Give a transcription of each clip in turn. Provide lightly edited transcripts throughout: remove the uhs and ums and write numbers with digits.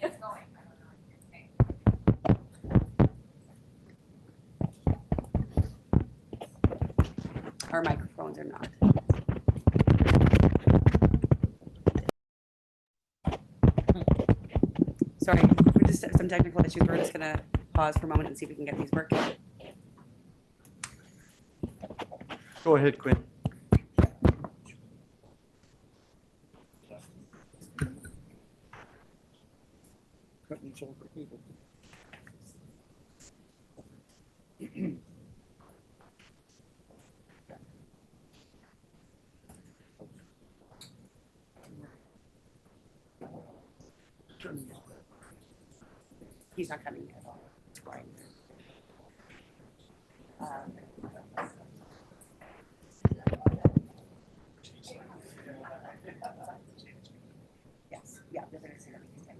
It's going. I don't know if you're saying. Our microphones are not. Sorry, we just have some technical issues. We're just gonna pause for a moment and see if we can get these working. Go ahead, Quinn. He's not coming yet. It's quiet. Yes, yeah, they're gonna say that we can.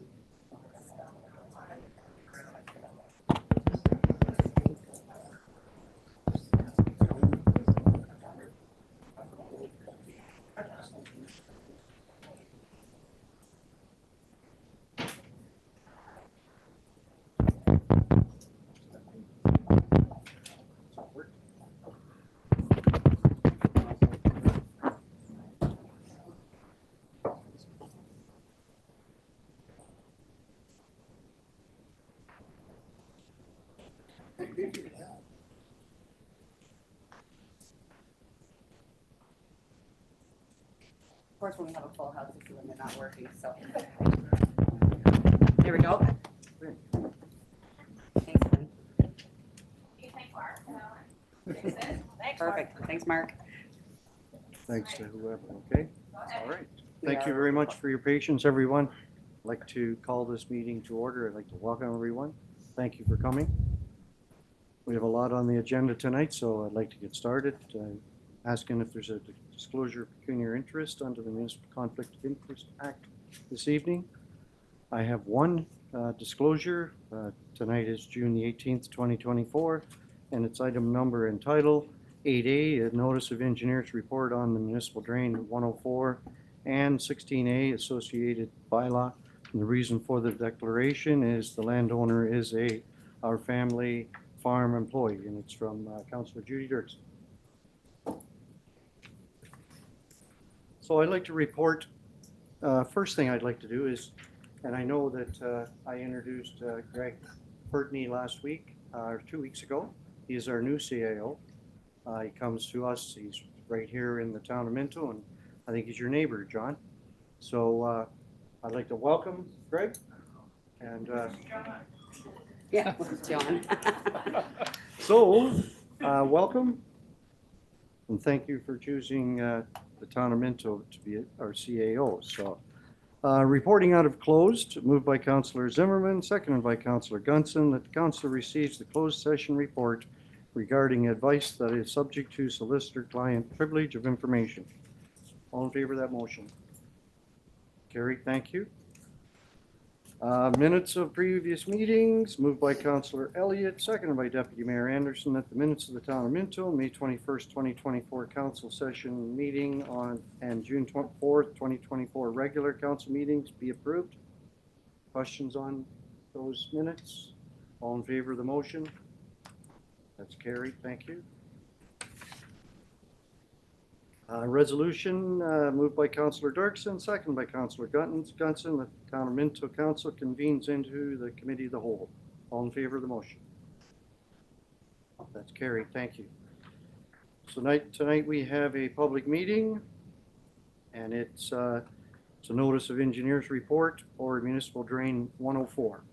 Of course, when we have a full house, it's when they're not working, so. There we go. Thanks, Lynn. You think Mark? Fix it? Thanks, Mark. Perfect. Thanks, Mark. Thanks to whoever, okay? All right. Thank you very much for your patience, everyone. I'd like to call this meeting to order. I'd like to welcome everyone. Thank you for coming. We have a lot on the agenda tonight, so I'd like to get started. Asking if there's a disclosure of pecuniary interest under the Municipal Conflict of Interest Act this evening. I have one disclosure. Tonight is June the 18th, 2024, and it's item number entitled 8A, a Notice of Engineers Report on the Municipal Drain 104, and 16A, Associated Bylaw. And the reason for the declaration is the landowner is our family farm employee, and it's from Councillor Judy Dirksen. So I'd like to report, first thing I'd like to do is, and I know that I introduced Greg Pertney last week, or 2 weeks ago. He is our new CAO. He comes to us, he's right here in the town of Minto, and I think he's your neighbor, John. So I'd like to welcome Greg. And Yeah, John. so, welcome, and thank you for choosing the town of Minto to be our CAO. So, reporting out of closed, moved by Councillor Zimmerman, seconded by Councillor Gunson, that the council receives the closed session report regarding advice that is subject to solicitor-client privilege of information. All in favor of that motion? Carried, thank you. Minutes of previous meetings, moved by Councillor Elliott, seconded by Deputy Mayor Anderson, that the minutes of the town of Minto, May 21st, 2024 council session meeting and June 4th, 2024 regular council meetings be approved. Questions on those minutes? All in favor of the motion? That's carried, thank you. Resolution moved by Councillor Dirksen, seconded by Councillor Gunson, that the town of Minto Council convenes into the committee of the whole. All in favor of the motion? That's carried, thank you. So tonight we have a public meeting, and it's a notice of engineers report for Municipal Drain 104.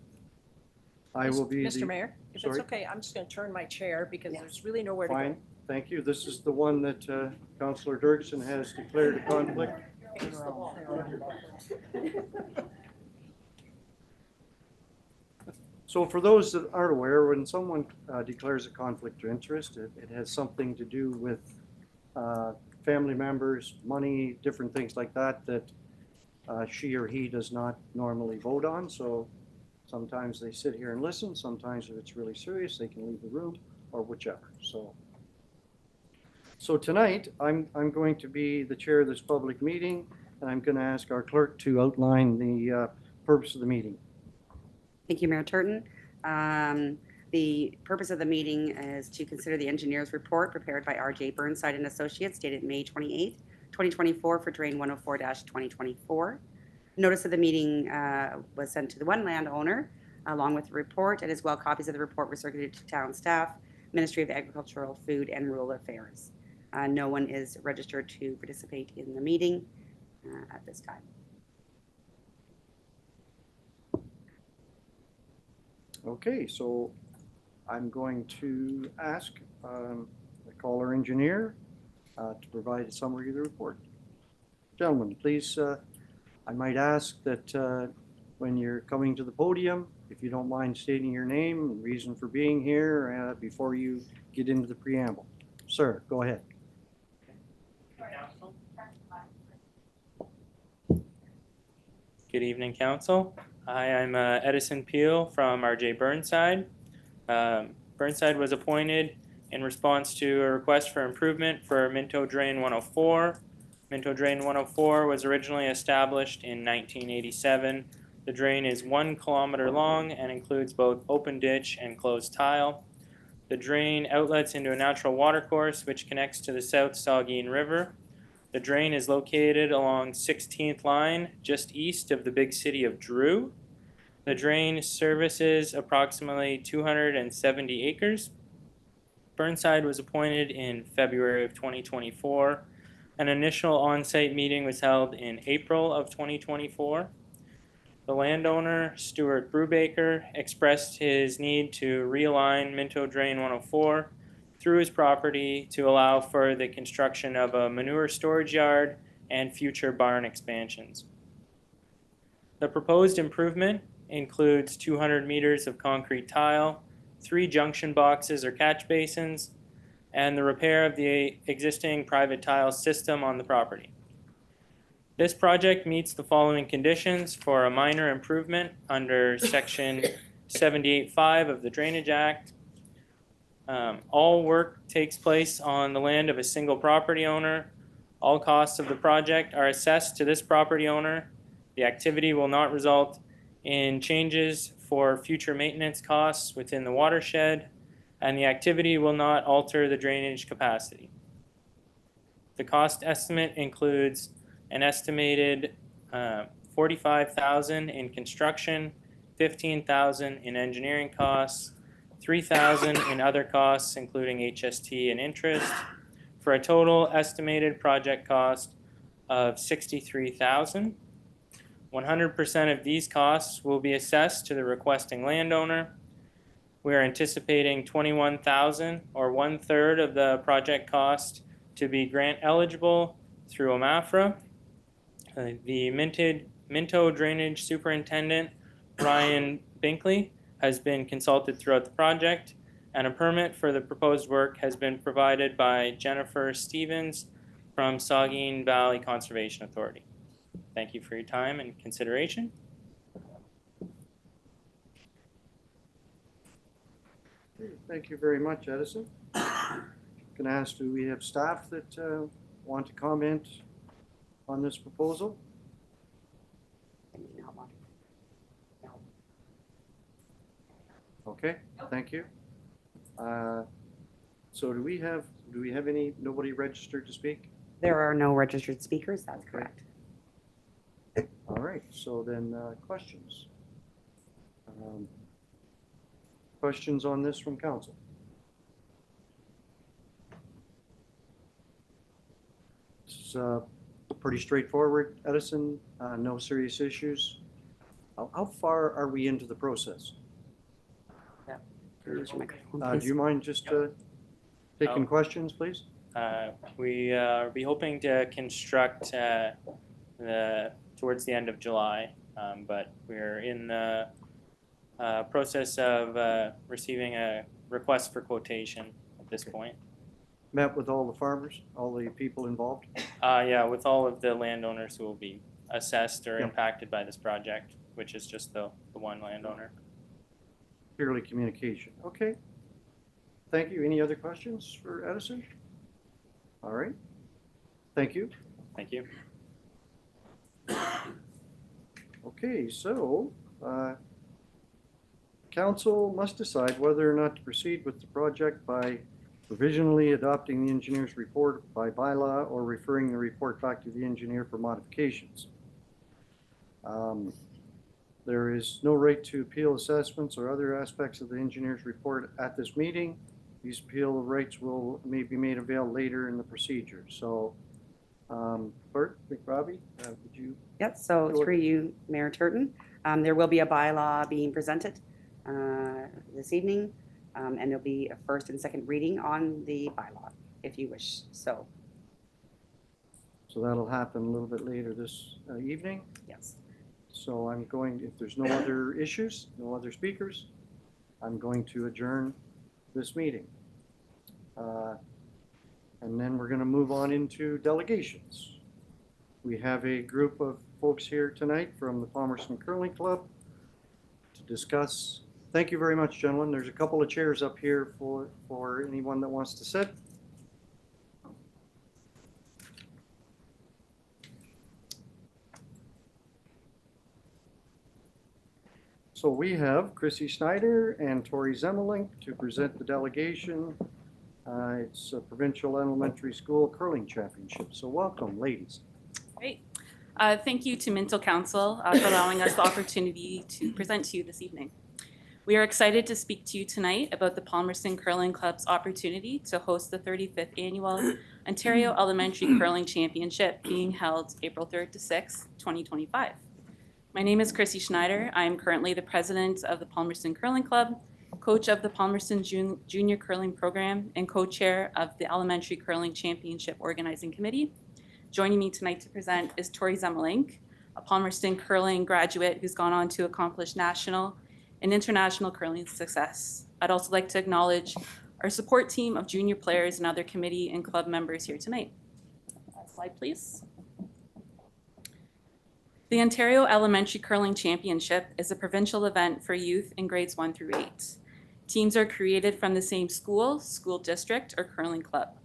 I will be Mr. Mayor, if Sorry? it's okay, I'm just going to turn my chair because Yeah. there's really nowhere to Fine, go. thank you. This is the one that Councillor Dirksen has declared a conflict. Face the wall. So for those that aren't aware, when someone declares a conflict of interest, it has something to do with family members, money, different things like that, that she or he does not normally vote on. So sometimes they sit here and listen. Sometimes if it's really serious, they can leave the room or whichever. So tonight, I'm going to be the chair of this public meeting, and I'm going to ask our clerk to outline the purpose of the meeting. Thank you, Mayor Turton. The purpose of the meeting is to consider the engineer's report prepared by R.J. Burnside and Associates dated May 28th, 2024 for Drain 104-2024. Notice of the meeting was sent to the one landowner along with the report, and as well copies of the report were circulated to town staff, Ministry of Agricultural, Food and Rural Affairs. No one is registered to participate in the meeting at this time. Okay, so I'm going to ask the caller engineer to provide a summary of the report. Gentlemen, please, I might ask that when you're coming to the podium, if you don't mind stating your name and reason for being here before you get into the preamble. Sir, go ahead. Good evening, Council. Hi, I'm Edison Peel from R.J. Burnside. Burnside was appointed in response to a request for improvement for Minto Drain 104. Minto Drain 104 was originally established in 1987. The drain is 1 kilometer long and includes both open ditch and closed tile. The drain outlets into a natural watercourse which connects to the South Saugeen River. The drain is located along 16th line, just east of the big city of Drew. The drain services approximately 270 acres. Burnside was appointed in February of 2024. An initial on-site meeting was held in April of 2024. The landowner, Stuart Brubaker, expressed his need to realign Minto Drain 104 through his property to allow for the construction of a manure storage yard and future barn expansions. The proposed improvement includes 200 meters of concrete tile, 3 junction boxes or catch basins, and the repair of the existing private tile system on the property. This project meets the following conditions for a minor improvement under Section 78.5 of the Drainage Act. All work takes place on the land of a single property owner. All costs of the project are assessed to this property owner. The activity will not result in changes for future maintenance costs within the watershed, and the activity will not alter the drainage capacity. The cost estimate includes an estimated $45,000 in construction, $15,000 in engineering costs, $3,000 in other costs, including HST and interest, for a total estimated project cost of $63,000. 100% of these costs will be assessed to the requesting landowner. We are anticipating $21,000, or 1/3 of the project cost, to be grant eligible through OMAFRA. The Minto Drainage Superintendent, Ryan Binkley, has been consulted throughout the project, and a permit for the proposed work has been provided by Jennifer Stevens from Saugeen Valley Conservation Authority. Thank you for your time and consideration. Thank you very much, Edison. Can I ask, do we have staff that want to comment on this proposal? Okay, thank you. So do we have nobody registered to speak? There are no registered speakers, that's Okay. correct. All right, so then questions. Questions on this from council? It's pretty straightforward, Edison. No serious issues. How far are we into the process? Use your microphone, Do please. you mind just taking questions, please? We are hoping to construct towards the end of July, but we're in the process of receiving a request for quotation at this point. Met with all the farmers, all the people involved? Yeah, with all of the landowners who will be assessed or Yep. impacted by this project, which is just the one landowner. Purely communication. Okay. Thank you. Any other questions for Edison? All right. Thank you. Thank you. Okay, so council must decide whether or not to proceed with the project by provisionally adopting the engineer's report by bylaw or referring the report back to the engineer for modifications. There is no right to appeal assessments or other aspects of the engineer's report at this meeting. These appeal rights may be made available later in the procedure. So, Bert, McRobbie, would you? Yep, so Sure. through you, Mayor Turton, there will be a bylaw being presented this evening, and there'll be a first and second reading on the bylaw, if you wish. So, That'll happen a little bit later this evening. yes. So I'm going, if there's no other issues, no other speakers, I'm going to adjourn this meeting. And then we're going to move on into delegations. We have a group of folks here tonight from the Palmerston Curling Club to discuss. Thank you very much, gentlemen. There's a couple of chairs up here for anyone that wants to sit. So we have Chrissy Snyder and Tori Zemelink to present the delegation. It's a provincial elementary school curling championship. So welcome, ladies. Great. Thank you to Minto Council for allowing us the opportunity to present to you this evening. We are excited to speak to you tonight about the Palmerston Curling Club's opportunity to host the 35th Annual Ontario Elementary Curling Championship being held April 3rd to 6th, 2025. My name is Chrissy Schneider. I am currently the president of the Palmerston Curling Club, coach of the Palmerston Junior Curling Program, and co-chair of the Elementary Curling Championship Organizing Committee. Joining me tonight to present is Tori Zemelink, a Palmerston curling graduate who's gone on to accomplish national and international curling success. I'd also like to acknowledge our support team of junior players and other committee and club members here tonight. Slide, please. The Ontario Elementary Curling Championship is a provincial event for youth in grades 1 through 8. Teams are created from the same school, school district, or curling club.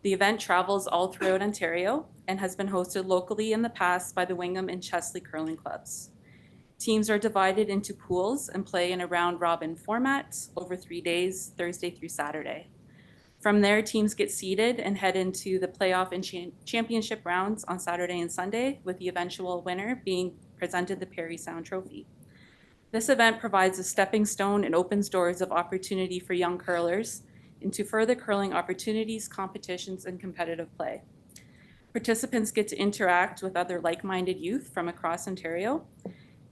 The event travels all throughout Ontario and has been hosted locally in the past by the Wingham and Chesley curling clubs. Teams are divided into pools and play in a round-robin format over 3 days, Thursday through Saturday. From there, teams get seeded and head into the playoff and championship rounds on Saturday and Sunday, with the eventual winner being presented the Parry Sound Trophy. This event provides a stepping stone and opens doors of opportunity for young curlers into further curling opportunities, competitions, and competitive play. Participants get to interact with other like-minded youth from across Ontario,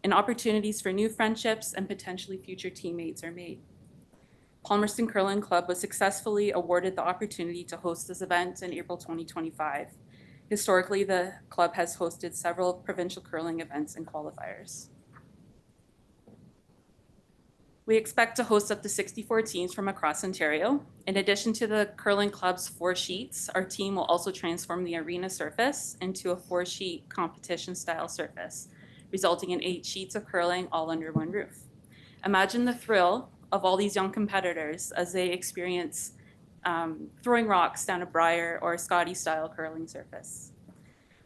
and opportunities for new friendships and potentially future teammates are made. Palmerston Curling Club was successfully awarded the opportunity to host this event in April 2025. Historically, the club has hosted several provincial curling events and qualifiers. We expect to host up to 64 teams from across Ontario. In addition to the curling club's 4 sheets, our team will also transform the arena surface into a 4-sheet competition-style surface, resulting in 8 sheets of curling all under one roof. Imagine the thrill of all these young competitors as they experience throwing rocks down a Briar or a Scotty-style curling surface.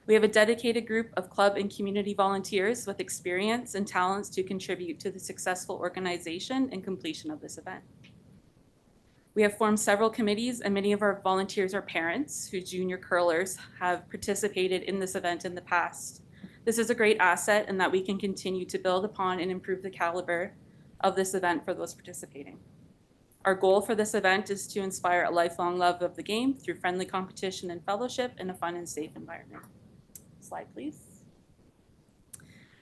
We have a dedicated group of club and community volunteers with experience and talents to contribute to the successful organization and completion of this event. We have formed several committees, and many of our volunteers are parents whose junior curlers have participated in this event in the past. This is a great asset in that we can continue to build upon and improve the caliber of this event for those participating. Our goal for this event is to inspire a lifelong love of the game through friendly competition and fellowship in a fun and safe environment. Slide, please.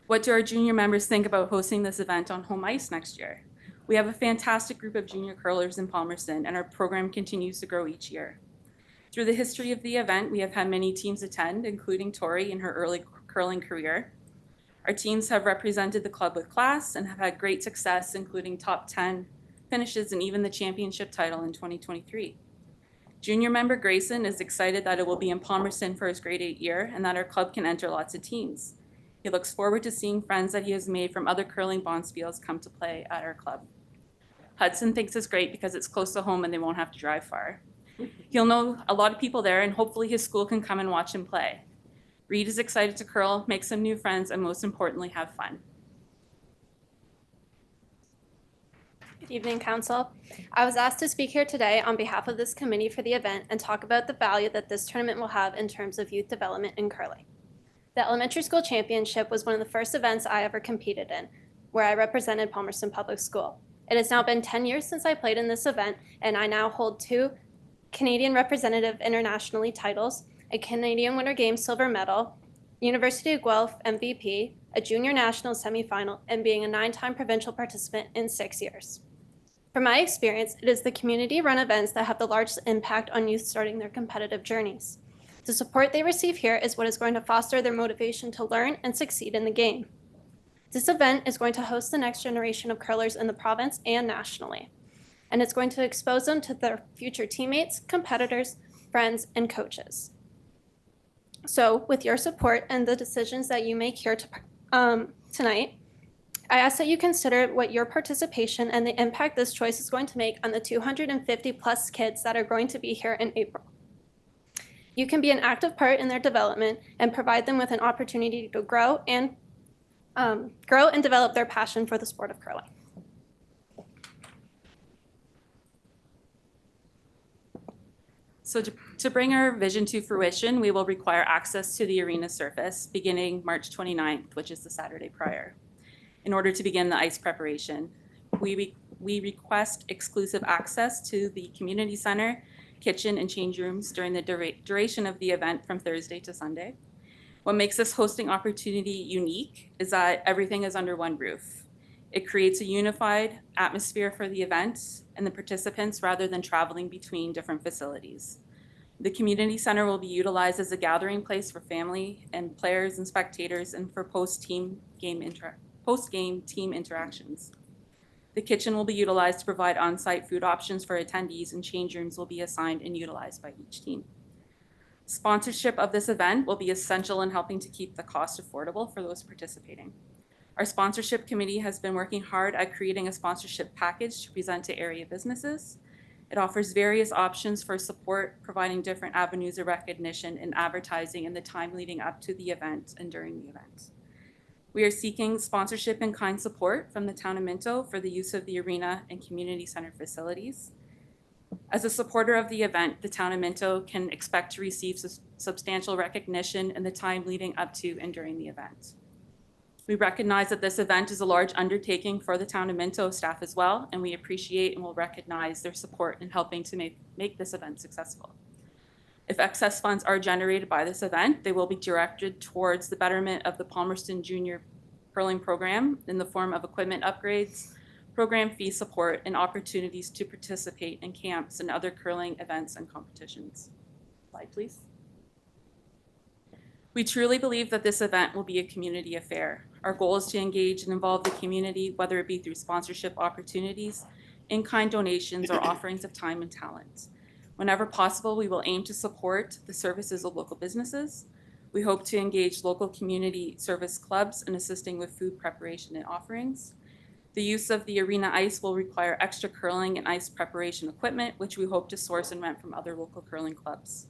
What do our junior members think about hosting this event on home ice next year? We have a fantastic group of junior curlers in Palmerston, and our program continues to grow each year. Through the history of the event, we have had many teams attend, including Tori in her early curling career. Our teams have represented the club with class and have had great success, including top 10 finishes and even the championship title in 2023. Junior member Grayson is excited that it will be in Palmerston for his grade 8 year and that our club can enter lots of teams. He looks forward to seeing friends that he has made from other curling bonspiels come to play at our club. Hudson thinks it's great because it's close to home and they won't have to drive far. He'll know a lot of people there, and hopefully his school can come and watch him play. Reed is excited to curl, make some new friends, and most importantly, have fun. Good evening, Council. I was asked to speak here today on behalf of this committee for the event and talk about the value that this tournament will have in terms of youth development in curling. The Elementary School Championship was one of the first events I ever competed in, where I represented Palmerston Public School. It has now been 10 years since I played in this event, and I now hold 2 Canadian Representative Internationally titles, a Canadian Winter Games silver medal, University of Guelph MVP, a junior national semifinal, and being a 9-time provincial participant in 6 years. From my experience, it is the community-run events that have the largest impact on youth starting their competitive journeys. The support they receive here is what is going to foster their motivation to learn and succeed in the game. This event is going to host the next generation of curlers in the province and nationally, and it's going to expose them to their future teammates, competitors, friends, and coaches. So with your support and the decisions that you make here tonight, I ask that you consider what your participation and the impact this choice is going to make on the 250 plus kids that are going to be here in April. You can be an active part in their development and provide them with an opportunity to grow and develop their passion for the sport of curling. So to bring our vision to fruition, we will require access to the arena surface beginning March 29th, which is the Saturday prior. In order to begin the ice preparation, we request exclusive access to the community center, kitchen, and change rooms during the duration of the event from Thursday to Sunday. What makes this hosting opportunity unique is that everything is under one roof. It creates a unified atmosphere for the event and the participants rather than traveling between different facilities. The community center will be utilized as a gathering place for family and players and spectators and for post-game team interactions. The kitchen will be utilized to provide on-site food options for attendees, and change rooms will be assigned and utilized by each team. Sponsorship of this event will be essential in helping to keep the cost affordable for those participating. Our sponsorship committee has been working hard at creating a sponsorship package to present to area businesses. It offers various options for support, providing different avenues of recognition and advertising in the time leading up to the event and during the event. We are seeking sponsorship and kind support from the town of Minto for the use of the arena and community center facilities. As a supporter of the event, the town of Minto can expect to receive substantial recognition in the time leading up to and during the event. We recognize that this event is a large undertaking for the town of Minto staff as well, and we appreciate and will recognize their support in helping to make this event successful. If excess funds are generated by this event, they will be directed towards the betterment of the Palmerston Junior Curling Program in the form of equipment upgrades, program fee support, and opportunities to participate in camps and other curling events and competitions. Slide, please. We truly believe that this event will be a community affair. Our goal is to engage and involve the community, whether it be through sponsorship opportunities, in-kind donations, or offerings of time and talent. Whenever possible, we will aim to support the services of local businesses. We hope to engage local community service clubs in assisting with food preparation and offerings. The use of the arena ice will require extra curling and ice preparation equipment, which we hope to source and rent from other local curling clubs.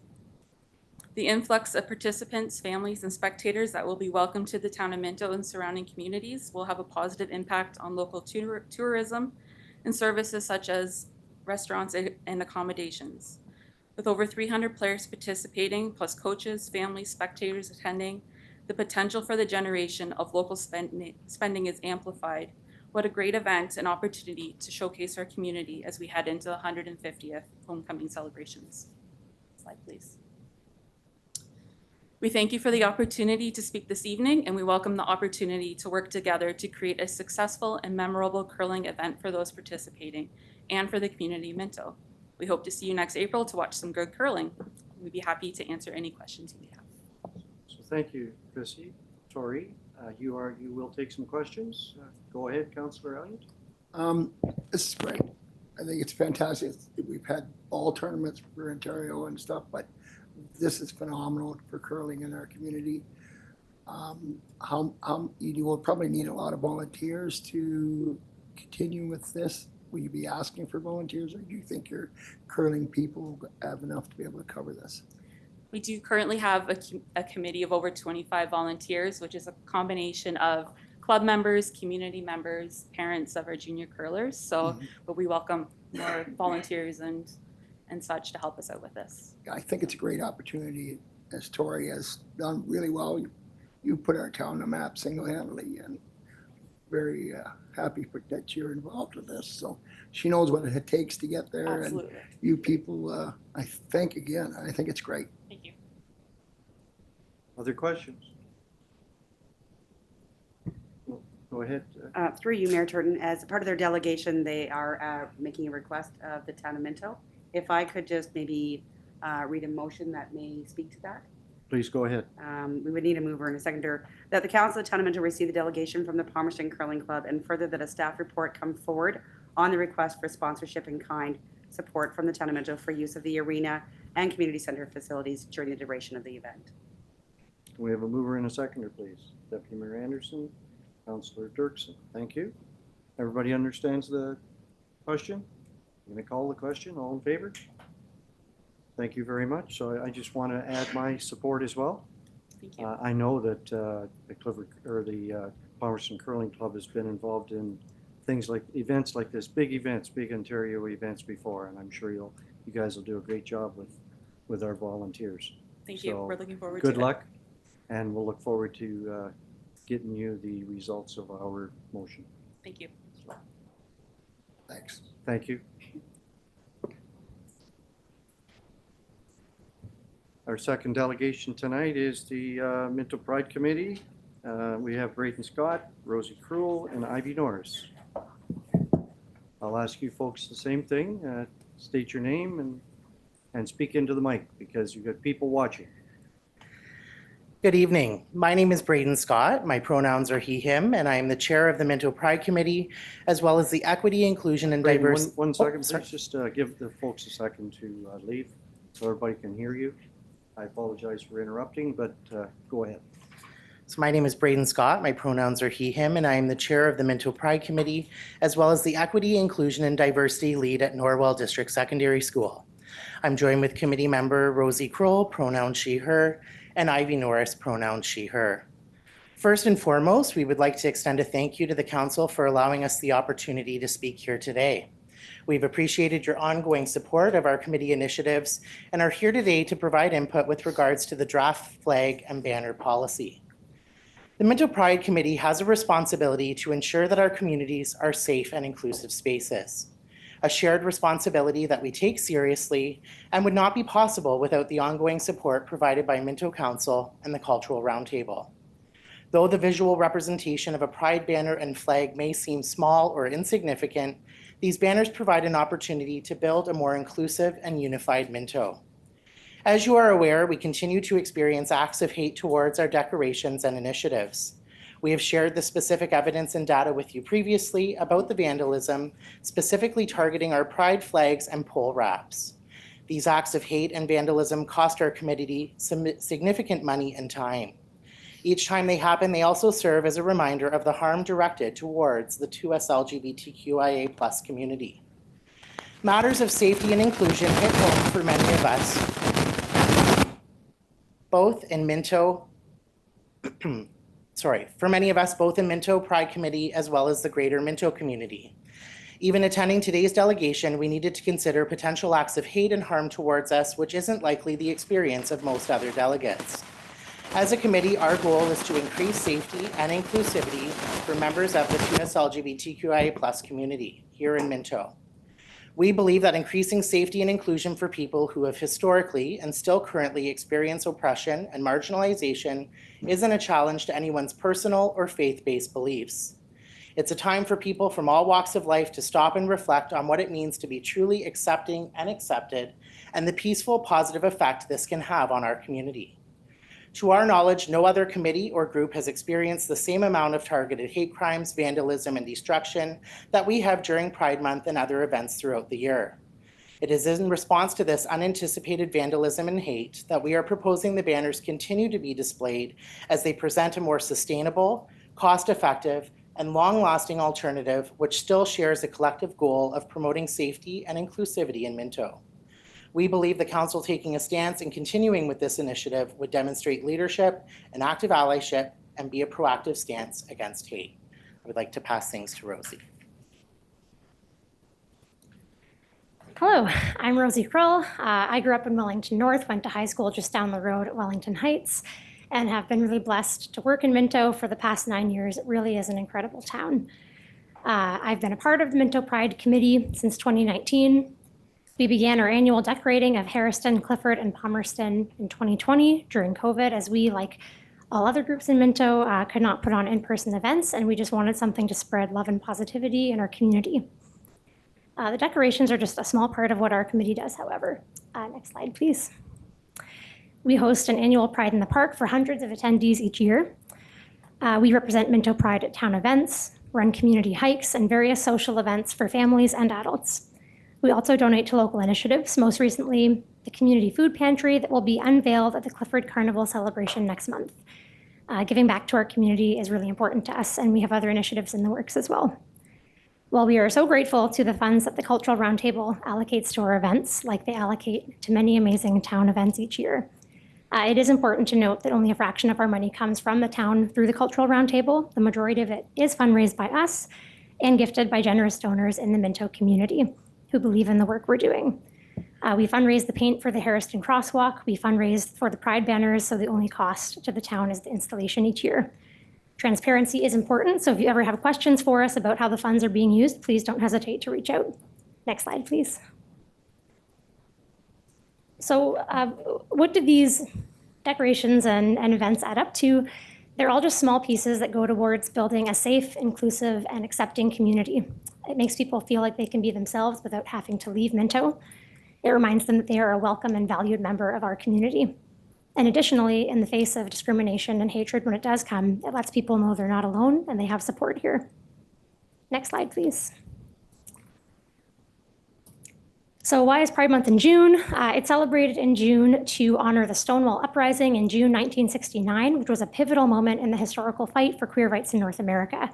The influx of participants, families, and spectators that will be welcomed to the town of Minto and surrounding communities will have a positive impact on local tourism and services such as restaurants and accommodations. With over 300 players participating, plus coaches, families, spectators attending, the potential for the generation of local spending is amplified. What a great event and opportunity to showcase our community as we head into the 150th homecoming celebrations. Slide, please. We thank you for the opportunity to speak this evening, and we welcome the opportunity to work together to create a successful and memorable curling event for those participating and for the community of Minto. We hope to see you next April to watch some good curling. We'd be happy to answer any questions you may have. So thank you, Chrissy. Tori, you will take some questions. Go ahead, Councillor Elliott. This is great. I think it's fantastic. We've had all tournaments for Ontario and stuff, but this is phenomenal for curling in our community. You will probably need a lot of volunteers to continue with this. Will you be asking for volunteers, or do you think your curling people have enough to be able to cover this? We do currently have a committee of over 25 volunteers, which is a combination of club members, community members, parents of our junior curlers. So, but we welcome more volunteers and such to help us out with this. I think it's a great opportunity, as Tori has done really well. You put our town on the map single-handedly, and very happy that you're involved with this. So she knows what it takes to get there. Absolutely. And you people, I think it's great. Thank you. Other questions? Go ahead. Through you, Mayor Turton, as part of their delegation, they are making a request of the town of Minto. If I could just maybe read a motion that may speak to that. Please go ahead. We would need a mover and a seconder. That the council of the town of Minto receive the delegation from the Palmerston Curling Club, and further that a staff report come forward on the request for sponsorship in kind support from the town of Minto for use of the arena and community center facilities during the duration of the event. Can we have a mover and a seconder, please? Deputy Mayor Anderson, Councillor Dirksen. Thank you. Everybody understands the question? I'm going to call the question. All in favor? Thank you very much. So I just want to add my support as well. Thank you. I know that the Palmerston Curling Club has been involved in things like events like this, big events, big Ontario events before, and I'm sure you guys will do a great job with our volunteers. Thank you. So, We're looking forward to it. Good luck, and we'll look forward to getting you the results of our motion. Thank you. Thanks. Thank you. Our second delegation tonight is the Minto Pride Committee. We have Braden Scott, Rosie Cruel, and Ivy Norris. I'll ask you folks the same thing. State your name and speak into the mic because you've got people watching. Good evening. My name is Braden Scott. My pronouns are he, him, and I am the chair of the Minto Pride Committee, as well as the Equity, Inclusion, and Braden, Diversity. one second, sorry. please. Just give the folks a second to leave so everybody can hear you. I apologize for interrupting, but go ahead. So my name is Braden Scott. My pronouns are he, him, and I am the chair of the Minto Pride Committee, as well as the Equity, Inclusion, and Diversity lead at Norwell District Secondary School. I'm joined with committee member Rosie Kroll, pronoun she, her, and Ivy Norris, pronoun she, her. First and foremost, we would like to extend a thank you to the council for allowing us the opportunity to speak here today. We've appreciated your ongoing support of our committee initiatives and are here today to provide input with regards to the draft flag and banner policy. The Minto Pride Committee has a responsibility to ensure that our communities are safe and inclusive spaces, a shared responsibility that we take seriously and would not be possible without the ongoing support provided by Minto Council and the Cultural Roundtable. Though the visual representation of a Pride banner and flag may seem small or insignificant, these banners provide an opportunity to build a more inclusive and unified Minto. As you are aware, we continue to experience acts of hate towards our decorations and initiatives. We have shared the specific evidence and data with you previously about the vandalism, specifically targeting our Pride flags and pole wraps. These acts of hate and vandalism cost our committee significant money and time. Each time they happen, they also serve as a reminder of the harm directed towards the 2S LGBTQIA+ community. Matters of safety and inclusion hit home for many of us, both in Minto Pride Committee as well as the greater Minto community. Even attending today's delegation, we needed to consider potential acts of hate and harm towards us, which isn't likely the experience of most other delegates. As a committee, our goal is to increase safety and inclusivity for members of the 2S LGBTQIA+ community here in Minto. We believe that increasing safety and inclusion for people who have historically and still currently experience oppression and marginalization isn't a challenge to anyone's personal or faith-based beliefs. It's a time for people from all walks of life to stop and reflect on what it means to be truly accepting and accepted and the peaceful, positive effect this can have on our community. To our knowledge, no other committee or group has experienced the same amount of targeted hate crimes, vandalism, and destruction that we have during Pride Month and other events throughout the year. It is in response to this unanticipated vandalism and hate that we are proposing the banners continue to be displayed as they present a more sustainable, cost-effective, and long-lasting alternative which still shares a collective goal of promoting safety and inclusivity in Minto. We believe the council taking a stance and continuing with this initiative would demonstrate leadership and active allyship and be a proactive stance against hate. I would like to pass things to Rosie. Hello, I'm Rosie Krull. I grew up in Wellington North, went to high school just down the road at Wellington Heights, and have been really blessed to work in Minto for the past 9 years. It really is an incredible town. I've been a part of the Minto Pride Committee since 2019. We began our annual decorating of Harriston, Clifford, and Palmerston in 2020 during COVID, as we, like all other groups in Minto, could not put on in-person events, and we just wanted something to spread love and positivity in our community. The decorations are just a small part of what our committee does, however. Next slide, please. We host an annual Pride in the Park for hundreds of attendees each year. We represent Minto Pride at town events, run community hikes, and various social events for families and adults. We also donate to local initiatives, most recently the community food pantry that will be unveiled at the Clifford Carnival celebration next month. Giving back to our community is really important to us, and we have other initiatives in the works as well. While we are so grateful to the funds that the Cultural Roundtable allocates to our events, like they allocate to many amazing town events each year, it is important to note that only a fraction of our money comes from the town through the Cultural Roundtable. The majority of it is fundraised by us and gifted by generous donors in the Minto community who believe in the work we're doing. We fundraise the paint for the Harriston Crosswalk. We fundraise for the Pride banners, so the only cost to the town is the installation each year. Transparency is important, so if you ever have questions for us about how the funds are being used, please don't hesitate to reach out. Next slide, please. So what do these decorations and events add up to? They're all just small pieces that go towards building a safe, inclusive, and accepting community. It makes people feel like they can be themselves without having to leave Minto. It reminds them that they are a welcome and valued member of our community. And additionally, in the face of discrimination and hatred when it does come, it lets people know they're not alone and they have support here. Next slide, please. So why is Pride Month in June? It's celebrated in June to honor the Stonewall Uprising in June 1969, which was a pivotal moment in the historical fight for queer rights in North America.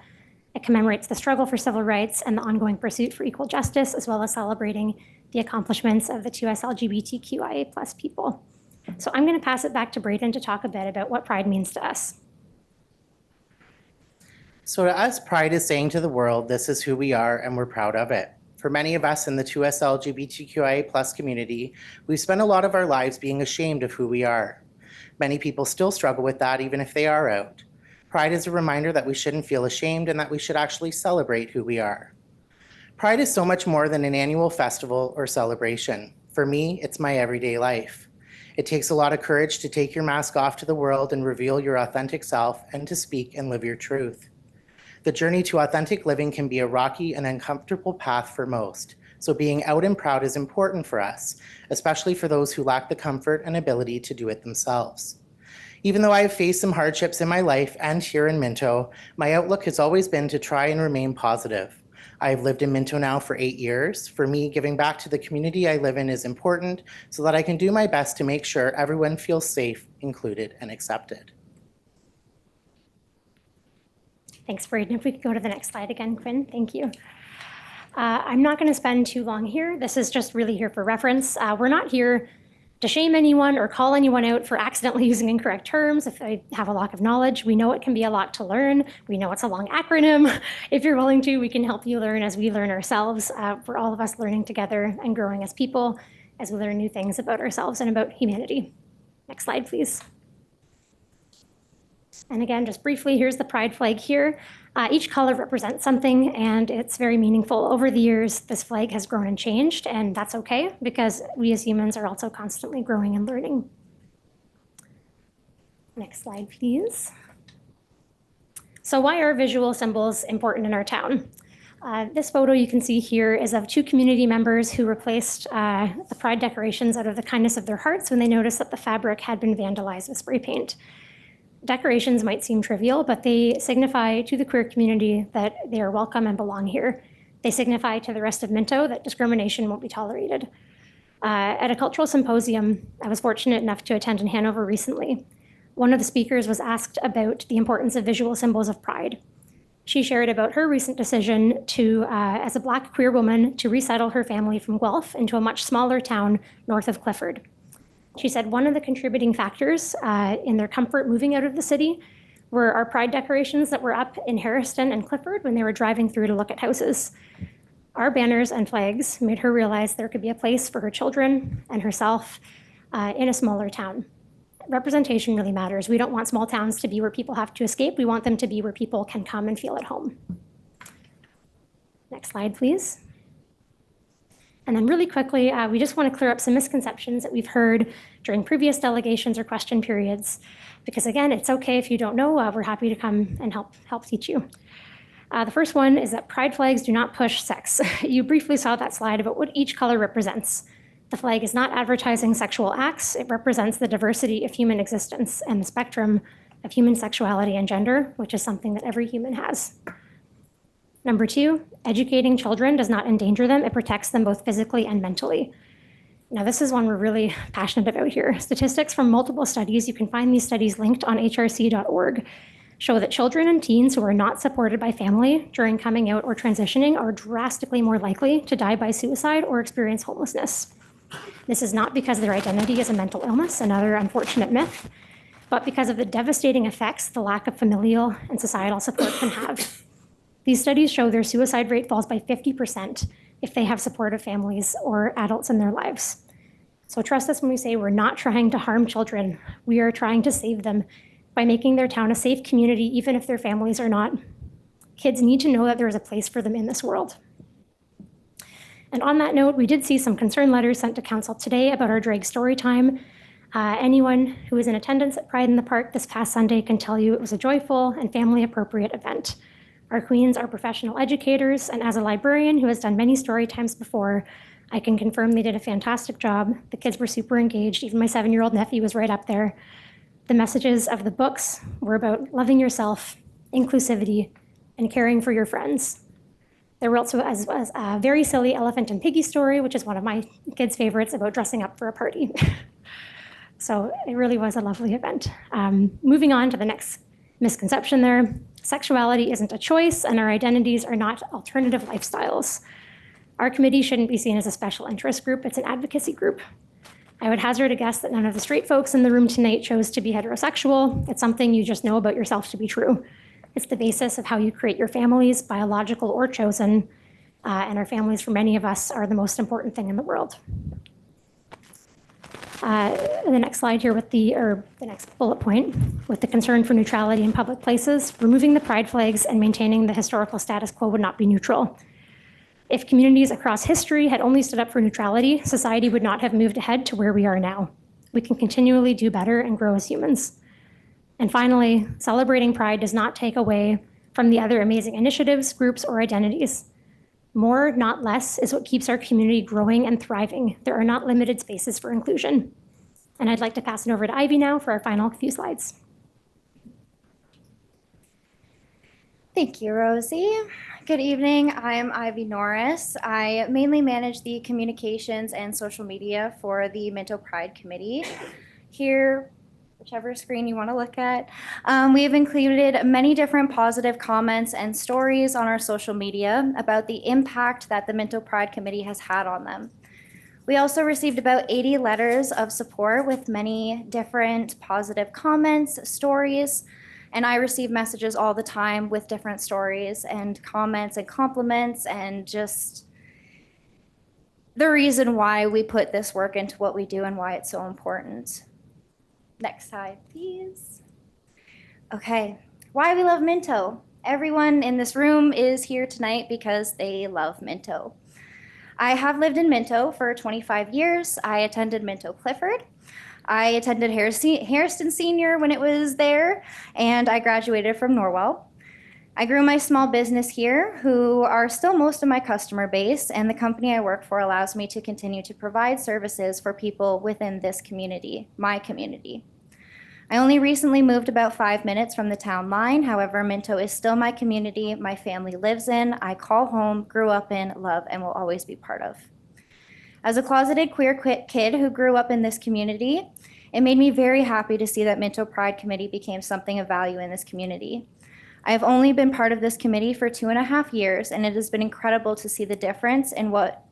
It commemorates the struggle for civil rights and the ongoing pursuit for equal justice, as well as celebrating the accomplishments of the 2S LGBTQIA+ people. So I'm going to pass it back to Braden to talk a bit about what Pride means to us. So to us, Pride is saying to the world, this is who we are and we're proud of it. For many of us in the 2S LGBTQIA+ community, we've spent a lot of our lives being ashamed of who we are. Many people still struggle with that even if they are out. Pride is a reminder that we shouldn't feel ashamed and that we should actually celebrate who we are. Pride is so much more than an annual festival or celebration. For me, it's my everyday life. It takes a lot of courage to take your mask off to the world and reveal your authentic self and to speak and live your truth. The journey to authentic living can be a rocky and uncomfortable path for most, so being out and proud is important for us, especially for those who lack the comfort and ability to do it themselves. Even though I have faced some hardships in my life and here in Minto, my outlook has always been to try and remain positive. I have lived in Minto now for 8 years. For me, giving back to the community I live in is important so that I can do my best to make sure everyone feels safe, included, and accepted. Thanks, Braden. If we could go to the next slide again, Quinn, thank you. I'm not going to spend too long here. This is just really here for reference. We're not here to shame anyone or call anyone out for accidentally using incorrect terms if they have a lack of knowledge. We know it can be a lot to learn. We know it's a long acronym. If you're willing to, we can help you learn as we learn ourselves. We're all of us learning together and growing as people as we learn new things about ourselves and about humanity. Next slide, please. And again, just briefly, here's the Pride flag here. Each color represents something, and it's very meaningful. Over the years, this flag has grown and changed, and that's okay because we as humans are also constantly growing and learning. Next slide, please. So why are visual symbols important in our town? This photo you can see here is of 2 community members who replaced the Pride decorations out of the kindness of their hearts when they noticed that the fabric had been vandalized with spray paint. Decorations might seem trivial, but they signify to the queer community that they are welcome and belong here. They signify to the rest of Minto that discrimination won't be tolerated. At a cultural symposium I was fortunate enough to attend in Hanover recently, one of the speakers was asked about the importance of visual symbols of pride. She shared about her recent decision to, as a Black queer woman, to resettle her family from Guelph into a much smaller town north of Clifford. She said one of the contributing factors in their comfort moving out of the city were our pride decorations that were up in Harriston and Clifford when they were driving through to look at houses. Our banners and flags made her realize there could be a place for her children and herself in a smaller town. Representation really matters. We don't want small towns to be where people have to escape. We want them to be where people can come and feel at home. Next slide, please. And then really quickly, we just want to clear up some misconceptions that we've heard during previous delegations or question periods. Because again, it's okay if you don't know, we're happy to come and help teach you. The first one is that pride flags do not push sex. You briefly saw that slide about what each color represents. The flag is not advertising sexual acts. It represents the diversity of human existence and the spectrum of human sexuality and gender, which is something that every human has. Number two, educating children does not endanger them. It protects them both physically and mentally. Now, this is one we're really passionate about here. Statistics from multiple studies, you can find these studies linked on hrc.org, show that children and teens who are not supported by family during coming out or transitioning are drastically more likely to die by suicide or experience homelessness. This is not because their identity is a mental illness, another unfortunate myth, but because of the devastating effects the lack of familial and societal support can have. These studies show their suicide rate falls by 50% if they have supportive families or adults in their lives. So trust us when we say we're not trying to harm children. We are trying to save them by making their town a safe community, even if their families are not. Kids need to know that there is a place for them in this world. And on that note, we did see some concern letters sent to council today about our drag story time. Anyone who was in attendance at Pride in the Park this past Sunday can tell you it was a joyful and family-appropriate event. Our queens are professional educators, and as a librarian who has done many story times before, I can confirm they did a fantastic job. The kids were super engaged. Even my 7-year-old nephew was right up there. The messages of the books were about loving yourself, inclusivity, and caring for your friends. There were also a very silly elephant and piggy story, which is one of my kids' favorites, about dressing up for a party. So it really was a lovely event. Moving on to the next misconception there. Sexuality isn't a choice, and our identities are not alternative lifestyles. Our committee shouldn't be seen as a special interest group. It's an advocacy group. I would hazard a guess that none of the straight folks in the room tonight chose to be heterosexual. It's something you just know about yourself to be true. It's the basis of how you create your families, biological or chosen, and our families, for many of us, are the most important thing in the world. The next slide here the next bullet point, with the concern for neutrality in public places, removing the pride flags and maintaining the historical status quo would not be neutral. If communities across history had only stood up for neutrality, society would not have moved ahead to where we are now. We can continually do better and grow as humans. And finally, celebrating Pride does not take away from the other amazing initiatives, groups, or identities. More, not less, is what keeps our community growing and thriving. There are not limited spaces for inclusion. And I'd like to pass it over to Ivy now for our final few slides. Thank you, Rosie. Good evening. I'm Ivy Norris. I mainly manage the communications and social media for the Minto Pride Committee. Here, whichever screen you want to look at, we have included many different positive comments and stories on our social media about the impact that the Minto Pride Committee has had on them. We also received about 80 letters of support with many different positive comments, stories, and I receive messages all the time with different stories and comments and compliments and just the reason why we put this work into what we do and why it's so important. Next slide, please. Okay, why we love Minto. Everyone in this room is here tonight because they love Minto. I have lived in Minto for 25 years. I attended Minto Clifford. I attended Harriston Senior when it was there, and I graduated from Norwell. I grew my small business here, who are still most of my customer base, and the company I work for allows me to continue to provide services for people within this community, my community. I only recently moved about 5 minutes from the town line. However, Minto is still my community, my family lives in, I call home, grew up in, love, and will always be part of. As a closeted queer kid who grew up in this community, it made me very happy to see that Minto Pride Committee became something of value in this community. I have only been part of this committee for 2.5 years, and it has been incredible to see the difference in what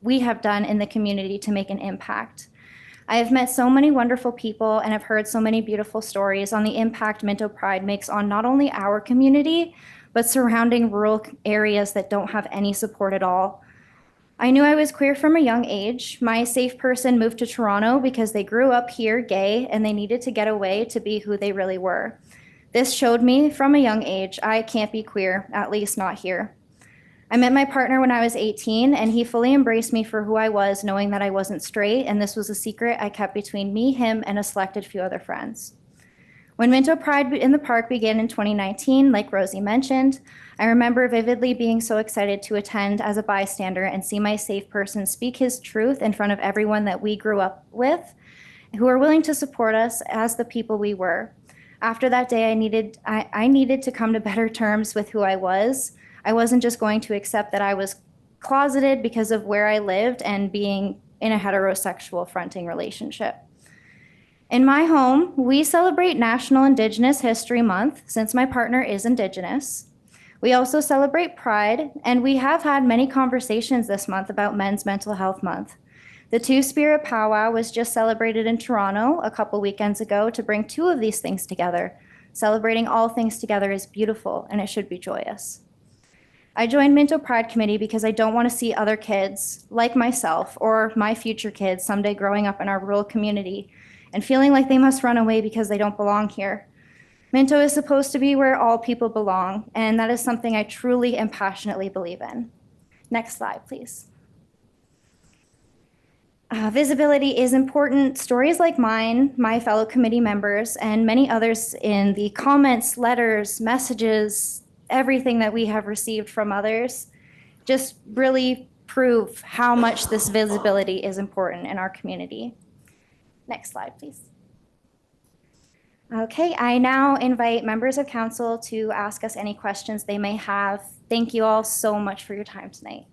we have done in the community to make an impact. I have met so many wonderful people and have heard so many beautiful stories on the impact Minto Pride makes on not only our community, but surrounding rural areas that don't have any support at all. I knew I was queer from a young age. My safe person moved to Toronto because they grew up here gay and they needed to get away to be who they really were. This showed me from a young age I can't be queer, at least not here. I met my partner when I was 18, and he fully embraced me for who I was, knowing that I wasn't straight, and this was a secret I kept between me, him, and a selected few other friends. When Minto Pride in the Park began in 2019, like Rosie mentioned, I remember vividly being so excited to attend as a bystander and see my safe person speak his truth in front of everyone that we grew up with, who are willing to support us as the people we were. After that day, I needed to come to better terms with who I was. I wasn't just going to accept that I was closeted because of where I lived and being in a heterosexual fronting relationship. In my home, we celebrate National Indigenous History Month since my partner is Indigenous. We also celebrate Pride, and we have had many conversations this month about Men's Mental Health Month. The Two-Spirit Powwow was just celebrated in Toronto a couple weekends ago to bring two of these things together. Celebrating all things together is beautiful, and it should be joyous. I joined Minto Pride Committee because I don't want to see other kids like myself or my future kids someday growing up in our rural community and feeling like they must run away because they don't belong here. Minto is supposed to be where all people belong, and that is something I truly and passionately believe in. Next slide, please. Visibility is important. Stories like mine, my fellow committee members, and many others in the comments, letters, messages, everything that we have received from others just really prove how much this visibility is important in our community. Next slide, please. Okay, I now invite members of council to ask us any questions they may have. Thank you all so much for your time tonight.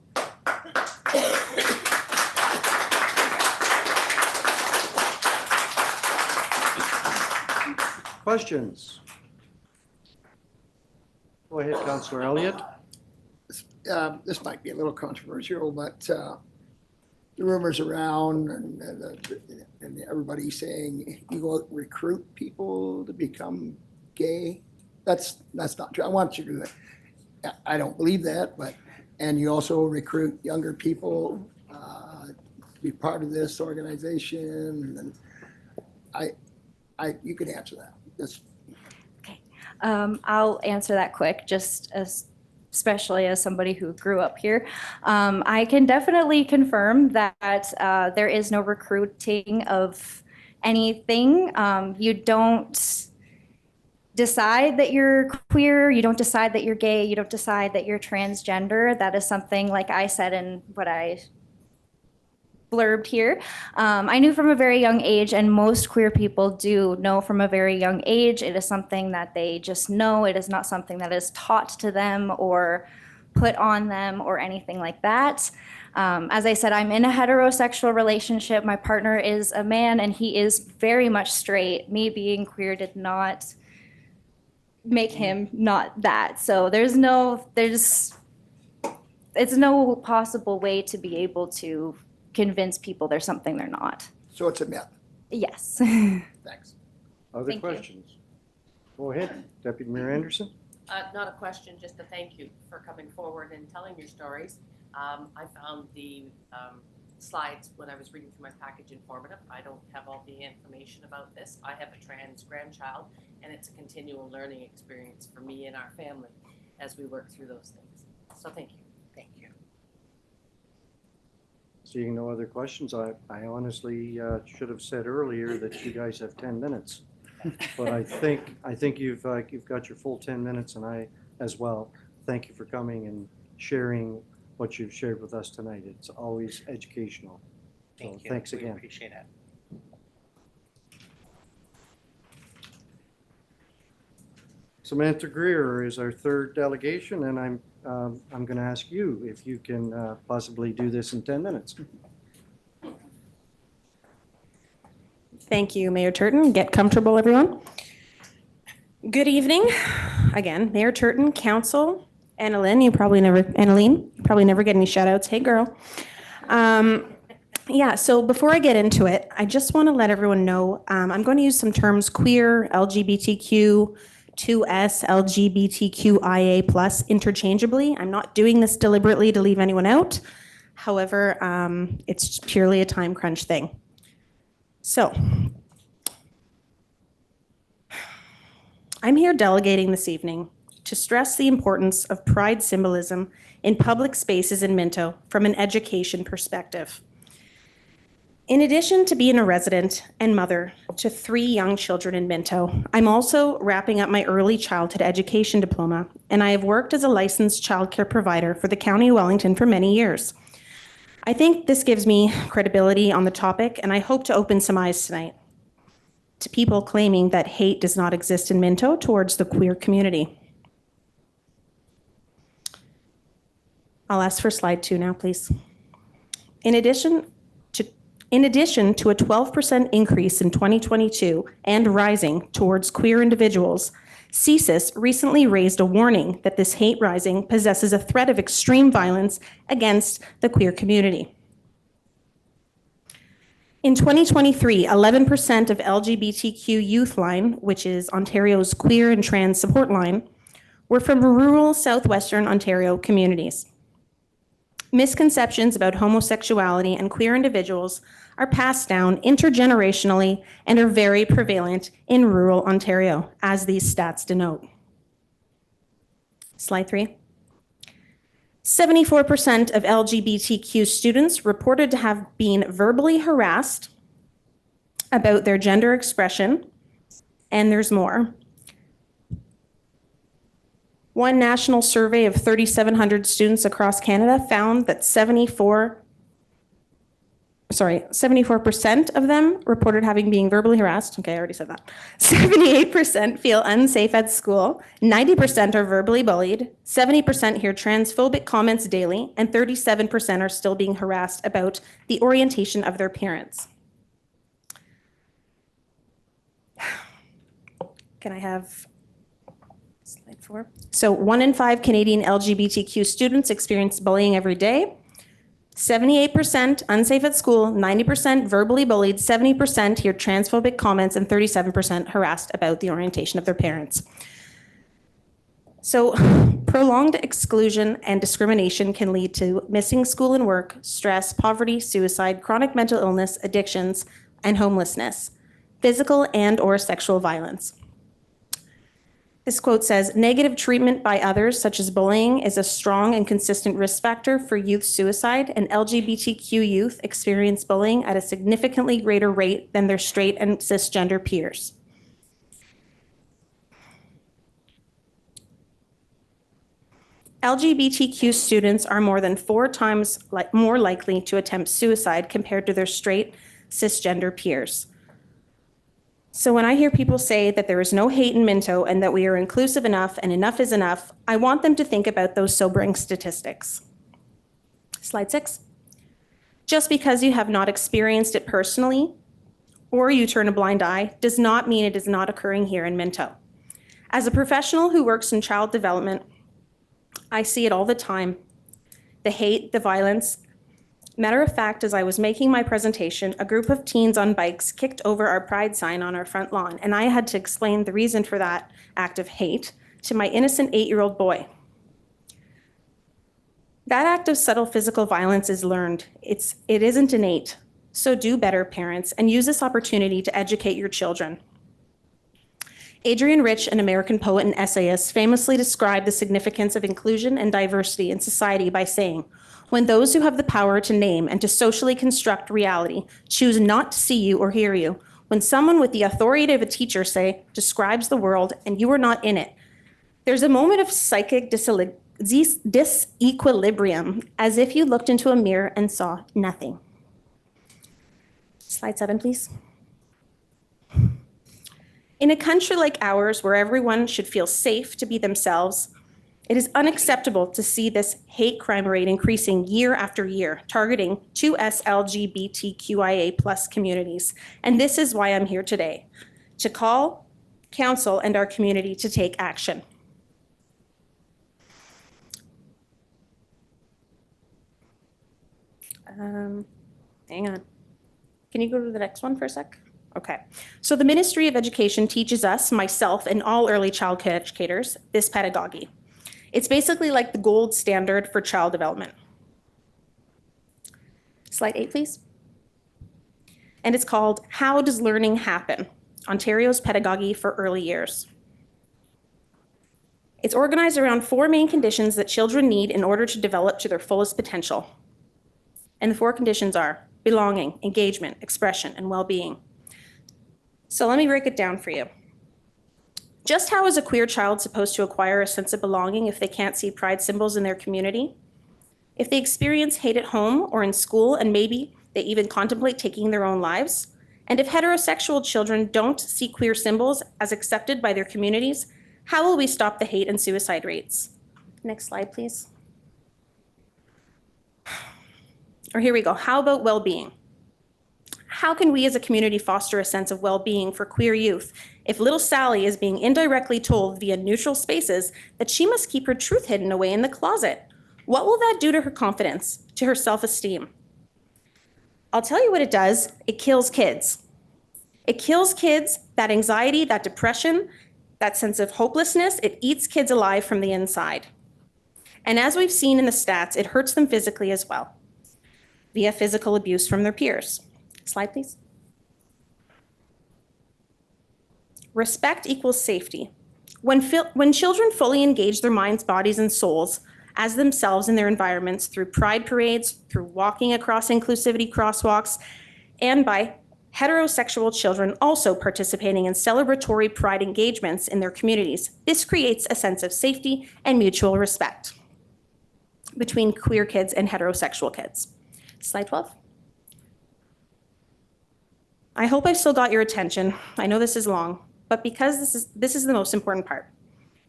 Questions? Go ahead, Councillor Elliott. This might be a little controversial, but the rumors around and everybody saying you go recruit people to become gay. That's not true. I want you to do that. I don't believe that, but and you also recruit younger people to be part of this organization. And you can answer that. I'll answer that quick, especially as somebody who grew up here. I can definitely confirm that there is no recruiting of anything. You don't decide that you're queer, you don't decide that you're gay, you don't decide that you're transgender. That is something, like I said in what I blurbed here. I knew from a very young age, and most queer people do know from a very young age. It is something that they just know. It is not something that is taught to them or put on them or anything like that. As I said, I'm in a heterosexual relationship. My partner is a man and he is very much straight. Me being queer did not make him not that. So it's no possible way to be able to convince people there's something they're not. So it's a myth. Yes. Thanks. Other Thank you. questions? Go ahead, Deputy Mayor Anderson. Not a question, just a thank you for coming forward and telling your stories. I found the slides when I was reading through my package informative. I don't have all the information about this. I have a trans grandchild, and it's a continual learning experience for me and our family as we work through those things. So thank you. Thank you. Seeing no other questions, I honestly should have said earlier that you guys have 10 minutes. But I think you've got your full 10 minutes, and I as well. Thank you for coming and sharing what you've shared with us tonight. It's always educational. Thank you. Thanks We again. appreciate it. Samantha Greer is our third delegation, and I'm going to ask you if you can possibly do this in 10 minutes. Thank you, Mayor Turton. Get comfortable, everyone. Good evening. Again, Mayor Turton, Council, Annalyn, you probably never get any shout outs. Hey, girl. Yeah, so before I get into it, I just want to let everyone know I'm going to use some terms queer, LGBTQ, 2S, LGBTQIA plus interchangeably. I'm not doing this deliberately to leave anyone out. However, it's purely a time crunch thing. So, I'm here delegating this evening to stress the importance of pride symbolism in public spaces in Minto from an education perspective. In addition to being a resident and mother to 3 young children in Minto, I'm also wrapping up my early childhood education diploma, and I have worked as a licensed childcare provider for the County of Wellington for many years. I think this gives me credibility on the topic, and I hope to open some eyes tonight to people claiming that hate does not exist in Minto towards the queer community. I'll ask for slide 2 now, please. In addition to a 12% increase in 2022 and rising towards queer individuals, CSIS recently raised a warning that this hate rising possesses a threat of extreme violence against the queer community. In 2023, 11% of LGBTQ youth line, which is Ontario's queer and trans support line, were from rural southwestern Ontario communities. Misconceptions about homosexuality and queer individuals are passed down intergenerationally and are very prevalent in rural Ontario, as these stats denote. Slide 3. 74% of LGBTQ students reported to have been verbally harassed about their gender expression, and there's more. One national survey of 3,700 students across Canada found that 74% of them reported having been verbally harassed. Okay, I already said that. 78% feel unsafe at school. 90% are verbally bullied. 70% hear transphobic comments daily, and 37% are still being harassed about the orientation of their parents. Can I have slide 4? So 1 in 5 Canadian LGBTQ students experience bullying every day. 78% unsafe at school, 90% verbally bullied, 70% hear transphobic comments, and 37% harassed about the orientation of their parents. So prolonged exclusion and discrimination can lead to missing school and work, stress, poverty, suicide, chronic mental illness, addictions, and homelessness, physical and/or sexual violence. This quote says, negative treatment by others, such as bullying, is a strong and consistent risk factor for youth suicide, and LGBTQ youth experience bullying at a significantly greater rate than their straight and cisgender peers. LGBTQ students are more than 4 times more likely to attempt suicide compared to their straight cisgender peers. So when I hear people say that there is no hate in Minto and that we are inclusive enough and enough is enough, I want them to think about those sobering statistics. Slide 6. Just because you have not experienced it personally or you turn a blind eye does not mean it is not occurring here in Minto. As a professional who works in child development, I see it all the time. The hate, the violence. Matter of fact, as I was making my presentation, a group of teens on bikes kicked over our pride sign on our front lawn, and I had to explain the reason for that act of hate to my innocent 8-year-old boy. That act of subtle physical violence is learned. It isn't innate. So do better, parents, and use this opportunity to educate your children. Adrienne Rich, an American poet and essayist, famously described the significance of inclusion and diversity in society by saying, when those who have the power to name and to socially construct reality choose not to see you or hear you, when someone with the authority of a teacher, say, describes the world and you are not in it, there's a moment of psychic disequilibrium, as if you looked into a mirror and saw nothing. Slide 7, please. In a country like ours, where everyone should feel safe to be themselves, it is unacceptable to see this hate crime rate increasing year after year, targeting 2S LGBTQIA plus communities. And this is why I'm here today, to call council and our community to take action. Hang on. Can you go to the next one for a sec? Okay. So the Ministry of Education teaches us, myself, and all early childhood educators, this pedagogy. It's basically like the gold standard for child development. Slide 8, please. And it's called How Does Learning Happen? Ontario's Pedagogy for Early Years. It's organized around 4 main conditions that children need in order to develop to their fullest potential. And the 4 conditions are belonging, engagement, expression, and well-being. So let me break it down for you. Just how is a queer child supposed to acquire a sense of belonging if they can't see pride symbols in their community? If they experience hate at home or in school, and maybe they even contemplate taking their own lives? And if heterosexual children don't see queer symbols as accepted by their communities, how will we stop the hate and suicide rates? Next slide, please. Or here we go. How about well-being? How can we as a community foster a sense of well-being for queer youth if little Sally is being indirectly told via neutral spaces that she must keep her truth hidden away in the closet? What will that do to her confidence, to her self-esteem? I'll tell you what it does. It kills kids. It kills kids, that anxiety, that depression, that sense of hopelessness. It eats kids alive from the inside. And as we've seen in the stats, it hurts them physically as well, via physical abuse from their peers. Slide, please. Respect equals safety. When children fully engage their minds, bodies, and souls as themselves in their environments through pride parades, through walking across inclusivity crosswalks, and by heterosexual children also participating in celebratory pride engagements in their communities, this creates a sense of safety and mutual respect between queer kids and heterosexual kids. Slide 12. I hope I've still got your attention. I know this is long, but because this is the most important part.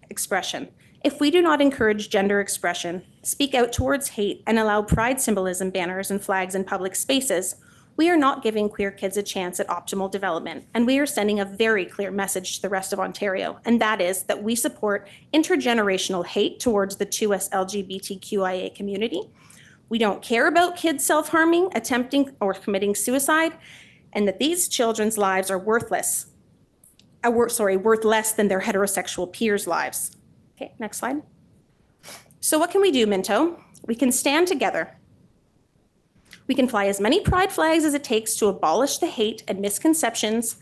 Expression. If we do not encourage gender expression, speak out towards hate, and allow pride symbolism banners and flags in public spaces, we are not giving queer kids a chance at optimal development, and we are sending a very clear message to the rest of Ontario, and that is that we support intergenerational hate towards the 2S LGBTQIA community. We don't care about kids self-harming, attempting, or committing suicide, and that these children's lives are worth less than their heterosexual peers' lives. Okay, next slide. So what can we do, Minto? We can stand together. We can fly as many pride flags as it takes to abolish the hate and misconceptions.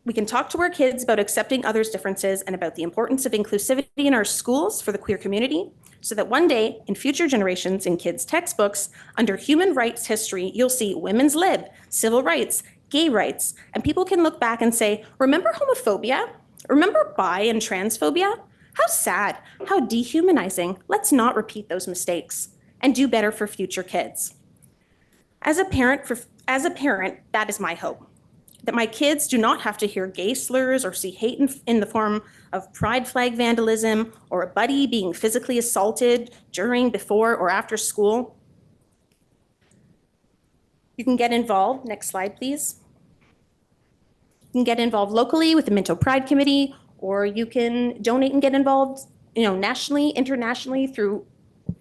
We can talk to our kids about accepting others' differences and about the importance of inclusivity in our schools for the queer community, so that one day in future generations in kids' textbooks, under human rights history, you'll see women's lib, civil rights, gay rights, and people can look back and say, remember homophobia? Remember bi and transphobia? How sad, how dehumanizing. Let's not repeat those mistakes and do better for future kids. As a parent, that is my hope. That my kids do not have to hear gay slurs or see hate in the form of pride flag vandalism or a buddy being physically assaulted during, before, or after school. You can get involved. Next slide, please. You can get involved locally with the Minto Pride Committee, or you can donate and get involved, nationally, internationally through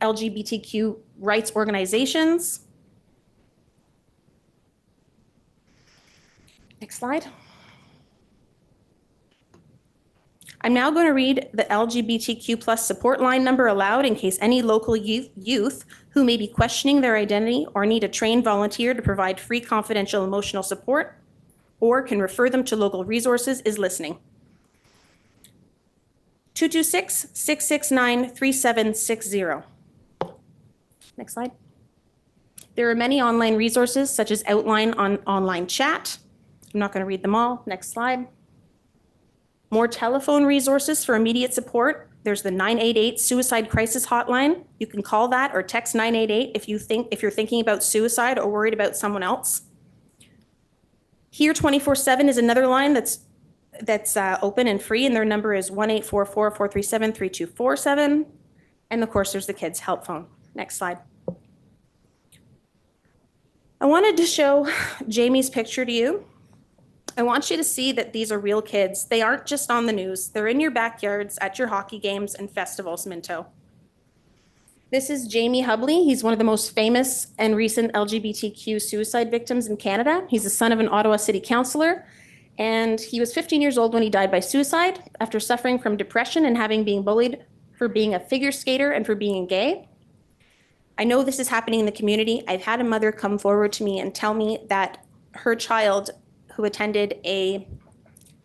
LGBTQ rights organizations. Next slide. I'm now going to read the LGBTQ plus support line number aloud in case any local youth who may be questioning their identity or need a trained volunteer to provide free confidential emotional support or can refer them to local resources is listening. 226-669-3760. Next slide. There are many online resources such as Outline on online chat. I'm not going to read them all. Next slide. More telephone resources for immediate support. There's the 988 Suicide Crisis Hotline. You can call that or text 988 if you're thinking about suicide or worried about someone else. Here 24/7 is another line that's open and free, and their number is 1-844-437-3247. And of course, there's the kids' help phone. Next slide. I wanted to show Jamie's picture to you. I want you to see that these are real kids. They aren't just on the news. They're in your backyards, at your hockey games and festivals, Minto. This is Jamie Hubley. He's one of the most famous and recent LGBTQ suicide victims in Canada. He's the son of an Ottawa City Councillor, and he was 15 years old when he died by suicide after suffering from depression and having been bullied for being a figure skater and for being gay. I know this is happening in the community. I've had a mother come forward to me and tell me that her child, who attended a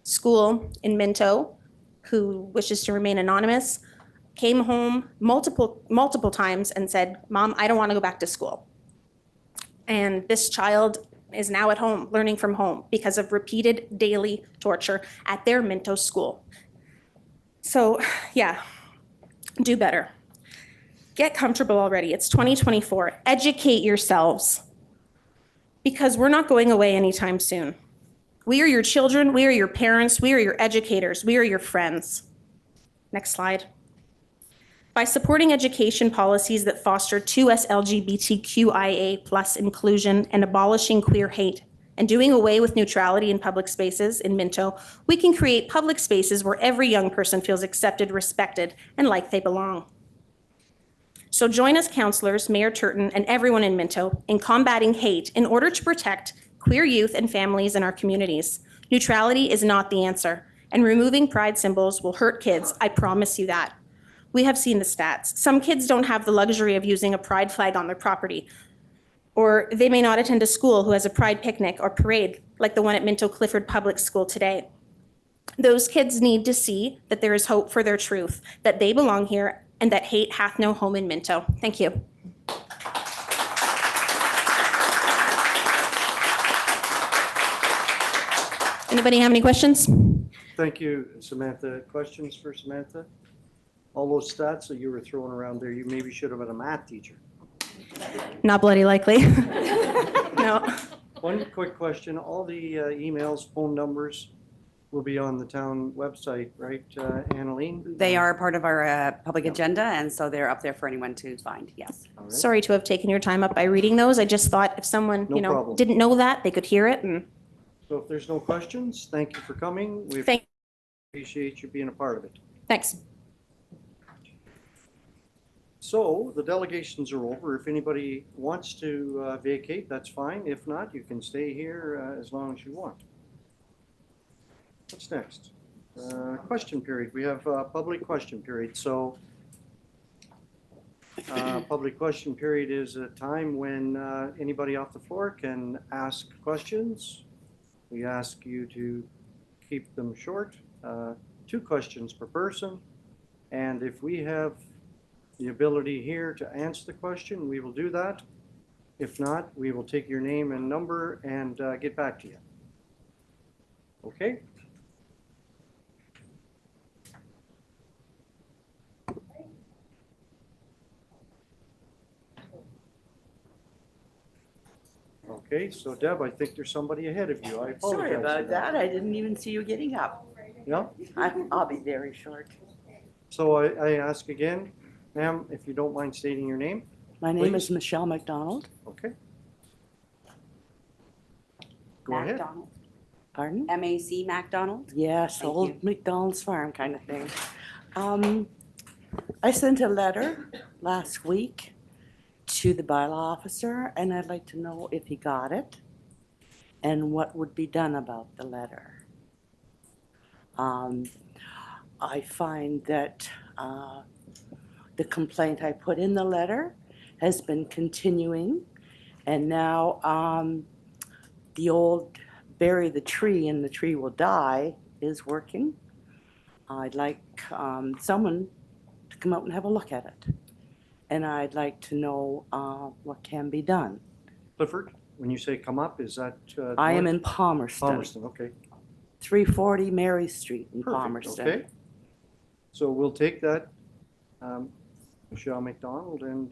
school in Minto, who wishes to remain anonymous, came home multiple times and said, "Mom, I don't want to go back to school." And this child is now at home, learning from home because of repeated daily torture at their Minto school. So, yeah, do better. Get comfortable already. It's 2024. Educate yourselves because we're not going away anytime soon. We are your children. We are your parents. We are your educators. We are your friends. Next slide. By supporting education policies that foster 2S LGBTQIA+ inclusion and abolishing queer hate and doing away with neutrality in public spaces in Minto, we can create public spaces where every young person feels accepted, respected, and like they belong. So join us councillors, Mayor Turton, and everyone in Minto in combating hate in order to protect queer youth and families in our communities. Neutrality is not the answer, and removing pride symbols will hurt kids, I promise you that. We have seen the stats. Some kids don't have the luxury of using a pride flag on their property, or they may not attend a school who has a pride picnic or parade like the one at Minto Clifford Public School today. Those kids need to see that there is hope for their truth, that they belong here, and that hate hath no home in Minto. Thank you. Anybody have any questions? Thank you, Samantha. Questions for Samantha? All those stats that you were throwing around there, you maybe should have been a math teacher. Not bloody likely. No. One quick question, all the emails, phone numbers will be on the town website, right, Annalene? They are part of our public agenda, and so they're up there for anyone to find, yes. All right. Sorry to have taken your time up by reading those. I just thought if someone, No problem. didn't know that, they could hear it. And So if there's no questions, thank you for coming. We Thank- appreciate you being a part of it. thanks. So the delegations are over. If anybody wants to vacate, that's fine. If not, you can stay here as long as you want. What's next? Question period. We have public question period. So public question period is a time when anybody off the floor can ask questions. We ask you to keep them short, 2 questions per person. And if we have the ability here to answer the question, we will do that. If not, we will take your name and number and get back to you. Okay? Okay, so Deb, I think there's somebody ahead of you. I apologize. Sorry for about that. I didn't even see you getting up. Yeah, I'll be very short. so I ask again, ma'am, if you don't mind stating your name. My name Please. is Michelle McDonald. Okay. Go ahead. MacDonald. Pardon? M-A-C Macdonald. Yes, Thank old you. McDonald's farm kind of thing. I sent a letter last week to the bylaw officer, and I'd like to know if he got it and what would be done about the letter. I find that the complaint I put in the letter has been continuing, and now the old bury the tree and the tree will die is working. I'd like someone to come out and have a look at it. And I'd like to know what can be done. Clifford, when you say come up, is that? I am north? in Palmerston, Palmerston, okay. 340 Mary Street in Perfect, Palmerston. okay. So we'll take that, Michelle McDonald, and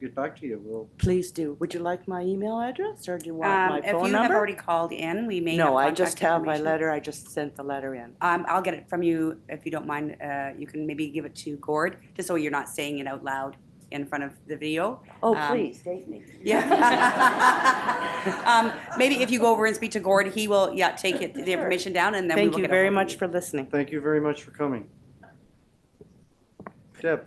get back to you. We'll, Please do. Would you like my email address or do you want my If phone you have number? already called in, we may have No, I contact just have my information. letter. I just sent the letter in. I'll get it from you if you don't mind. You can maybe give it to Gord, just so you're not saying it out loud in front of the video. Oh, please, take me. Yeah. Maybe if you go over and speak to Gord, he will, take it, the information down, and then we will Thank get you a very hold of much you. for listening. thank you very much for coming. Deb,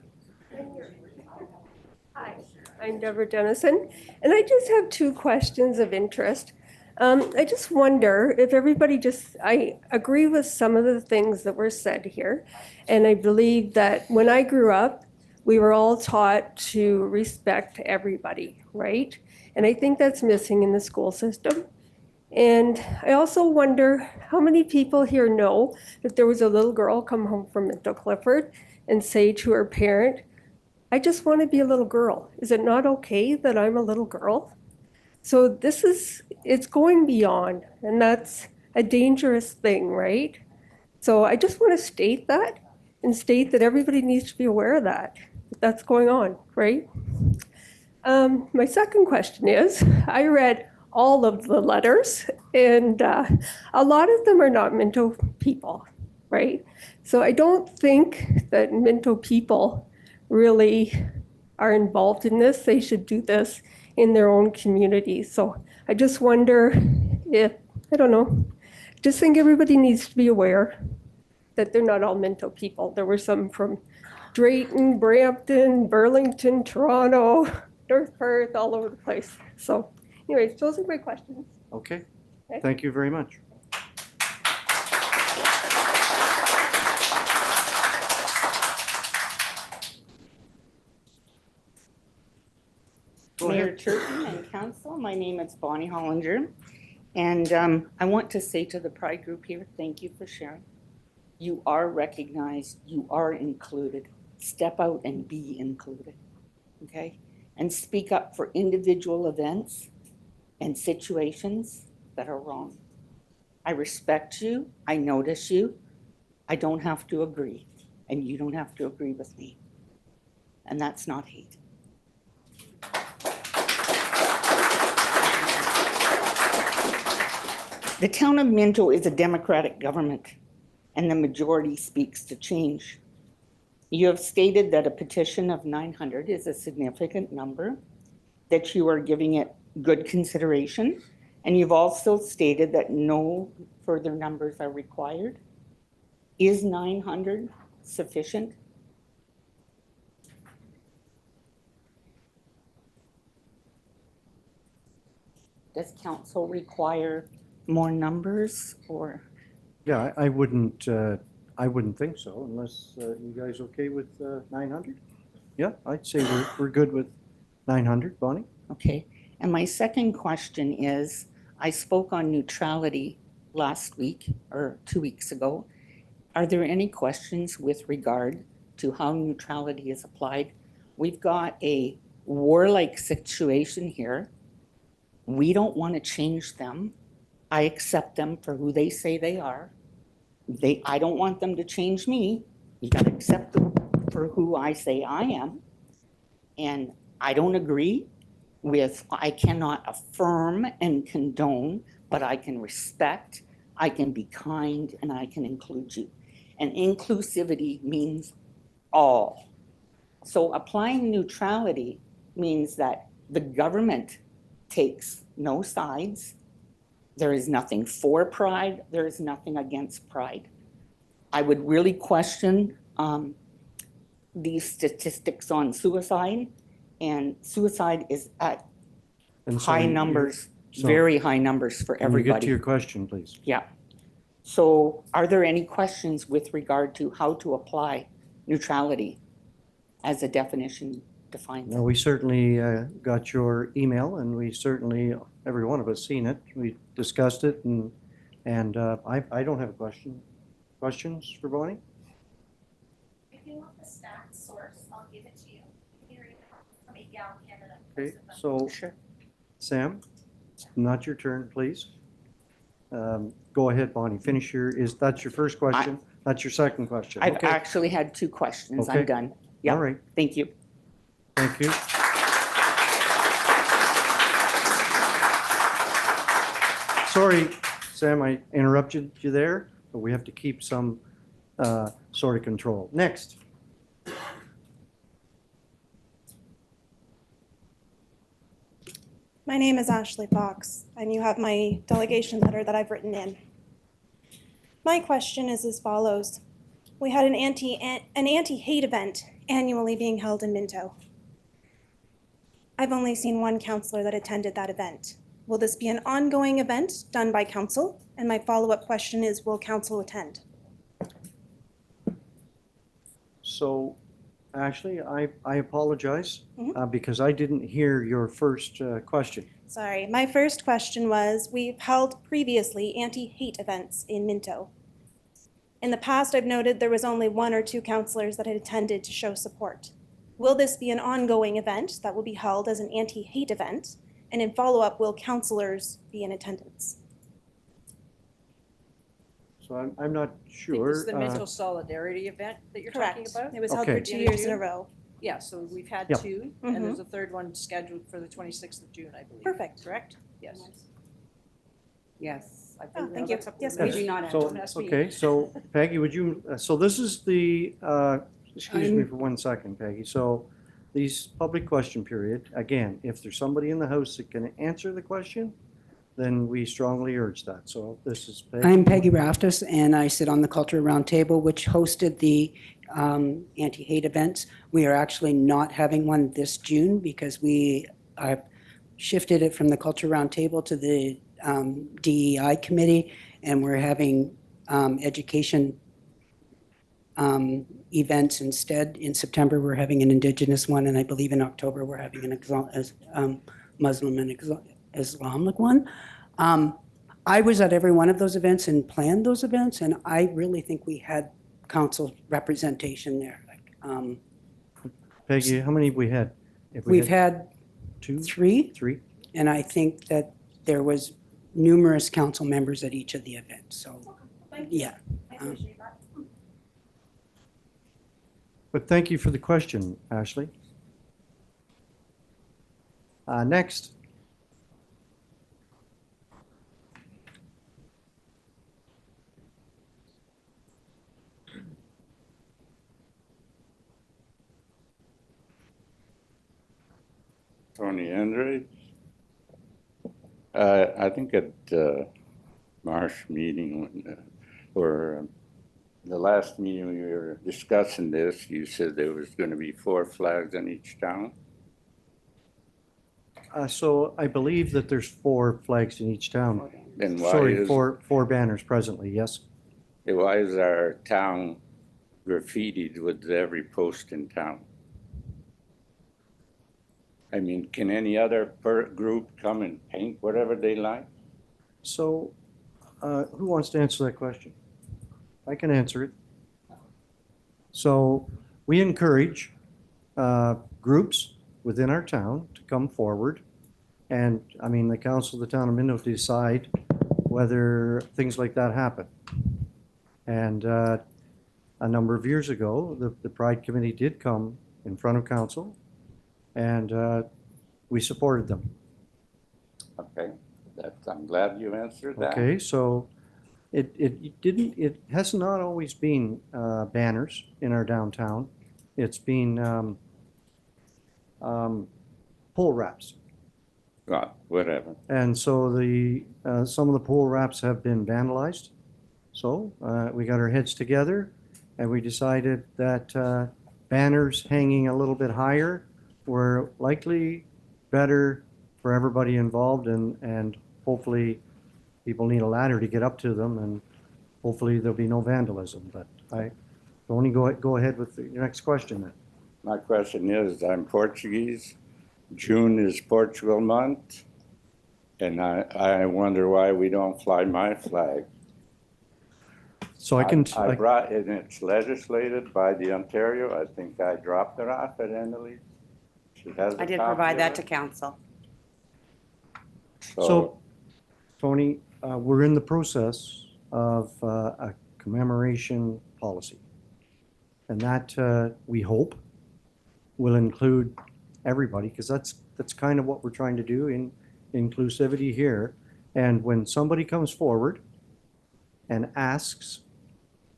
Hi, I'm Deborah Dennison, and I just have two questions of interest. I just wonder if everybody I agree with some of the things that were said here, and I believe that when I grew up, we were all taught to respect everybody, right? And I think that's missing in the school system. And I also wonder how many people here know that there was a little girl come home from Minto Clifford and say to her parent, I just want to be a little girl. Is it not okay that I'm a little girl? So it's going beyond, and that's a dangerous thing, right? So I just want to state that and state that everybody needs to be aware of that that's going on, right? My second question is, I read all of the letters, and a lot of them are not Minto people, right? So I don't think that Minto people really are involved in this. They should do this in their own community. So I just wonder if, I don't know, just think everybody needs to be aware that they're not all Minto people. There were some from Drayton, Brampton, Burlington, Toronto, North Perth, all over the place. So anyways, those are my questions. Okay, Okay. thank you very much. Go Mayor ahead. Turpin and council, my name is Bonnie Hollinger. And I want to say to the Pride group here, thank you for sharing. You are recognized, you are included. Step out and be included, okay? And speak up for individual events and situations that are wrong. I respect you, I notice you. I don't have to agree, and you don't have to agree with me. And that's not hate. The town of Minto is a democratic government, and the majority speaks to change. You have stated that a petition of 900 is a significant number, that you are giving it good consideration, and you've also stated that no further numbers are required. Is 900 sufficient? Does council require more numbers or? Yeah, I wouldn't think so unless you guys okay with 900? Yeah, I'd say we're good with 900, Bonnie. Okay, and my second question is, I spoke on neutrality last week or 2 weeks ago. Are there any questions with regard to how neutrality is applied? We've got a warlike situation here. We don't want to change them. I accept them for who they say they are. I don't want them to change me. You got to accept them for who I say I am. And I don't agree with, I cannot affirm and condone, but I can respect, I can be kind, and I can include you. And inclusivity means all. So applying neutrality means that the government takes no sides. There is nothing for pride. There is nothing against pride. I would really question these statistics on suicide, and suicide is at high numbers, very high numbers for everybody. Can you get to your question, please? Yeah. So are there any questions with regard to how to apply neutrality as a definition defines it? Well, we certainly got your email, and we certainly, every one of us seen it. We discussed it, and I don't have a question. Questions for Bonnie? If you want the stat source, I'll give it to you. You can read it from APL Canada. Okay, so Sure. Sam, it's not your turn, please. Go ahead, Bonnie. Finish that's your first question? That's your second question? I've Okay. actually had 2 questions. Okay. I'm done. Yeah. All right. Thank you. Thank you. Sorry, Sam, I interrupted you there, but we have to keep some sort of control. Next. My name is Ashley Fox, and you have my delegation letter that I've written in. My question is as follows. We had an anti-hate event annually being held in Minto. I've only seen one counselor that attended that event. Will this be an ongoing event done by council? And my follow-up question is, will council attend? So, Ashley, I apologize Mhm. because I didn't hear your first question. Sorry, my first question was, we've held previously anti-hate events in Minto. In the past, I've noted there was only 1 or 2 counselors that had attended to show support. Will this be an ongoing event that will be held as an anti-hate event? And in follow-up, will counselors be in attendance? So I'm not I think sure. this is the mental solidarity event that you're talking Correct. about? It was held for Okay. 2 years in a row. Yeah, so we've had Yep. 2, and there's a third one scheduled for the 26th of June, I believe. Perfect. Correct? Yes. Yes. I Oh, believe thank you. that's up to Yes, the- please. We do not have. So, That's me. okay, so Peggy, would you, so this is the, excuse me for 1 second, Peggy. So these public question period, again, if there's somebody in the house that can answer the question, then we strongly urge that. So this is Peggy. I'm Peggy Raftus, and I sit on the Culture Roundtable, which hosted the anti-hate events. We are actually not having one this June because we shifted it from the Culture Roundtable to the DEI committee, and we're having education events instead. In September, we're having an Indigenous one, and I believe in October, we're having an Muslim and Islamic one. I was at every one of those events and planned those events, and I really think we had council representation there. Peggy, how many have we had? If we We've had 2? 3, 3? and I think that there was numerous council members at each of the events, so, yeah. I appreciate that. But thank you for the question, Ashley. Next. Tony Andre. I think at Marsh meeting, or the last meeting we were discussing this, you said there was going to be 4 flags in each town. So I believe that there's 4 flags in each town. Then why Sorry, is, 4 banners presently, yes. why is our town graffitied with every post in town? I mean, can any other group come and paint whatever they like? So who wants to answer that question? I can answer it. So we encourage groups within our town to come forward. And I mean, the council of the town of Minto to decide whether things like that happen. And a number of years ago, the Pride Committee did come in front of council, and we supported them. Okay, I'm glad you answered that. Okay, so it has not always been banners in our downtown. It's been pole wraps. Well, whatever. And so some of the pole wraps have been vandalized. So we got our heads together and we decided that banners hanging a little bit higher were likely better for everybody involved, and hopefully people need a ladder to get up to them, and hopefully there'll be no vandalism. But Tony, go ahead with your next question then. My question is, I'm Portuguese. June is Portugal month, and I wonder why we don't fly my flag. So I brought, and it's legislated by the Ontario. I think I dropped it off at Annalise. She has I a did copy provide of that it. to council. So, Tony, we're in the process of a commemoration policy. And that, we hope, will include everybody, because that's kind of what we're trying to do in inclusivity here. And when somebody comes forward and asks,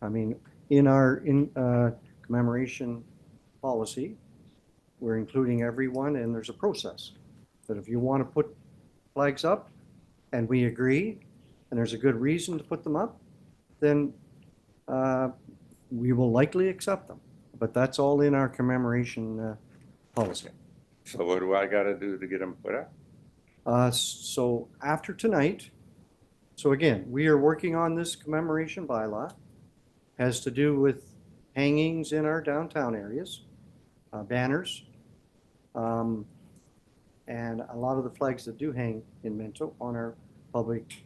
I mean, in our commemoration policy, we're including everyone, and there's a process. That if you want to put flags up and we agree, and there's a good reason to put them up, then we will likely accept them. But that's all in our commemoration policy. So what do I gotta do to get them put up? So after tonight, so again, we are working on this commemoration bylaw. Has to do with hangings in our downtown areas, banners, and a lot of the flags that do hang in Minto on our public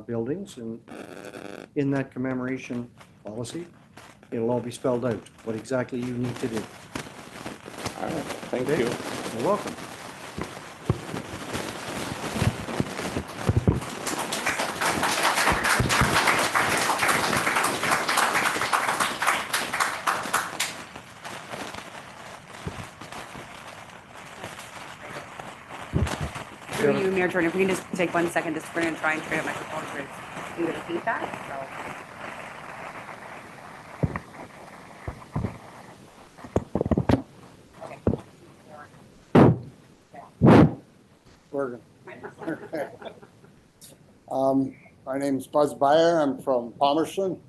buildings. And in that commemoration policy, it'll all be spelled out, what exactly you need to do. All right, thank Okay? you. You're welcome. Through you, Mayor Jordan, if we can just take 1 second, just we're gonna try and trade up microphone for a little bit of feedback, so. Bergen. My name's Buzz Byer. I'm from Palmerston.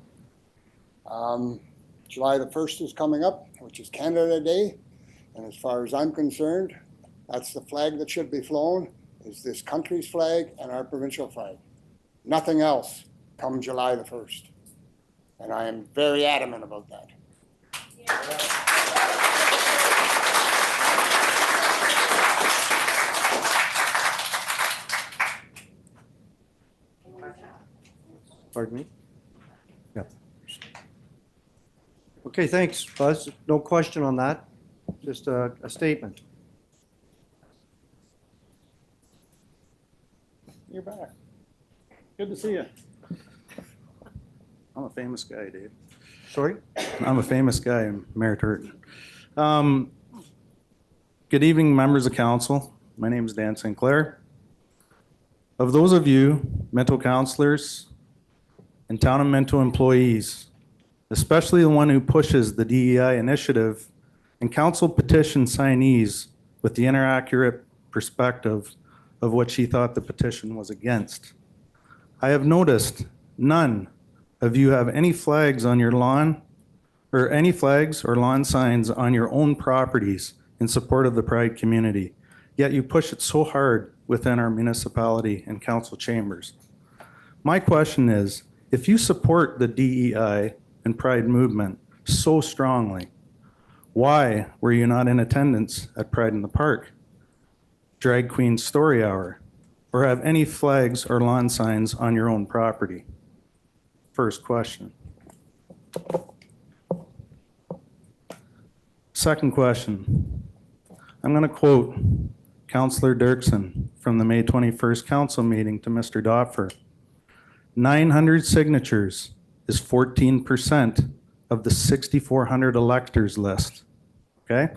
July the 1st is coming up, which is Canada Day. And as far as I'm concerned, that's the flag that should be flown, is this country's flag and our provincial flag. Nothing else come July the 1st. And I am very adamant about that. Pardon me? Yeah. Okay, thanks, Buzz. No question on that. Just a statement. You're back. Good to see you. I'm a famous guy, Dave. Sorry? I'm a famous guy, I'm Mayor Turton. Good evening, members of council. My name is Dan Sinclair. Of those of you, Minto councillors, and Town of Minto employees, especially the one who pushes the DEI initiative and council petition signees with the inaccurate perspective of what she thought the petition was against. I have noticed none of you have any flags on your lawn or any flags or lawn signs on your own properties in support of the Pride community, yet you push it so hard within our municipality and council chambers. My question is, if you support the DEI and Pride movement so strongly, why were you not in attendance at Pride in the Park, Drag Queen Story Hour, or have any flags or lawn signs on your own property? First question. Second question. I'm going to quote Councillor Dirksen from the May 21st council meeting to Mr. Dopfer. 900 signatures is 14% of the 6,400 electors list. Okay?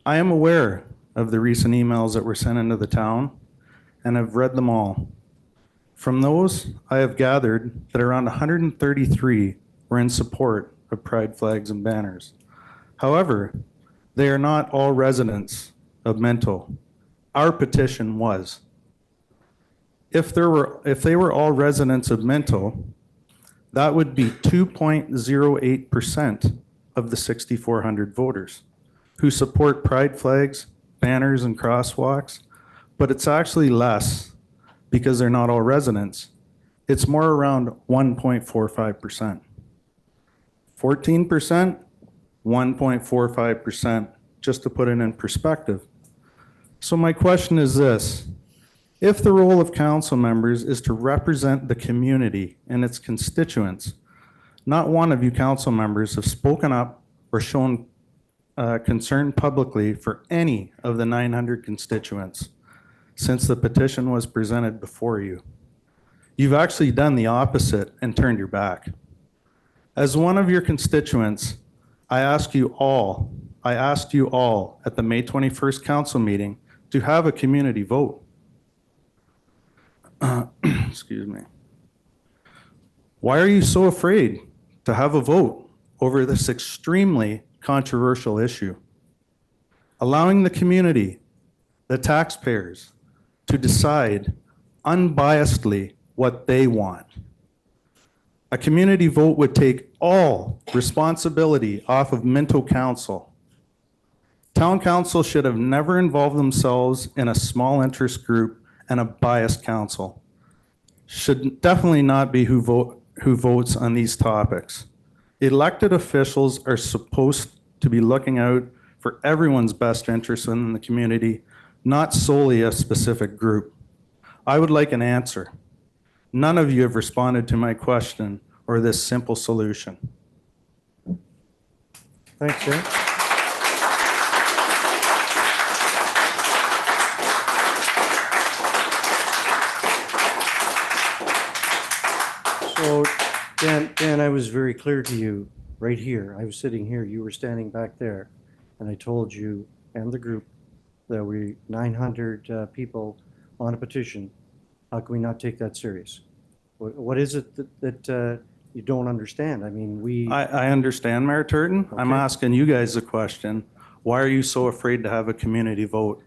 I am aware of the recent emails that were sent into the town and have read them all. From those, I have gathered that around 133 were in support of Pride flags and banners. However, they are not all residents of Minto. Our petition was. If they were all residents of Minto, that would be 2.08% of the 6,400 voters who support Pride flags, banners, and crosswalks, but it's actually less because they're not all residents. It's more around 1.45%. 14%, 1.45%, just to put it in perspective. So my question is this: if the role of council members is to represent the community and its constituents, not one of you council members have spoken up or shown concern publicly for any of the 900 constituents since the petition was presented before you. You've actually done the opposite and turned your back. As one of your constituents, I asked you all at the May 21st council meeting to have a community vote. Excuse me. Why are you so afraid to have a vote over this extremely controversial issue? Allowing the community, the taxpayers, to decide unbiasedly what they want. A community vote would take all responsibility off of Minto Council. Town council should have never involved themselves in a small interest group and a biased council. Should definitely not be who votes on these topics. Elected officials are supposed to be looking out for everyone's best interest in the community, not solely a specific group. I would like an answer. None of you have responded to my question or this simple solution. Thanks, Dan. So, Dan, I was very clear to you right here. I was sitting here, you were standing back there, and I told you and the group that we 900 people on a petition. How can we not take that serious? What is it that you don't understand? I mean, I understand, Mayor Turton. I'm Okay. asking you guys a question. Why are you so afraid to have a community vote?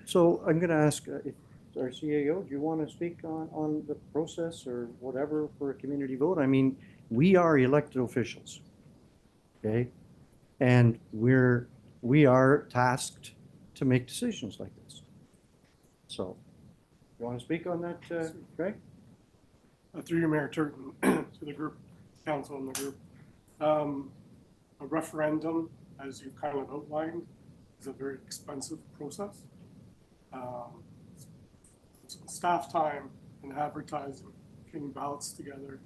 So I'm going to ask, if our CAO, do you want to speak on the process or whatever for a community vote? I mean, we are elected officials, okay? And we are tasked to make decisions like this. So, you want to speak on that, Greg? Through you, Mayor Turton, to the group, council and the group. A referendum, as you kind of outlined, is a very expensive process. Staff time and advertising, getting ballots together.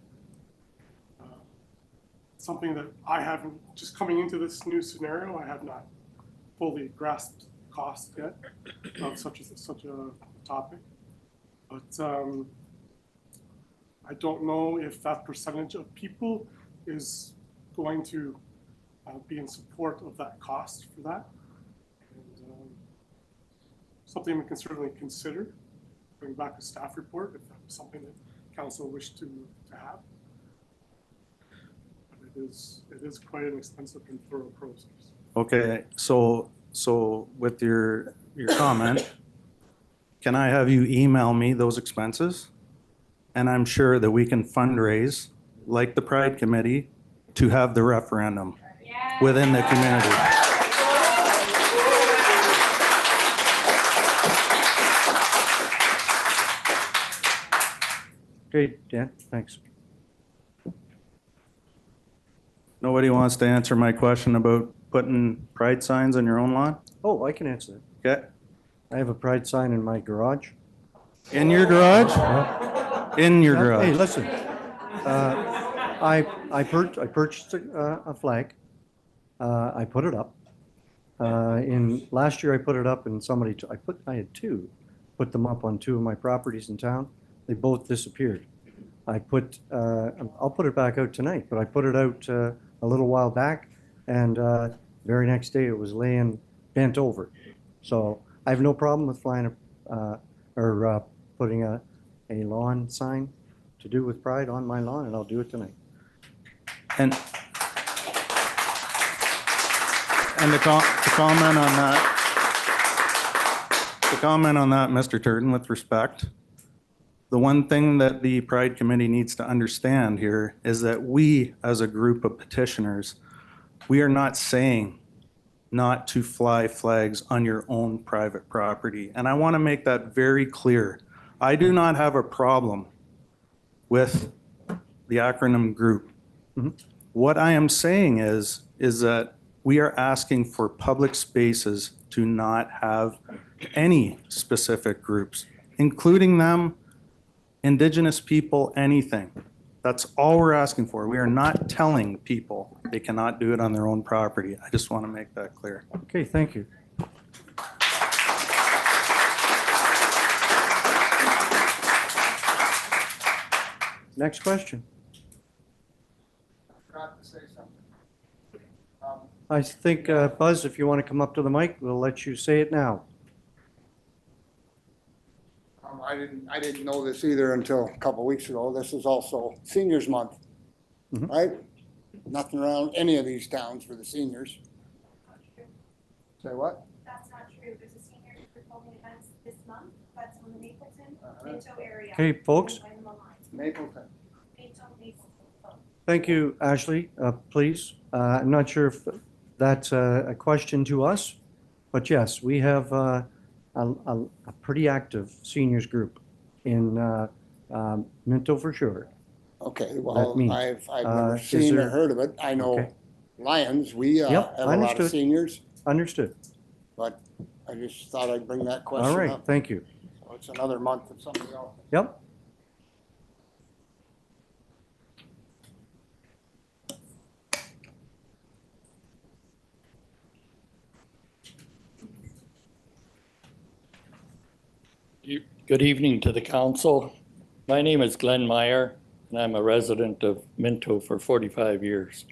Something that I haven't, just coming into this new scenario, I have not fully grasped the cost yet of such a topic. But I don't know if that percentage of people is going to be in support of that cost for that. And, something we can certainly consider, bring back a staff report if that's something that council wished to have. But it is quite an expensive and thorough process. Okay, so with your comment, can I have you email me those expenses? And I'm sure that we can fundraise, like the Pride Committee, to have the referendum within the community. Great, Dan, thanks. Nobody wants to answer my question about putting pride signs on your own lawn? Oh, I can answer that. Okay. I have a pride sign in my garage. In your garage? Yeah. In your Yeah, garage? Hey, listen, I purchased a flag. I put it up. Last year I put it up and I had two, put them up on two of my properties in town. They both disappeared. I'll put it back out tonight, but I put it out a little while back, and very next day it was laying bent over. So I have no problem with putting a lawn sign to do with pride on my lawn, and I'll do it tonight. And to comment on that, Mr. Turton, with respect, the one thing that the Pride Committee needs to understand here is that we, as a group of petitioners, we are not saying not to fly flags on your own private property. And I want to make that very clear. I do not have a problem with the acronym group. Mhm. What I am saying is that we are asking for public spaces to not have any specific groups, including them, Indigenous people, anything. That's all we're asking for. We are not telling people they cannot do it on their own property. I just want to make that clear. Okay, thank you. Next question. I forgot to say something. I think, Buzz, if you want to come up to the mic, we'll let you say it now. I didn't know this either until a couple of weeks ago. This is also Seniors Month, Mhm. right? Nothing around any of these towns for the seniors. Say what? That's not true. There's a senior performing events this month. That's on the Mapleton, Minto area. Okay, folks. Find them online. Mapleton. Minto, Mapleton. Thank you, Ashley. Please, I'm not sure if that's a question to us But yes, we have a pretty active seniors group in Minto for sure. Okay, That well, means, I've never is seen or there- heard of it. I know Okay. Lions, we have Yep, a lot of understood. seniors, Understood. but I just thought I'd bring that All question right, up. thank you. So it's another month of something else. Yep. Good evening to the council. My name is Glenn Meyer, and I'm a resident of Minto for 45 years.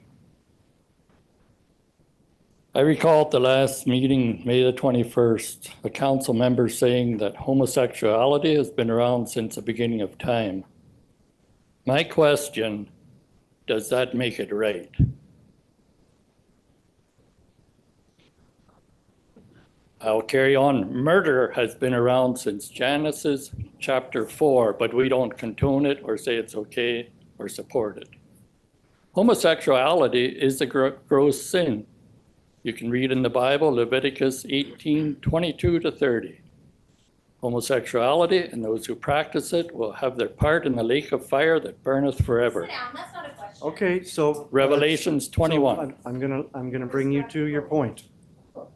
I recall at the last meeting, May the 21st, a council member saying that homosexuality has been around since the beginning of time. My question, does that make it right? I'll carry on. Murder has been around since Genesis chapter 4, but we don't condone it or say it's okay or support it. Homosexuality is a gross sin. You can read in the Bible, Leviticus 18:22-30. Homosexuality and those who practice it will have their part in the lake of fire that burneth forever. Sit down, that's not a question. Okay, so. Revelations so 21. I'm gonna bring you to your point.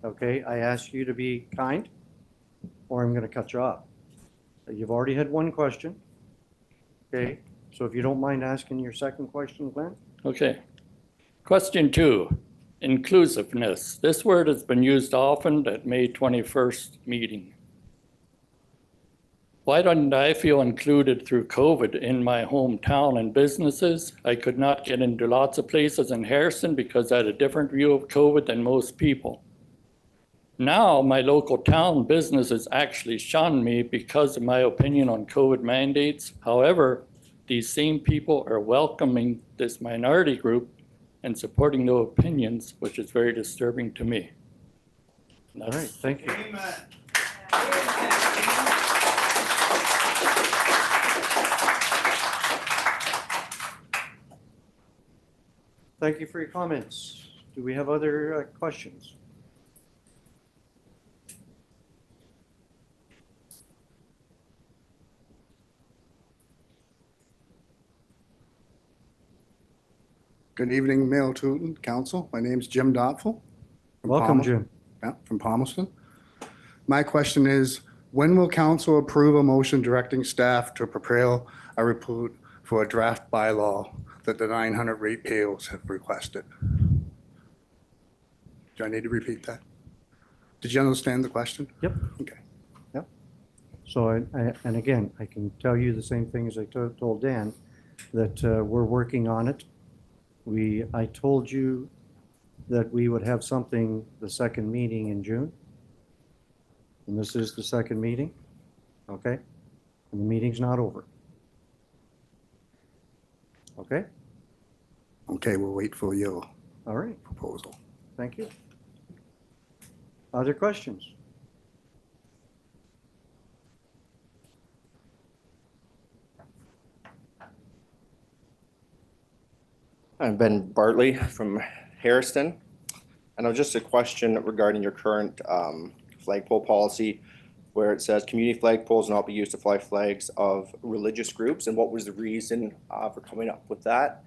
Okay, I asked you to be kind, or I'm gonna cut you off. You've already had one question. Okay, so if you don't mind asking your second question, Glenn? Okay. Question 2, inclusiveness. This word has been used often at May 21st meeting. Why didn't I feel included through COVID in my hometown and businesses? I could not get into lots of places in Harrison because I had a different view of COVID than most people. Now my local town businesses actually shun me because of my opinion on COVID mandates. However, these same people are welcoming this minority group and supporting their opinions, which is very disturbing to me. All right, thank you. Thank you for your comments. Do we have other questions? Good evening, Mayor Tooten, Council. My name's Jim Doubtful. from Welcome, Palmer- Jim. Yeah, from Palmerston. My question is, when will council approve a motion directing staff to prepare a report for a draft bylaw that the 900 ratepayers have requested? Do I need to repeat that? Did you understand the question? Yep. Okay. Yep. So, and again, I can tell you the same thing as I told Dan, that we're working on it. I told you that we would have something the second meeting in June. And this is the second meeting, okay? And the meeting's not over. Okay? Okay, we'll wait for your All right, proposal. thank you. Other questions? I'm Ben Bartley from Harrison. And just a question regarding your current flagpole policy where it says community flagpoles not be used to fly flags of religious groups. And what was the reason for coming up with that?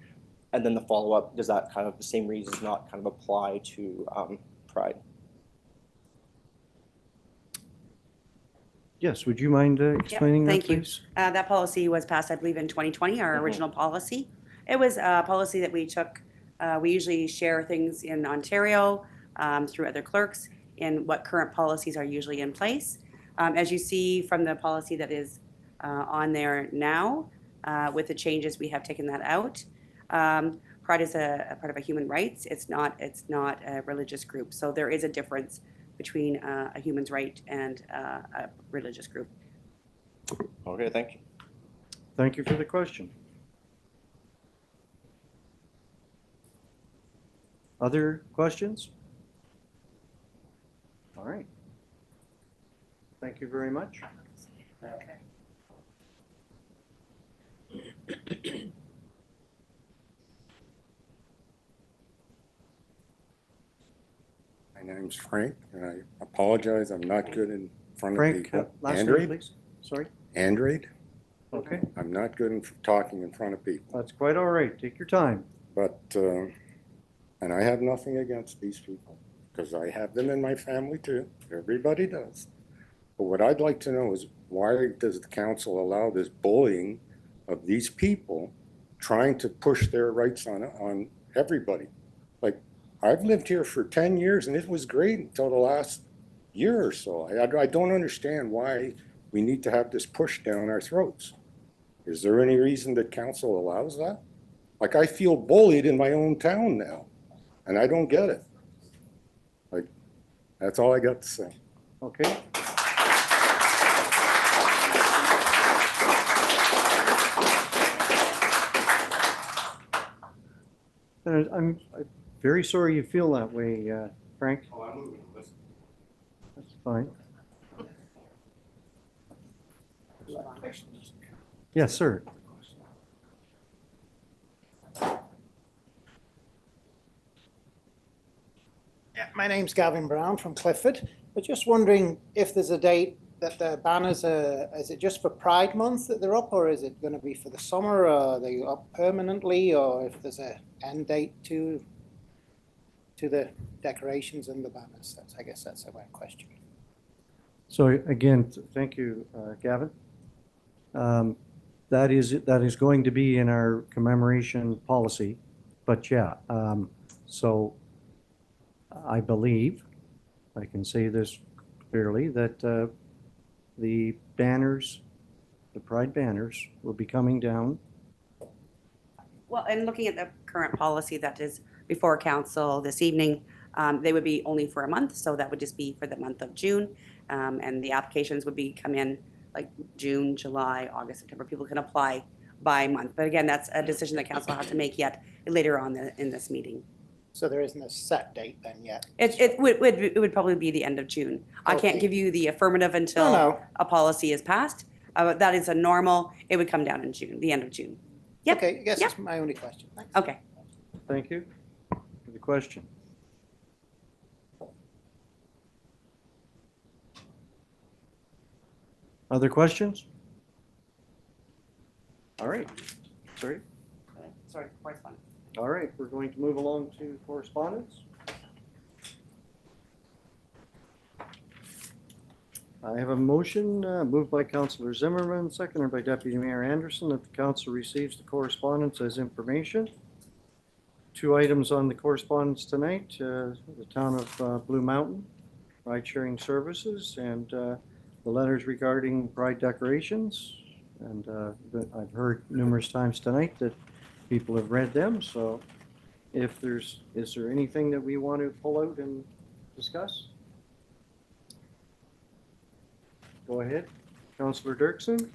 And then the follow-up, does that kind of the same reasons not kind of apply to Pride? Yes, would you mind explaining that, Thank you. please? That policy was passed, I believe, in 2020, our Mhm. original policy. It was a policy that we took, we usually share things in Ontario through other clerks in what current policies are usually in place. As you see from the policy that is on there now, with the changes, we have taken that out. Pride is a part of a human rights. It's not a religious group. So there is a difference between a human's right and a religious group. Okay, thank you. Thank you for the question. Other questions? All right. Thank you very much. name's Frank, and I apologize, I'm not good in front of Frank, people. last name, Android? please. Sorry. Android? Okay, I'm not good in talking in front of people. that's quite all right. Take your time. But, and I have nothing against these people, because I have them in my family too. Everybody does. But what I'd like to know is, why does the council allow this bullying of these people trying to push their rights on everybody? Like, I've lived here for 10 years and it was great until the last year or so. I don't understand why we need to have this push down our throats. Is there any reason that council allows that? Like, I feel bullied in my own town now, and I don't get it. Like, that's all I got to say. Okay. And I'm very sorry you feel that way, Frank. Oh, I'm moving. Listen. That's fine. Yes, sir. Yeah, my name's Gavin Brown from Clifford. But just wondering if there's a date that the banners are, is it just for Pride Month that they're up, or is it going to be for the summer, or are they up permanently, or if there's a end date to the decorations and the banners? I guess that's a main question. So again, thank you, Gavin. That is going to be in our commemoration policy, but yeah, so I believe, I can say this clearly, that the banners, the Pride banners will be coming down. Well, and looking at the current policy that is before council this evening, they would be only for a month, so that would just be for the month of June. And the applications would be come in like June, July, August, September. People can apply by month. But again, that's a decision that council has to make yet later on in this meeting. So there isn't a set date then yet? It would probably be the end of June. I can't Okay. give you the affirmative until No. a policy is passed. That is a normal, it would come down in June, the end of June. Yep. Okay, I guess Yep. that's my only question. Thanks. Okay. Thank you for the question. Other questions? All right, sorry. Sorry, correspondence. All right, we're going to move along to correspondence. I have a motion moved by Councillor Zimmerman, seconded by Deputy Mayor Anderson, that the council receives the correspondence as information. Two items on the correspondence tonight, the town of Blue Mountain ride-sharing services and the letters regarding Pride decorations. And I've heard numerous times tonight that people have read them, so is there anything that we want to pull out and discuss? Go ahead, Councillor Dirksen.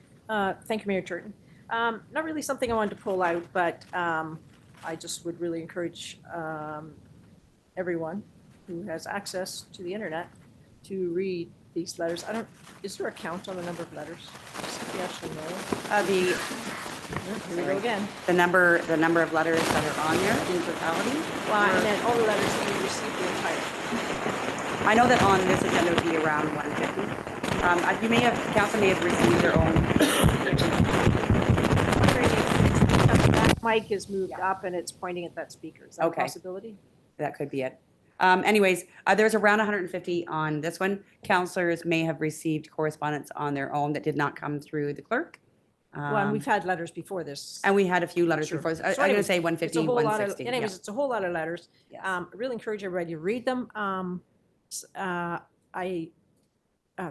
Thank you, Mayor Turton. Not really something I wanted to pull out, but I just would really encourage everyone who has access to the internet to read these letters. Is there a count on the number of letters? Yes or no? Here we go again. The number of letters that are on there in totality. Well, and then all the letters that you received the entire. I know that on this agenda would be around 150. Council may have received their own. That mic is moved up and it's pointing at that speaker. Is that a possibility? That could be it. Anyways, there's around 150 on this one. Councillors may have received correspondence on their own that did not come through the clerk. Well, and we've had letters before this. And we had a few letters Sure. before. So I'm going to anyways, say it's 150, a whole lot of- 160. Anyways, yeah. it's a whole lot of letters. I really encourage everybody to read them. I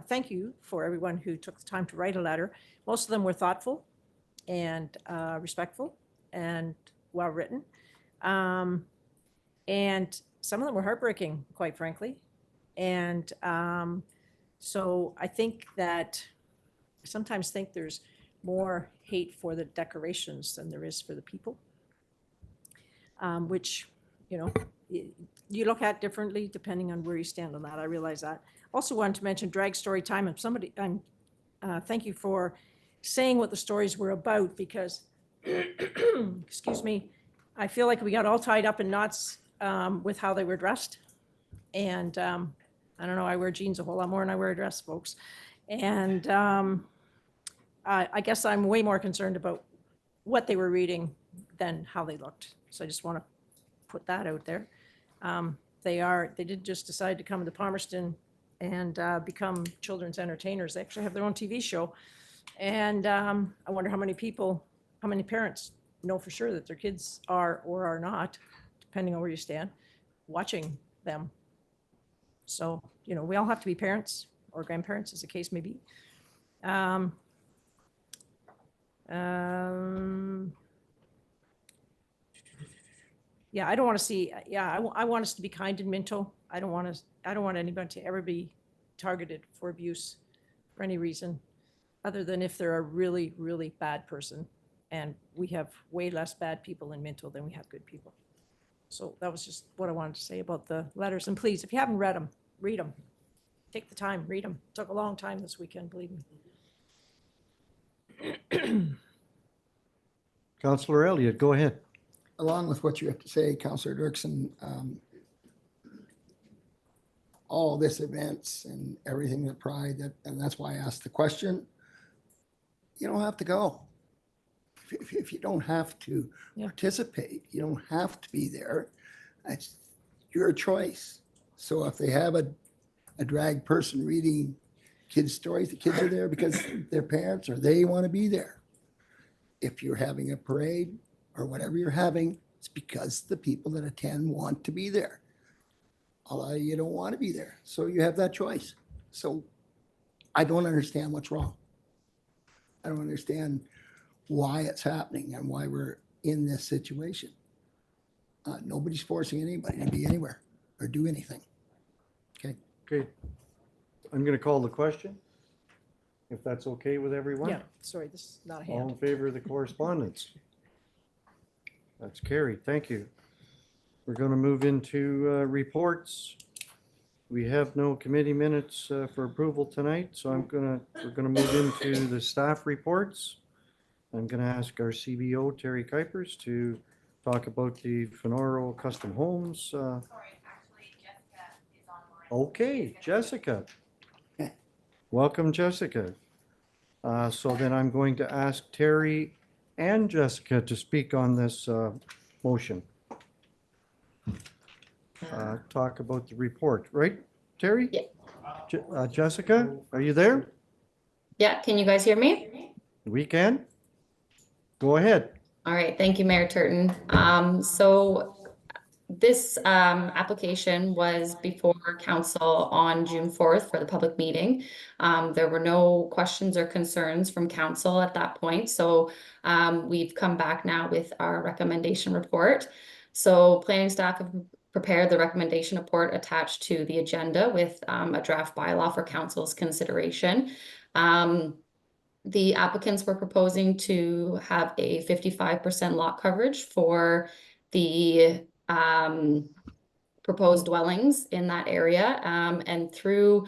thank you for everyone who took the time to write a letter. Most of them were thoughtful and respectful and well-written. And some of them were heartbreaking, quite frankly. And so I think that I sometimes think there's more hate for the decorations than there is for the people, which, you look at differently depending on where you stand on that. I realize that. Also wanted to mention drag story time. And thank you for saying what the stories were about, because, excuse me, I feel like we got all tied up in knots with how they were dressed. And I don't know, I wear jeans a whole lot more than I wear a dress, folks. And I guess I'm way more concerned about what they were reading than how they looked. So I just want to put that out there. They did just decide to come to Palmerston and become children's entertainers. They actually have their own TV show. And I wonder how many parents know for sure that their kids are or are not, depending on where you stand, watching them. So, we all have to be parents or grandparents, as the case may be. Yeah, I don't want to see, I want us to be kind in Minto. I don't want anybody to ever be targeted for abuse for any reason, other than if they're a really, really bad person. And we have way less bad people in Minto than we have good people. So that was just what I wanted to say about the letters. And please, if you haven't read them, read them. Take the time, read them. Took a long time this weekend, believe me. Councillor Elliott, go ahead. Along with what you have to say, Councillor Dirksen, all this events and everything that Pride, and that's why I asked the question. You don't have to go. If you don't have to participate, you don't have to be there. It's your choice. So if they have a drag person reading kids' stories, the kids are there because their parents or they want to be there. If you're having a parade or whatever you're having, it's because the people that attend want to be there. A lot of you don't want to be there. So you have that choice. So I don't understand what's wrong. I don't understand why it's happening and why we're in this situation. Nobody's forcing anybody to be anywhere or do anything. Okay. Okay. I'm going to call the question, if that's okay with everyone. Yeah, sorry, this is not a All in hand. favor of the correspondence? That's carried. Thank you. We're going to move into reports. We have no committee minutes for approval tonight, so we're gonna move into the staff reports. I'm gonna ask our CBO, Terry Kuipers, to talk about the Fenoro Custom Homes. Sorry, actually Jessica is online. Okay, Jessica. Welcome, Jessica. So then I'm going to ask Terry and Jessica to speak on this motion. Talk about the report, right, Terry? Yeah. Jessica, are you there? Yeah, can you guys hear me? We can. Go ahead. All right, thank you, Mayor Turton. So this application was before council on June 4th for the public meeting. There were no questions or concerns from council at that point. So we've come back now with our recommendation report. So planning staff have prepared the recommendation report attached to the agenda with a draft bylaw for council's consideration. The applicants were proposing to have a 55% lot coverage for the proposed dwellings in that area. And through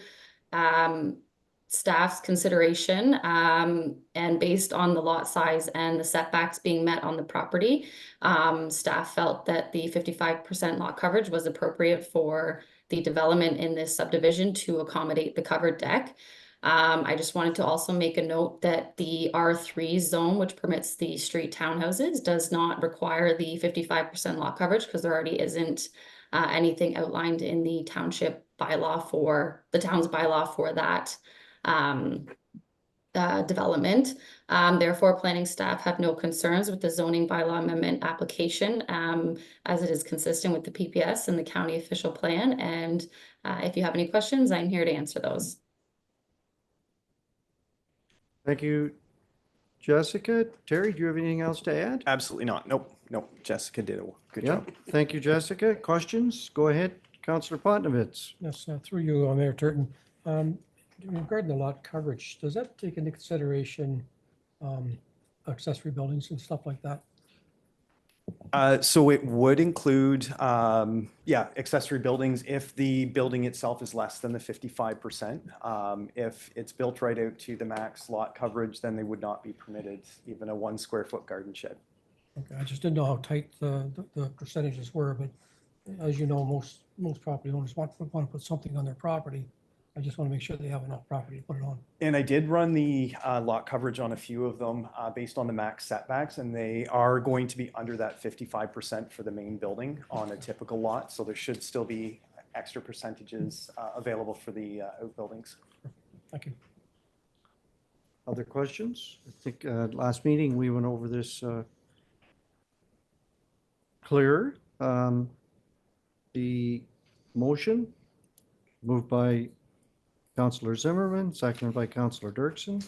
staff's consideration and based on the lot size and the setbacks being met on the property, staff felt that the 55% lot coverage was appropriate for the development in this subdivision to accommodate the covered deck. I just wanted to also make a note that the R3 zone, which permits the street townhouses, does not require the 55% lot coverage because there already isn't anything outlined in the township bylaw for the town's bylaw for that development. Therefore, planning staff have no concerns with the zoning bylaw amendment application as it is consistent with the PPS and the county official plan. And if you have any questions, I'm here to answer those. Thank you, Jessica. Terry, do you have anything else to add? Absolutely not. Nope. Jessica did a good job. Thank you, Jessica. Questions? Go ahead, Councillor Potnovitz. Yes, through you, Mayor Turton. Regarding the lot coverage, does that take into consideration accessory buildings and stuff like that? So it would include, accessory buildings if the building itself is less than the 55%. If it's built right out to the max lot coverage, then they would not be permitted even a 1 square foot garden shed. Okay, I just didn't know how tight the percentages were, but as you know, most property owners want to put something on their property. I just want to make sure they have enough property to put it on. And I did run the lot coverage on a few of them based on the max setbacks, and they are going to be under that 55% for the main building on a typical lot. So there should still be extra percentages available for the outbuildings. Thank you. Other questions? I think last meeting, we went over this clearer. The motion moved by Councillor Zimmerman, seconded by Councillor Dirksen,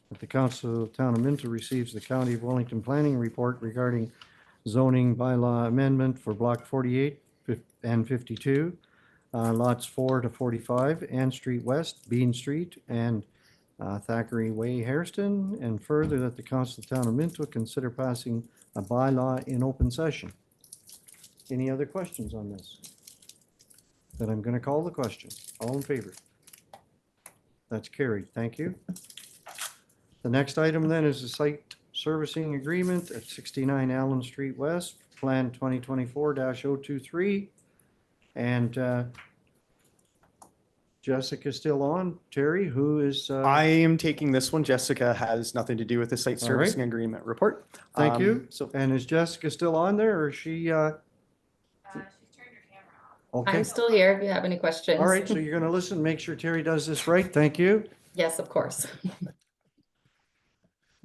that the Council of the Town of Minto receives the County of Wellington Planning Report regarding zoning bylaw amendment for Block 48 and 52, lots 4 to 45, Ann Street West, Bean Street, and Thackeray Way, Hairston, and further that the Council of the Town of Minto consider passing a bylaw in open session. Any other questions on this? Then I'm going to call the question. All in favor? That's carried. Thank you. The next item then is the site servicing agreement at 69 Allen Street West, Plan 2024-023. And Jessica's still on. Terry, who is? I am taking this one. Jessica has nothing to do with the site All right. servicing agreement report. Thank you. So And is Jessica still on there, or is she? She's turned her camera off. Okay. I'm still here if you have any questions. All right. So you're going to listen, make sure Terry does this right. Thank you. Yes, of course.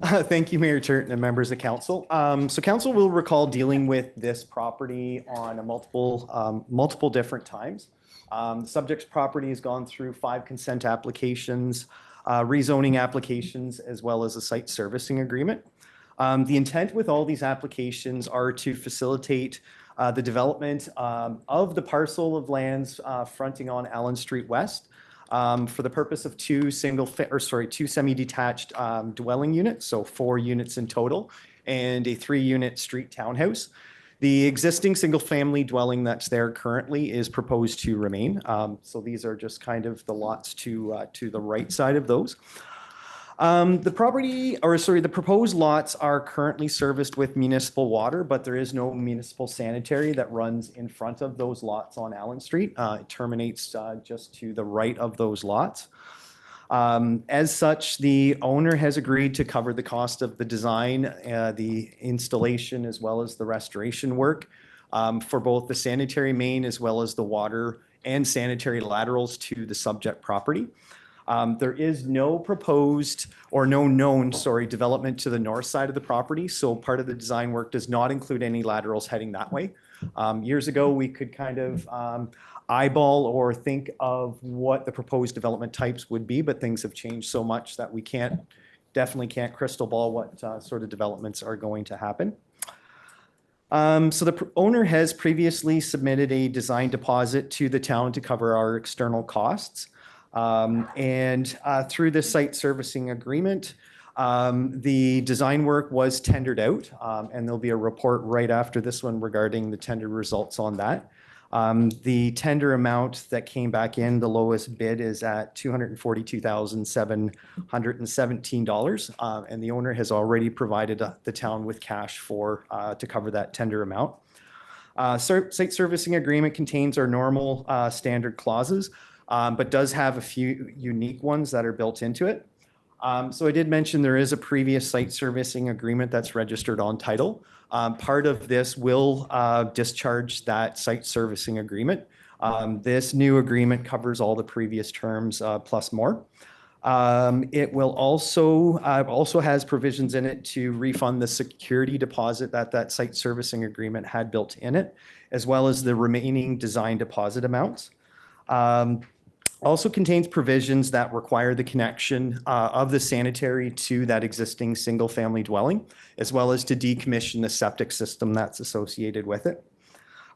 Thank you, Mayor Turton and members of council. So council will recall dealing with this property on a multiple different times. The subject's property has gone through 5 consent applications, rezoning applications, as well as a site servicing agreement. The intent with all these applications are to facilitate the development of the parcel of lands fronting on Allen Street West for the purpose of 2 semi-detached dwelling units, so 4 units in total, and a 3-unit street townhouse. The existing single-family dwelling that's there currently is proposed to remain. So these are just kind of the lots to the right side of those. The proposed lots are currently serviced with municipal water, but there is no municipal sanitary that runs in front of those lots on Allen Street. It terminates just to the right of those lots. As such, the owner has agreed to cover the cost of the design, the installation, as well as the restoration work for both the sanitary main as well as the water and sanitary laterals to the subject property. There is no proposed or no known, development to the north side of the property. So part of the design work does not include any laterals heading that way. Years ago, we could kind of eyeball or think of what the proposed development types would be, but things have changed so much that we definitely can't crystal ball what sort of developments are going to happen. So the owner has previously submitted a design deposit to the town to cover our external costs. Through the site servicing agreement, the design work was tendered out, and there'll be a report right after this one regarding the tender results on that. The tender amount that came back in, the lowest bid is at $242,717, and the owner has already provided the town with cash to cover that tender amount. Site servicing agreement contains our normal standard clauses, but does have a few unique ones that are built into it. So I did mention there is a previous site servicing agreement that's registered on title. Part of this will discharge that site servicing agreement. This new agreement covers all the previous terms plus more. It will also has provisions in it to refund the security deposit that site servicing agreement had built in it, as well as the remaining design deposit amounts. Also contains provisions that require the connection of the sanitary to that existing single-family dwelling, as well as to decommission the septic system that's associated with it.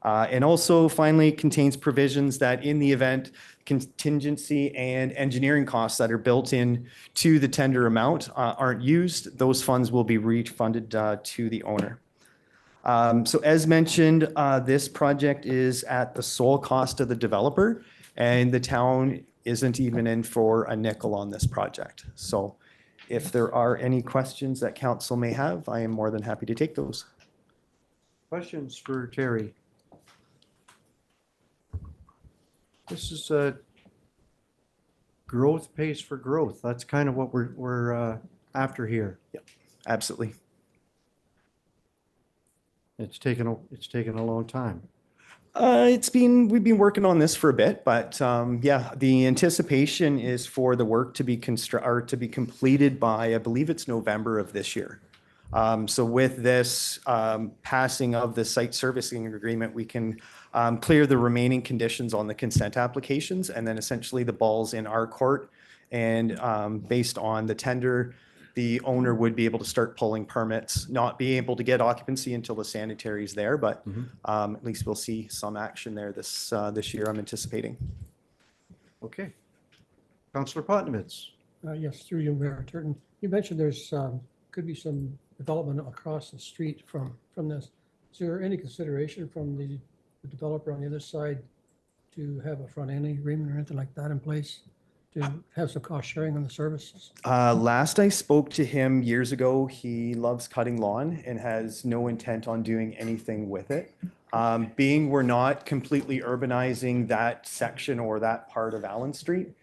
And also finally contains provisions that in the event contingency and engineering costs that are built in to the tender amount aren't used, those funds will be refunded to the owner. So as mentioned, this project is at the sole cost of the developer, and the town isn't even in for a nickel on this project. So if there are any questions that council may have, I am more than happy to take those. Questions for Terry? This is a growth pays for growth. That's kind of what we're after here. Absolutely. It's taken a long time. We've been working on this for a bit, but yeah, the anticipation is for the work to be completed by, I believe it's November of this year. So with this passing of the site servicing agreement, we can clear the remaining conditions on the consent applications, and then essentially the ball's in our court. And based on the tender, the owner would be able to start pulling permits, not be able to get occupancy until the sanitary is there, but at least we'll see some action there this year, I'm anticipating. Okay. Councillor Potnevitz. Yes, through you, Mayor Turton. You mentioned there's could be some development across the street from this. Is there any consideration from the developer on the other side to have a front end agreement or anything like that in place to have some cost sharing on the services? Last I spoke to him years ago, he loves cutting lawn and has no intent on doing anything with it. Being we're not completely urbanizing that section or that part of Allen Street,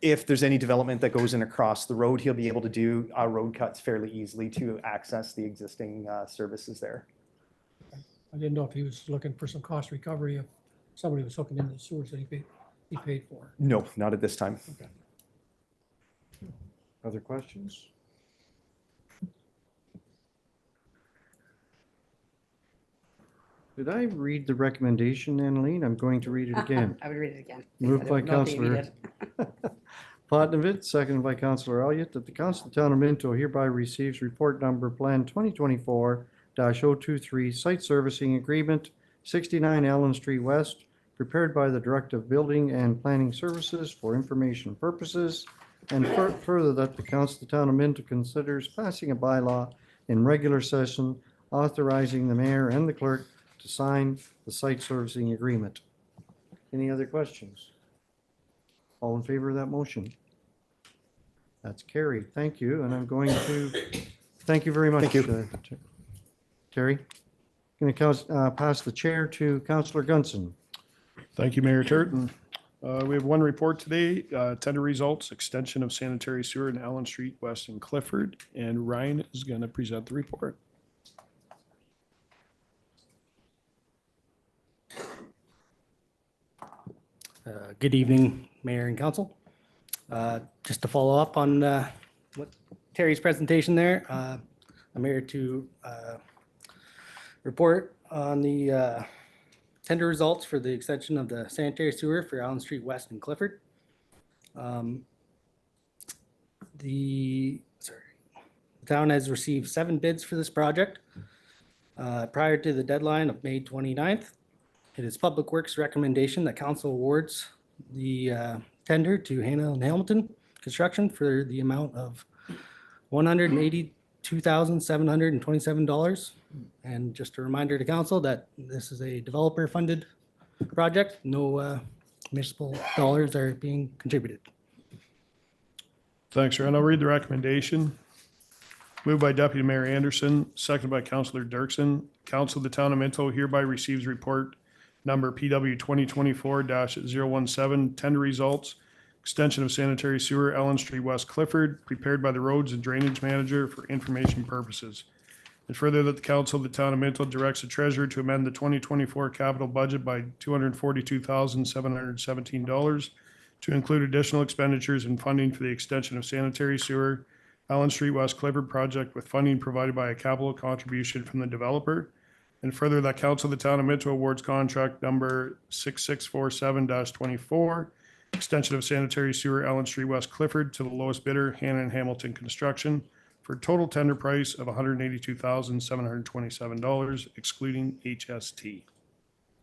if there's any development that goes in across the road, he'll be able to do road cuts fairly easily to access the existing services there. I didn't know if he was looking for some cost recovery if somebody was hooking into the sewers that he paid for. No, not at this time. Okay. Other questions? Did I read the recommendation, Annalene? I'm going to read it again. I would read it again. Moved by No, Davey Councillor Potnevitz, seconded by Councillor Elliott, that the Council of the Town of Minto hereby receives report number Plan 2024-023 Site Servicing Agreement, 69 Allen Street West, prepared by the Director of Building and Planning Services for information purposes, and further that the Council of the Town of Minto considers passing a bylaw in regular session authorizing the mayor and the clerk to sign the site servicing agreement. Any other questions? All in favor of that motion? That's carried. Thank you. And I'm going to, thank you very much. Thank you. Terry. Going to pass the chair to Councillor Gunson. Thank you, Mayor Turton. We have one report today, tender results, extension of sanitary sewer in Allen Street West in Clifford, and Ryan is going to present the report. Good evening, Mayor and Council. Just to follow up on what Terry's presentation there, I'm here to report on the tender results for the extension of the sanitary sewer for Allen Street West in Clifford. The town has received 7 bids for this project prior to the deadline of May 29th. It is Public Works recommendation that council awards the tender to Hannah and Hamilton Construction for the amount of $182,727. And just a reminder to council that this is a developer-funded project. No municipal dollars are being contributed. Thanks, Ryan. I'll read the recommendation. Moved by Deputy Mayor Anderson, seconded by Councillor Dirksen. Council of the Town of Minto hereby receives report number PW 2024-017, tender results, extension of sanitary sewer, Allen Street West, Clifford, prepared by the Roads and Drainage Manager for information purposes. And further that the Council of the Town of Minto directs the Treasurer to amend the 2024 capital budget by $242,717 to include additional expenditures and funding for the extension of sanitary sewer, Allen Street West, Clifford project with funding provided by a capital contribution from the developer. And further, that Council of the Town of Minto awards contract number 6647-24, extension of sanitary sewer Allen Street West Clifford to the lowest bidder, Hannah and Hamilton Construction, for a total tender price of $182,727, excluding HST.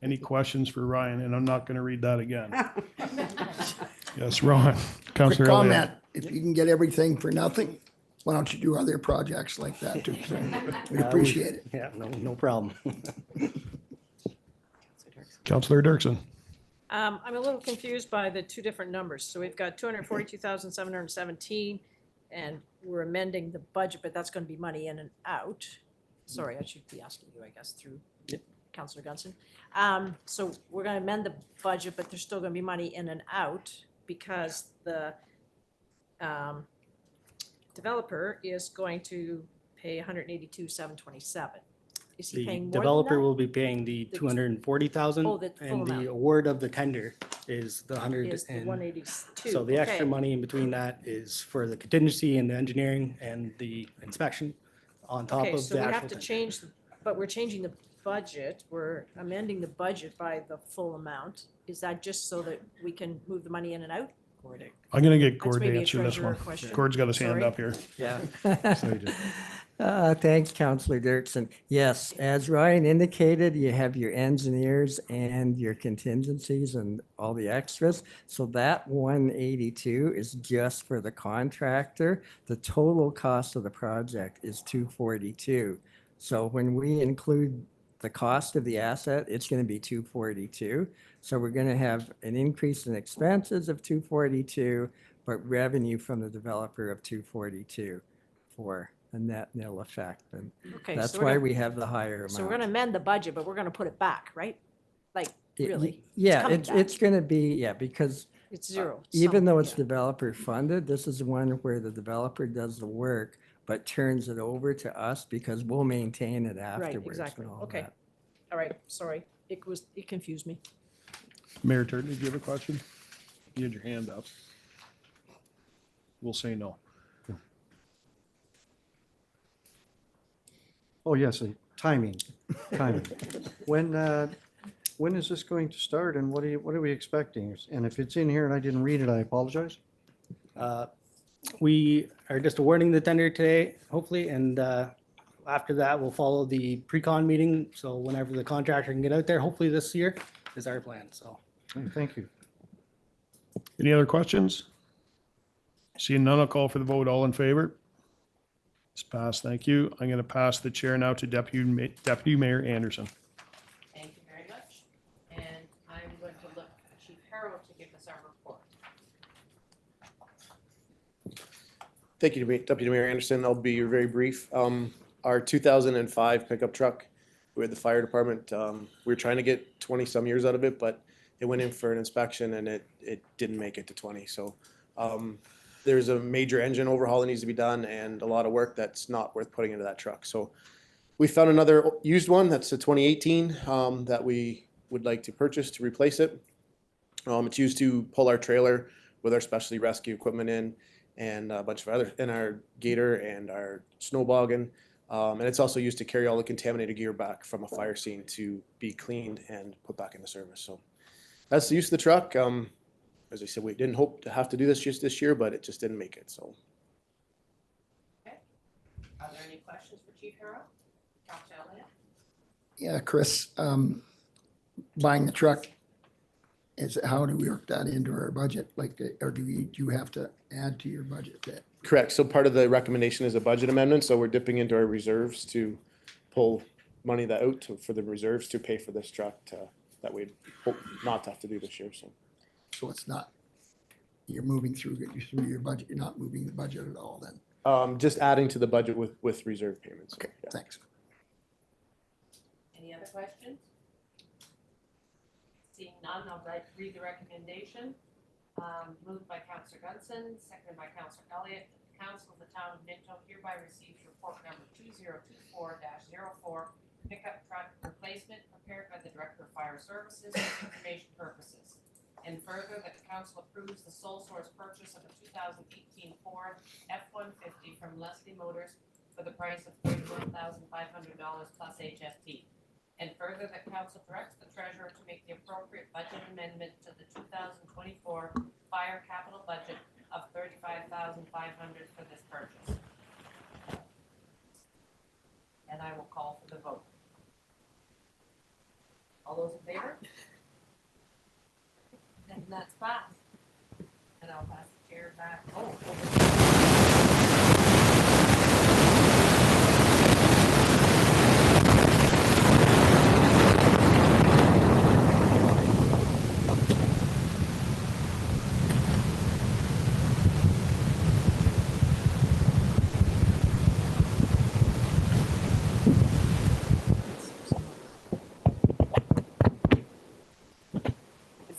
Any questions for Ryan? And I'm not going to read that again. Yes, Ron. Quick Councillor comment, Elliott. if you can get everything for nothing, why don't you do other projects like that too? So we appreciate it. Yeah, no problem. Councillor Dirksen. I'm a little confused by the 2 different numbers. So we've got 242,717, and we're amending the budget, but that's going to be money in and out. Sorry, I should be asking you, I guess, through Councillor Gunson. So we're gonna amend the budget, but there's still gonna be money in and out because the developer is going to pay 182,727. Is he The paying more developer than will be paying the The 240,000 Oh, the full and the amount. award of the tender is the 100 that? Is the and 182? so the extra Okay. money in between that is for the contingency and the engineering and the inspection on top Okay, of so the we actual have to tender. change, but we're changing the budget. We're amending the budget by the full amount. Is that just so that we can move the money in and out? I'm gonna get That's Gord to maybe a answer this treasurer one. question. Gord's got his hand Sorry. up here. Yeah. Sorry, Jim. Thanks, Councillor Dirksen. Yes, as Ryan indicated, you have your engineers and your contingencies and all the extras. So that 182 is just for the contractor. The total cost of the project is 242. So when we include the cost of the asset, it's going to be 242. So we're going to have an increase in expenses of 242, but revenue from the developer of 242 for a net nil effect. And Okay, that's so we're why gonna- we have the higher amount. So we're gonna amend the budget, but we're gonna put it back, right? Like, really? Yeah, coming it's, back. it's going to be, yeah, because It's zero. even though it's yeah. developer funded, this is one where the developer does the work, but turns it over to us because we'll maintain it Right, afterwards. exactly. and all Okay. that. All right, sorry. It confused me. Mayor Turton, did you have a question? You had your hand up. We'll say no. Oh, yes, timing. When is this going to start and what are we expecting? And if it's in here and I didn't read it, I apologize. We are just awarding the tender today, hopefully, and after that, we'll follow the pre-con meeting. So whenever the contractor can get out there, hopefully this year is our plan, so. Okay, thank you. Any other questions? Seeing none, I'll call for the vote. All in favor? It's passed. Thank you. I'm going to pass the chair now to Deputy Mayor Anderson. Thank you very much. And I'm going to look for Chief Harrow to give us our report. Thank you, Deputy Mayor Anderson. I'll be very brief. Our 2005 pickup truck, we had the fire department, we were trying to get 20 some years out of it, but it went in for an inspection and it didn't make it to 20. So there's a major engine overhaul that needs to be done and a lot of work that's not worth putting into that truck. So we found another used one that's a 2018 that we would like to purchase to replace it. It's used to pull our trailer with our specialty rescue equipment in and a bunch of other, and our gator and our snow boggin. And it's also used to carry all the contaminated gear back from a fire scene to be cleaned and put back into service. So that's the use of the truck. As I said, we didn't hope to have to do this just this year, but it just didn't make it. So. Okay. Are there any questions for Chief Harrow? Councilor Elliott? Yeah, Chris, buying the truck, how do we work that into our budget? Like, or do you have to add to your budget that? Correct. So part of the recommendation is a budget amendment. So we're dipping into our reserves to pull money that out for the reserves to pay for this truck that we'd hope not to have to do this year. So it's not, you're moving through your budget, you're not moving the budget at all then? Just adding to the budget with reserve payments. Okay, yeah. thanks. Any other questions? Seeing none, I'll read the recommendation. Moved by Councilor Gunson, seconded by Councilor Elliott. The Council of the Town of Minto hereby receives report number 2024-04, pickup truck replacement prepared by the Director of Fire Services for information purposes. And further, that the council approves the sole source purchase of a 2018 Ford F-150 from Leslie Motors for the price of $31,500 plus HST. And further, that council directs the treasurer to make the appropriate budget amendment to the 2024 fire capital budget of $35,500 for this purchase. And I will call for the vote. All those in favor? And that's passed. And I'll pass the chair back.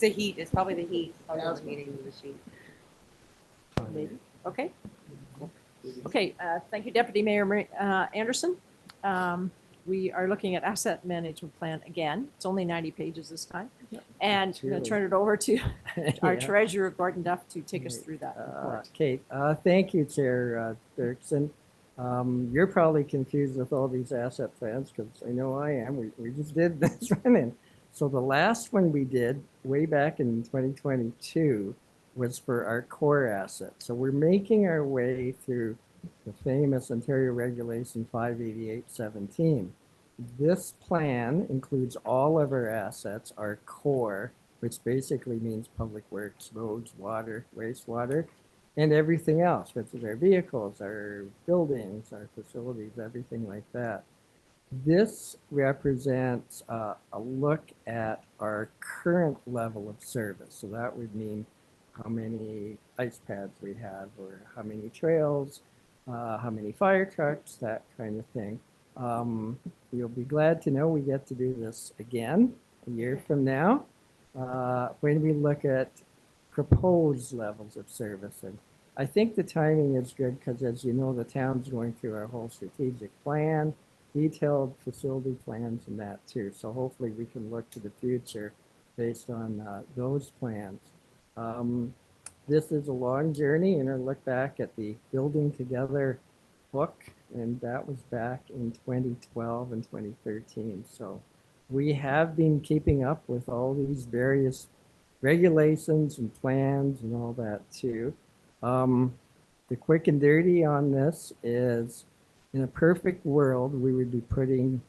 the heat, it's probably the heat, probably the heating machine. Maybe. Okay. Okay, thank you, Deputy Mayor Anderson. We are looking at asset management plan again. It's only 90 pages this time. And It's I'm going really- to turn it over to our Yeah. treasurer, Gordon Duff, to take us through that report. Okay, thank you, Chair Dirksen. You're probably confused with all these asset plans because I know I am. We just did this one. And so the last one we did way back in 2022 was for our core assets. So we're making our way through the famous Ontario Regulation 588-17. This plan includes all of our assets, our core, which basically means public works, roads, water, wastewater, and everything else, which is our vehicles, our buildings, our facilities, everything like that. This represents a look at our current level of service. So that would mean how many ice pads we have, or how many trails, how many fire trucks, that kind of thing. You'll be glad to know we get to do this again a year from now when we look at proposed levels of service. And I think the timing is good because, as you know, the town's going through our whole strategic plan, detailed facility plans and that too. So hopefully we can look to the future based on those plans. This is a long journey, and I look back at the Building Together book, and that was back in 2012 and 2013. So we have been keeping up with all these various regulations and plans and all that too. The quick and dirty on this is, in a perfect world, we would be putting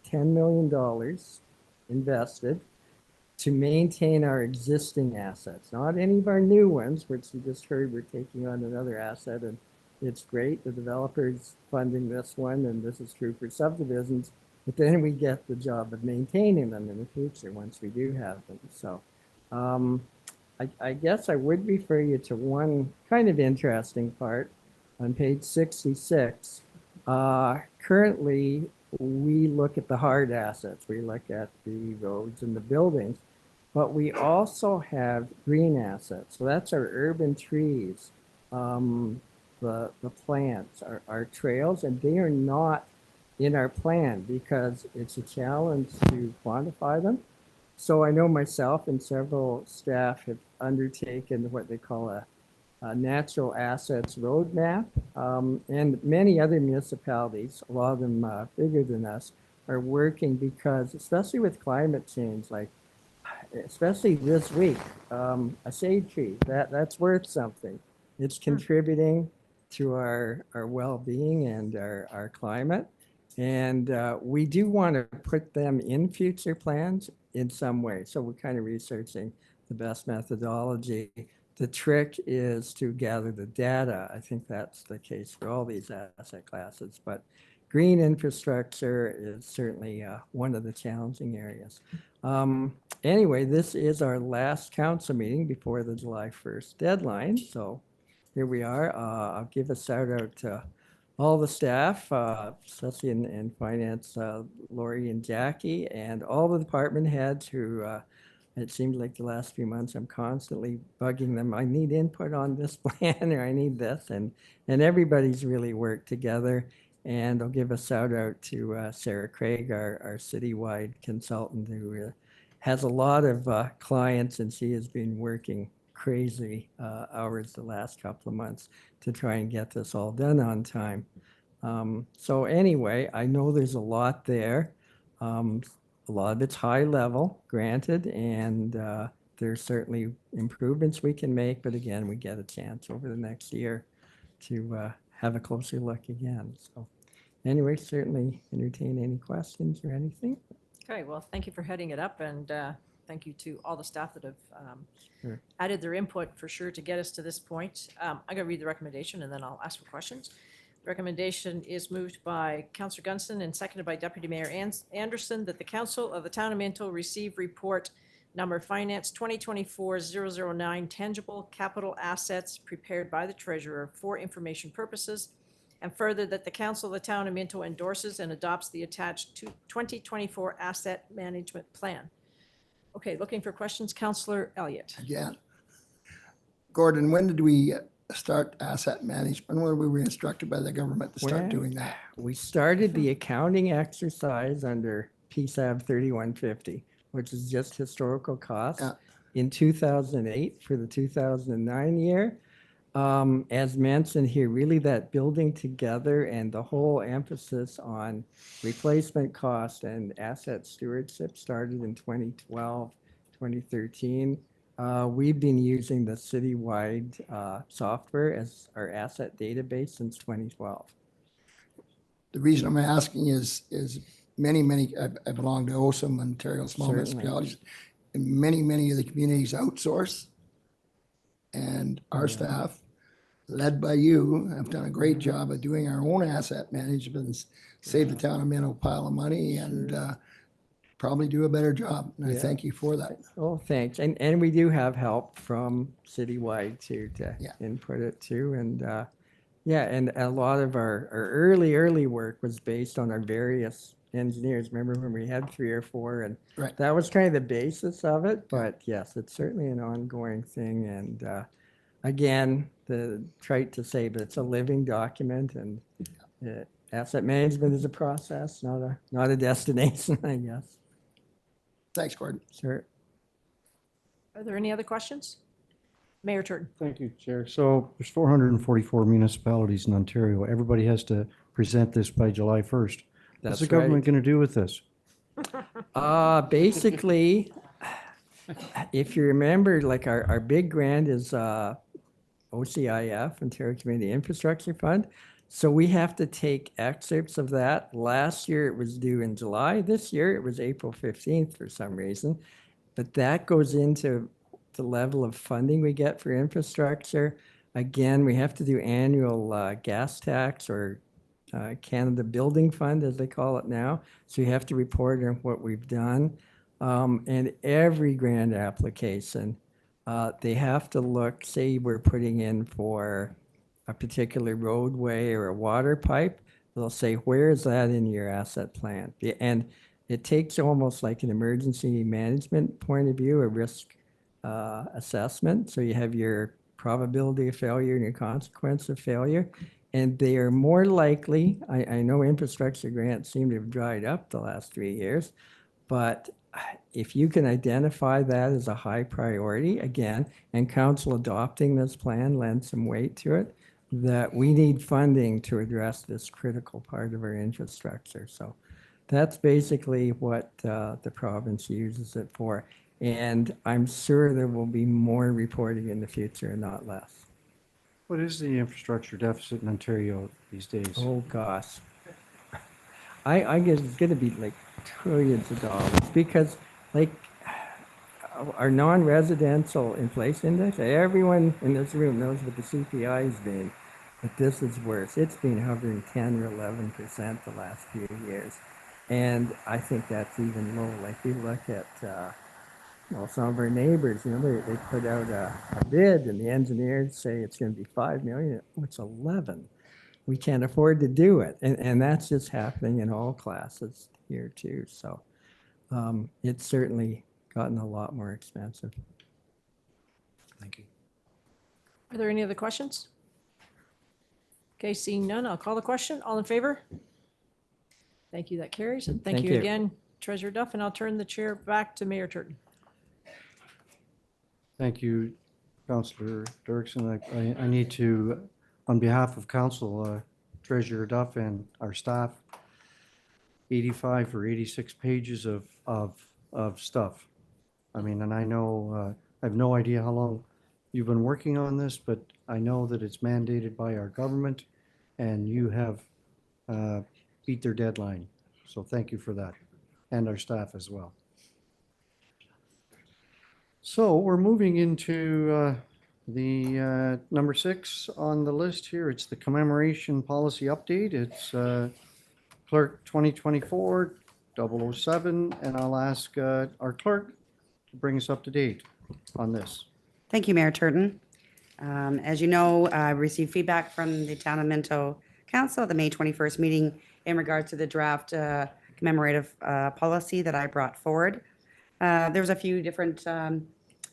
$10 million invested to maintain our existing assets, not any of our new ones, which you just heard we're taking on another asset, and it's great. The developer's funding this one, and this is true for subdivisions, but then we get the job of maintaining them in the future once we do have them. So I guess I would refer you to one kind of interesting part on page 66. Currently, we look at the hard assets. We look at the roads and the buildings, but we also have green assets. So that's our urban trees, the plants, our trails, and they are not in our plan because it's a challenge to quantify them. So I know myself and several staff have undertaken what they call a natural assets roadmap, and many other municipalities, a lot of them bigger than us, are working because, especially with climate change, like especially this week, a shade tree, that's worth something. It's contributing to our well-being and our climate. And we do want to put them in future plans in some way. So we're kind of researching the best methodology. The trick is to gather the data. I think that's the case for all these asset classes, but green infrastructure is certainly one of the challenging areas. Anyway, this is our last council meeting before the July 1st deadline. So here we are. I'll give a shout out to all the staff, especially in finance, Lori and Jackie, and all the department heads who it seems like the last few months I'm constantly bugging them. I need input on this plan, or I need this, and everybody's really worked together. And I'll give a shout out to Sarah Craig, our citywide consultant, who has a lot of clients, and she has been working crazy hours the last couple of months to try and get this all done on time. So anyway, I know there's a lot there. A lot of it's high level, granted, and there's certainly improvements we can make. But again, we get a chance over the next year to have a closer look again. So anyway, certainly entertain any questions or anything. Okay, well, thank you for heading it up, and thank you to all the staff that have Sure. added their input for sure to get us to this point. I'm going to read the recommendation and then I'll ask for questions. The recommendation is moved by Councillor Gunston and seconded by Deputy Mayor Anderson that the Council of the Town of Minto receive report number Finance 2024-009 Tangible Capital Assets prepared by the Treasurer for information purposes, and further that the Council of the Town of Minto endorses and adopts the attached 2024 Asset Management Plan. Okay, looking for questions, Counselor Elliott. Again. Gordon, when did we start asset management? When were we instructed by the government to start Well, doing that? We started the accounting exercise under PSAB 3150, which is just historical costs, Yeah. in 2008 for the 2009 year. As mentioned here, really that building together and the whole emphasis on replacement cost and asset stewardship started in 2012, 2013. We've been using the citywide software as our asset database since 2012. The reason I'm asking is many, I belong to OSAM, Ontario Small Certainly. Municipalities. And many of the communities outsource. And our staff, led by you, have done a great job of doing our own asset management, and save the town of Minto a pile of money and probably do a better job. And I Yeah. thank you for that. Oh, thanks. And we do have help from citywide too to Yeah. input it too. And yeah, and a lot of our early work was based on our various engineers. Remember when we had 3 or 4, and Right. that was kind of the basis of it. But yes, it's certainly an ongoing thing. And again, the trite to say, but it's a living document, and asset management is a process, not a destination, I guess. Thanks, Gordon. Sure. Are there any other questions? Mayor Turton. Thank you, Chair. So there's 444 municipalities in Ontario. Everybody has to present this by July 1st. What's That's the government right. going to do with this? Basically, if you remember, like our big grant is OCIF, Ontario Community Infrastructure Fund. So we have to take excerpts of that. Last year it was due in July. This year it was April 15th for some reason. But that goes into the level of funding we get for infrastructure. Again, we have to do annual gas tax or Canada Building Fund, as they call it now. So you have to report on what we've done. And every grant application, they have to look, say we're putting in for a particular roadway or a water pipe, they'll say, where is that in your asset plan? And it takes almost like an emergency management point of view, a risk assessment. So you have your probability of failure and your consequence of failure. And they are more likely, I know infrastructure grants seem to have dried up the last 3 years, but if you can identify that as a high priority, again, and council adopting this plan lends some weight to it, that we need funding to address this critical part of our infrastructure. So that's basically what the province uses it for. And I'm sure there will be more reporting in the future, not less. What is the infrastructure deficit in Ontario these days? Oh, gosh. I guess it's going to be like trillions of dollars because, like, our non-residential inflation index, everyone in this room knows what the CPI has been, but this is worse. It's been hovering 10 or 11% the last few years. And I think that's even low. Like, you look at some of our neighbors, they put out a bid and the engineers say it's going to be 5 million. Oh, it's 11. We can't afford to do it. And that's just happening in all classes here too. So it's certainly gotten a lot more expensive. Thank you. Are there any other questions? Okay, seeing none, I'll call the question. All in favor? Thank you, that carries. And thank Thank you you. again, Treasurer Duff, and I'll turn the chair back to Mayor Turton. Thank you, Councillor Dirksen. I need to, on behalf of Council, Treasurer Duff and our staff, 85 or 86 pages of stuff. I mean, and I know, I have no idea how long you've been working on this, but I know that it's mandated by our government and you have beat their deadline. So thank you for that, and our staff as well. So we're moving into the number 6 on the list here. It's the commemoration policy update. It's Clerk 2024-007, and I'll ask our clerk to bring us up to date on this. Thank you, Mayor Turton. As you know, I received feedback from the Town of Minto Council at the May 21st meeting in regard to the draft commemorative policy that I brought forward. There's a few different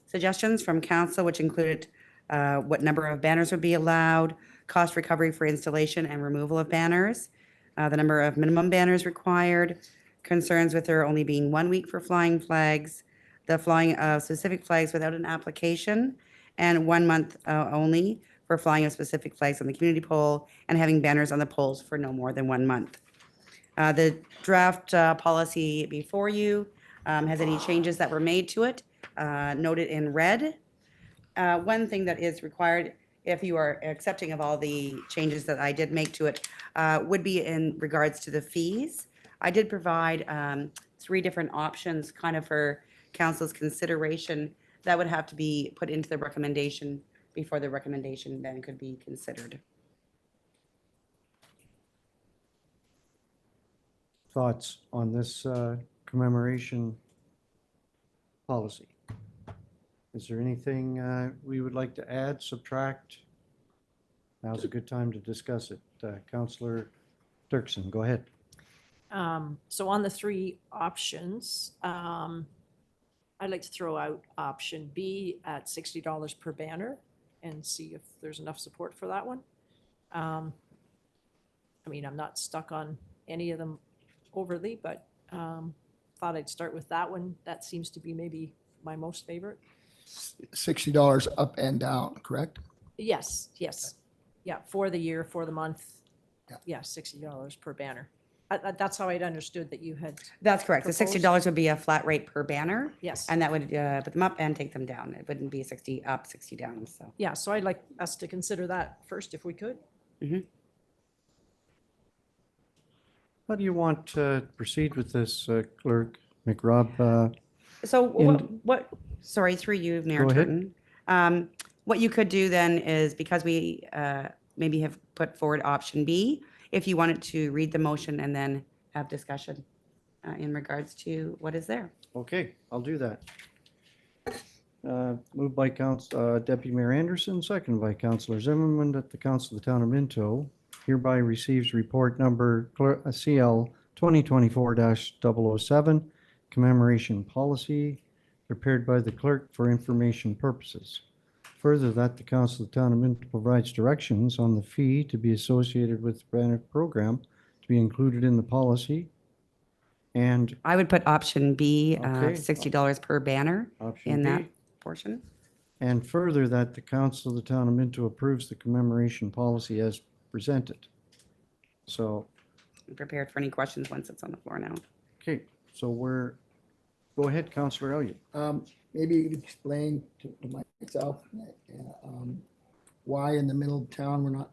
suggestions from council, which included what number of banners would be allowed, cost recovery for installation and removal of banners, the number of minimum banners required, concerns with there only being 1 week for flying flags, the flying of specific flags without an application, and 1 month only for flying of specific flags on the community pole and having banners on the poles for no more than 1 month. The draft policy before you has any changes that were made to it, noted in red. One thing that is required, if you are accepting of all the changes that I did make to it, would be in regards to the fees. I did provide 3 different options kind of for council's consideration that would have to be put into the recommendation before the recommendation then could be considered. Thoughts on this commemoration policy? Is there anything we would like to add, subtract? Now's a good time to discuss it. Councillor Dirksen, go ahead. So on the 3 options, I'd like to throw out option B at $60 per banner and see if there's enough support for that one. I mean, I'm not stuck on any of them overly, but thought I'd start with that one. That seems to be maybe my most favorite. $60 up and down, correct? Yes, yes. Yeah, for the year, for the month. Yeah, $60 per banner. That's how I'd understood that you had. That's correct. The proposed. $60 would be a flat rate per banner. Yes. And that would put them up and take them down. It wouldn't be 60 up, 60 down, so. Yeah, so I'd like us to consider that first if we could. How do you want to proceed with this, Clerk McRob? So what, sorry, through you, Mayor Go ahead. Turton. What you could do then is, because we maybe have put forward option B, if you wanted to read the motion and then have discussion in regards to what is there. Okay, I'll do that. Moved by Deputy Mayor Anderson, seconded by Councillor Zimmerman, that the Council of the Town of Minto hereby receives report number CL 2024-007, commemoration policy, prepared by the clerk for information purposes. Further, that the Council of the Town of Minto provides directions on the fee to be associated with the banner program to be included in the policy. And I would put option B, Okay. $60 per banner Option in that B. portion. And further, that the Council of the Town of Minto approves the commemoration policy as presented. So, I'm prepared for any questions once it's on the floor now. okay, so go ahead, Councillor Elliott. Maybe you could explain to myself why in the middle of town we're not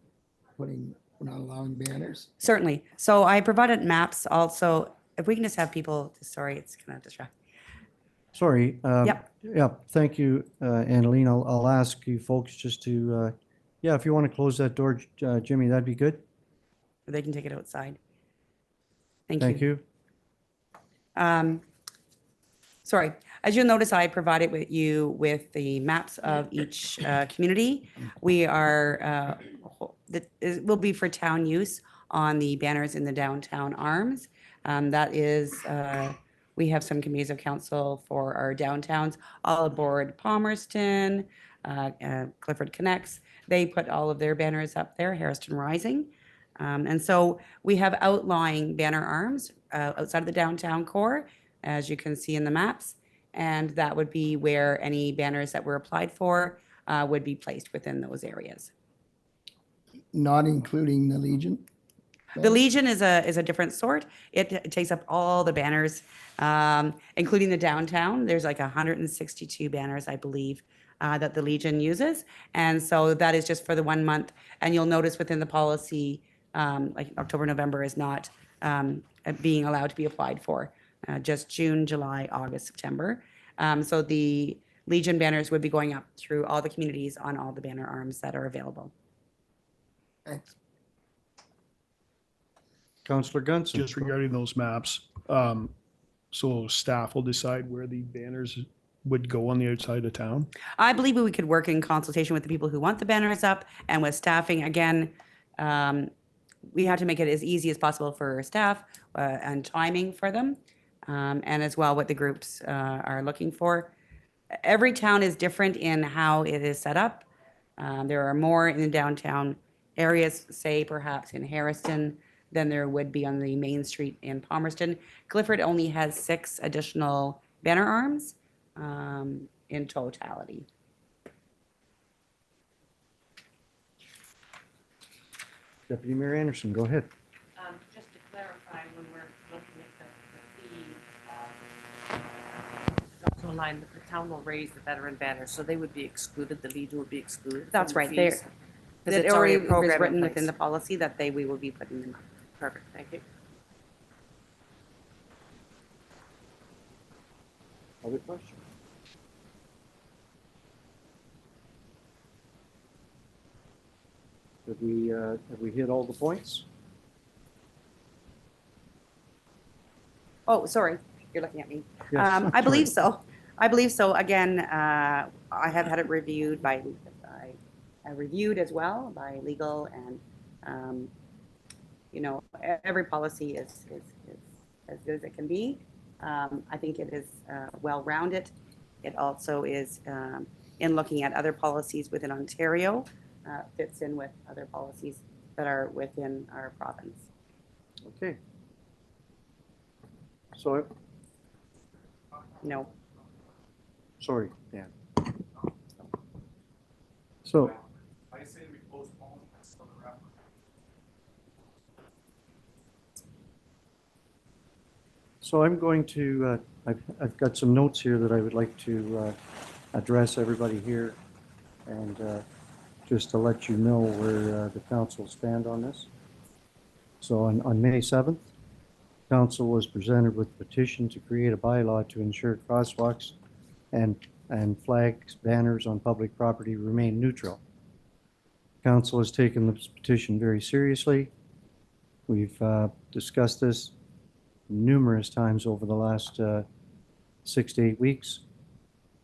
allowing banners. Certainly. So I provided maps also. If we can just have people, sorry, it's kind of distracting. Sorry. Yep. Yeah, thank you, Annaline. I'll ask you folks just to, yeah, if you want to close that door, Jimmy, that'd be good. They can take it outside. Thank Thank you. Sorry, as you'll notice, I provided you with the maps of each community. We are, it will be for town use on the banners in the downtown arms. That is, we have some committees of council for our downtowns, all aboard Palmerston, Clifford Connects. They put all of their banners up there, Harrison Rising. And so we have outlying banner arms outside of the downtown core, as you can see in the maps. And that would be where any banners that were applied for would be placed within those areas. Not including the Legion? The Legion is a different sort. It takes up all the banners, including the downtown. There's like 162 banners, I believe, that the Legion uses. And so that is just for the 1 month. And you'll notice within the policy, like October, November is not being allowed to be applied for. Just June, July, August, September. So the Legion banners would be going up through all the communities on all the banner arms that are available. Thanks. Councillor Gunson. Just regarding those maps, so staff will decide where the banners would go on the outside of town? I believe we could work in consultation with the people who want the banners up and with staffing. Again, we have to make it as easy as possible for staff and timing for them. and as well what the groups are looking for. Every town is different in how it is set up. There are more in the downtown areas, say perhaps in Harrison, than there would be on the main street in Palmerston. Clifford only has 6 additional banner arms in totality. Deputy Mayor Anderson, go ahead. Just to clarify, when we're looking at the line, the town will raise the veteran banners, so they would be excluded, the Legion would be excluded. That's right. There, Because it it's already already a was program written in within place. the policy that we will be putting them up. Perfect, thank you. Other questions? Have we hit all the points? Oh, sorry, you're looking at me. Yes, I believe sorry. so. I believe so. Again, I have had it reviewed by, reviewed as well by legal and, you know, every policy is as good as it can be. I think it is well-rounded. It also is, in looking at other policies within Ontario, fits in with other policies that are within our province. Okay. So, No. sorry, Dan. So, I say we postpone until the referendum. so I'm going to, I've got some notes here that I would like to address everybody here and just to let you know where the council stand on this. So on May 7th, council was presented with a petition to create a bylaw to ensure crosswalks and flags, banners on public property remain neutral. Council has taken this petition very seriously. We've discussed this numerous times over the last 6 to 8 weeks.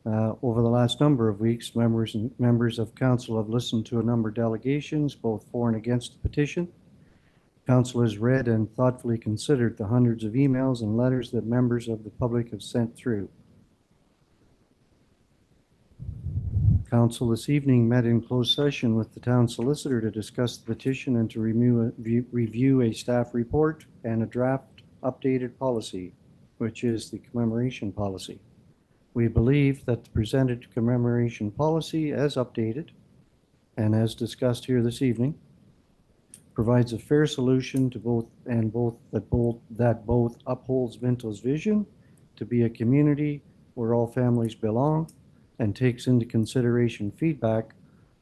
Over the last number of weeks, members of council have listened to a number of delegations, both for and against the petition. Council has read and thoughtfully considered the hundreds of emails and letters that members of the public have sent through. Council this evening met in closed session with the town solicitor to discuss the petition and to review a staff report and a draft updated policy, which is the commemoration policy. We believe that the presented commemoration policy, as updated and as discussed here this evening, provides a fair solution to both upholds Minto's vision to be a community where all families belong and takes into consideration feedback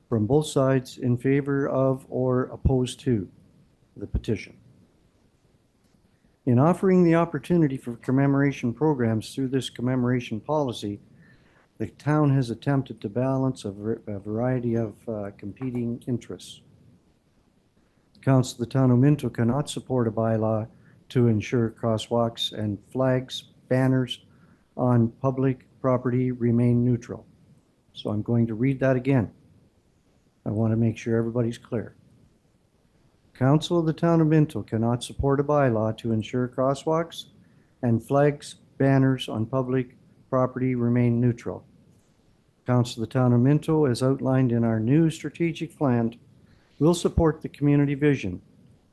from both sides in favor of or opposed to the petition. In offering the opportunity for commemoration programs through this commemoration policy, the town has attempted to balance a variety of competing interests. Council of the Town of Minto cannot support a bylaw to ensure crosswalks and flags, banners on public property remain neutral. So I'm going to read that again. I want to make sure everybody's clear. Council of the Town of Minto cannot support a bylaw to ensure crosswalks and flags, banners on public property remain neutral. Council of the Town of Minto, as outlined in our new strategic plan, will support the community vision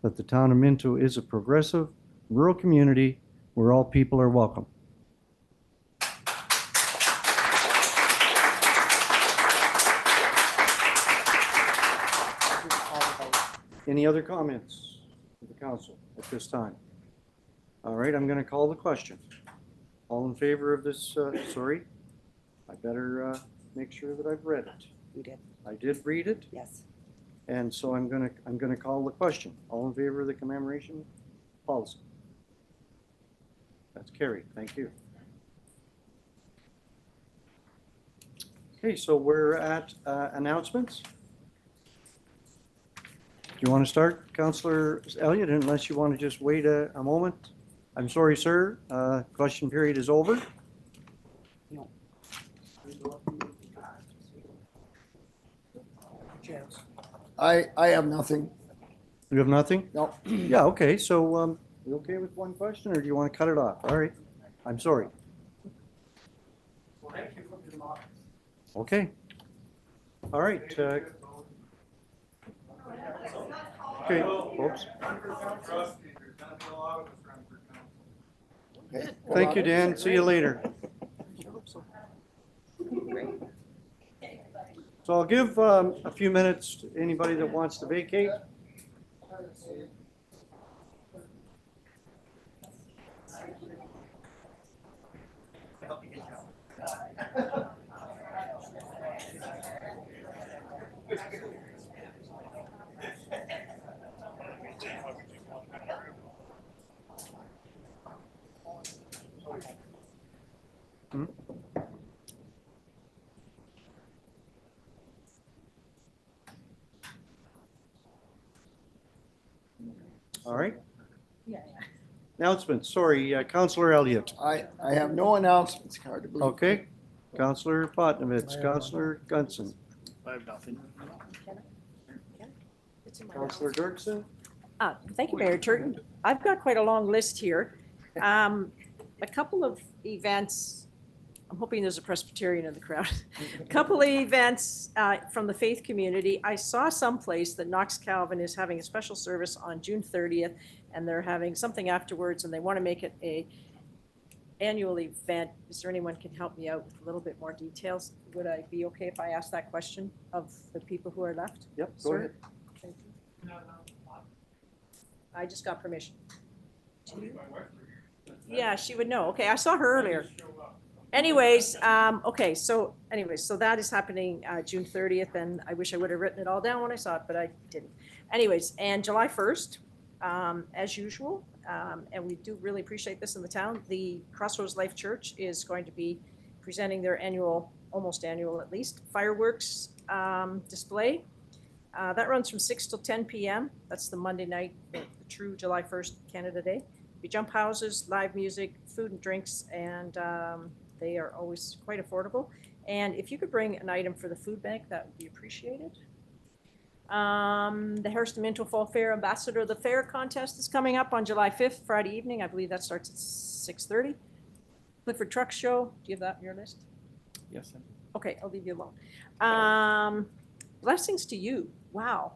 that the Town of Minto is a progressive, rural community where all people are welcome. Any other comments of the council at this time? All right, I'm going to call the question. All in favor of this, sorry, I better make sure that I've read it. You did. I did read it, Yes. and so I'm gonna call the question. All in favor of the commemoration policy? That's carried. Thank you. Okay, so we're at announcements. Do you want to start, Councillor Elliott, unless you want to just wait a moment? I'm sorry, sir. Question period is over. No. I have nothing. You have nothing? No. Yeah, okay, so you okay with one question, or do you want to cut it off? All right. I'm sorry. Okay. All right. Okay, folks. Thank you, Dan. See you later. So I'll give a few minutes to anybody that wants to vacate. Hmm? All right. Announcements, sorry, Counselor Elliott. I have no announcements, hard to believe. Okay. Counselor Potnovitz, Counselor Gunson, I have nothing. Counselor Dirksen. Thank you, Mayor Turton. I've got quite a long list here. A couple of events, I'm hoping there's a Presbyterian in the crowd. A couple of events from the faith community. I saw someplace that Knox Calvin is having a special service on June 30th, and they're having something afterwards, and they want to make it a annual event. Is there anyone can help me out with a little bit more details? Would I be okay if I ask that question of the people who are left? Yep, go Sir? ahead. Thank you. I just got permission. Yeah, she would know. Okay, I saw her earlier. Anyways, okay, so that is happening June 30th, and I wish I would have written it all down when I saw it, but I didn't. Anyways, and July 1st, as usual, and we do really appreciate this in the town, the Crossroads Life Church is going to be presenting their annual, almost annual at least, fireworks display. That runs from 6 till 10 p.m. That's the Monday night, the true July 1st Canada Day. We jump houses, live music, food and drinks, and they are always quite affordable. And if you could bring an item for the food bank, that would be appreciated. The Hairston Minto Fall Fair Ambassador of the Fair contest is coming up on July 5th, Friday evening. I believe that starts at 6:30. Clifford Truck Show, do you have that on your list? Yes, sir. Okay, I'll leave you alone. Blessings to You. Wow.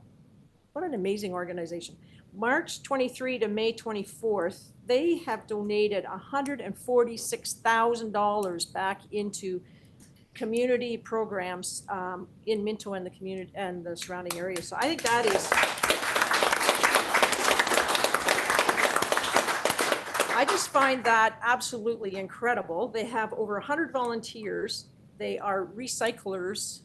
What an amazing organization. March 23 to May 24th, they have donated $146,000 back into community programs in Minto and the community and the surrounding areas. So I think that is, I just find that absolutely incredible. They have over 100 volunteers. They are recyclers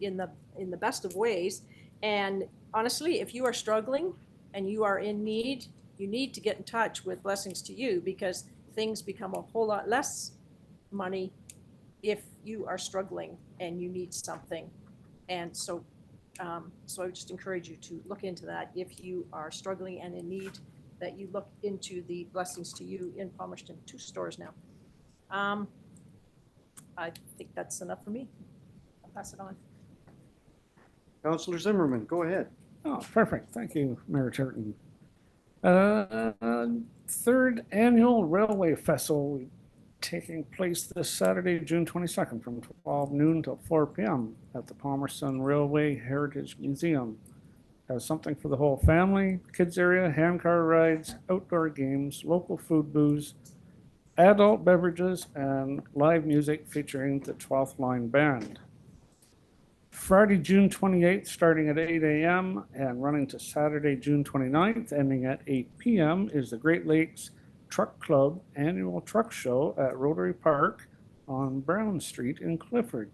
in the best of ways. And honestly, if you are struggling and you are in need, you need to get in touch with Blessings to You, because things become a whole lot less money if you are struggling and you need something. And so I would just encourage you to look into that. If you are struggling and in need, that you look into the Blessings to You in Palmerston, 2 stores now. I think that's enough for me. I'll pass it on. Counselor Zimmerman, go ahead. Oh, perfect. Thank you, Mayor Turton. Third annual Railway Festival taking place this Saturday, June 22nd from 12 noon till 4 p.m. at the Palmerston Railway Heritage Museum. Has something for the whole family, kids area, handcar rides, outdoor games, local food booths, adult beverages, and live music featuring the 12th Line Band. Friday, June 28th, starting at 8 a.m. and running to Saturday, June 29th, ending at 8 p.m. is the Great Lakes Truck Club Annual Truck Show at Rotary Park on Brown Street in Clifford.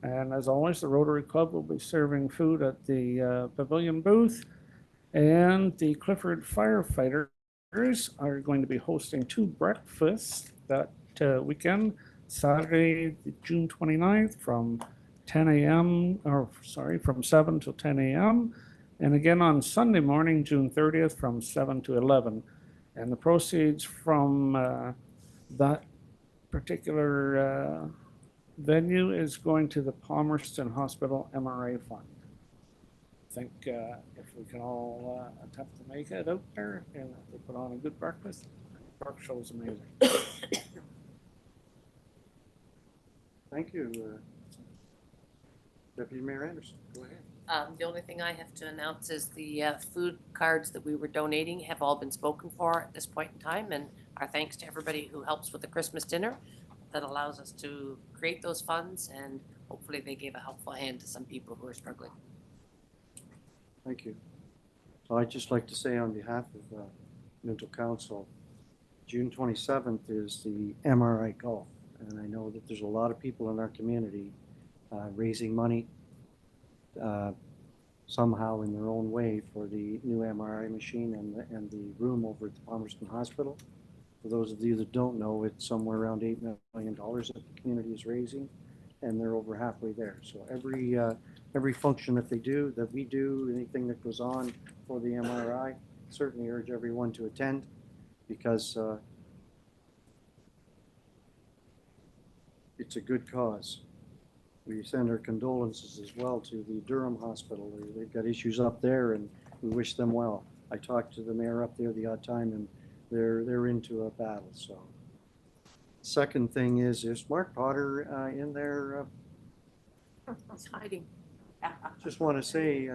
And as always, the Rotary Club will be serving food at the pavilion booth, and the Clifford firefighters are going to be hosting 2 breakfasts that weekend, Saturday, June 29th from 10 a.m. from 7 to 10 a.m. And again on Sunday morning, June 30th from 7 to 11. And the proceeds from that particular venue is going to the Palmerston Hospital MRA Fund. I think if we can all attempt to make it out there and they put on a good breakfast, Park show is amazing. Thank you. Deputy Mayor Anderson, go ahead. The only thing I have to announce is the food cards that we were donating have all been spoken for at this point in time, and our thanks to everybody who helps with the Christmas dinner that allows us to create those funds, and hopefully they gave a helpful hand to some people who are struggling. Thank you. So I'd just like to say on behalf of Minto Council, June 27th is the MRI golf. And I know that there's a lot of people in our community raising money somehow in their own way for the new MRI machine and the room over at the Palmerston Hospital. For those of you that don't know, it's somewhere around $8 million that the community is raising, and they're over halfway there. So every function that they do, that we do, anything that goes on for the MRI, certainly urge everyone to attend, because it's a good cause. We send our condolences as well to the Durham Hospital. They've got issues up there, and we wish them well. I talked to the mayor up there the odd time, and they're into a battle. So, second thing is Mark Potter in there? He's hiding. Just want to say,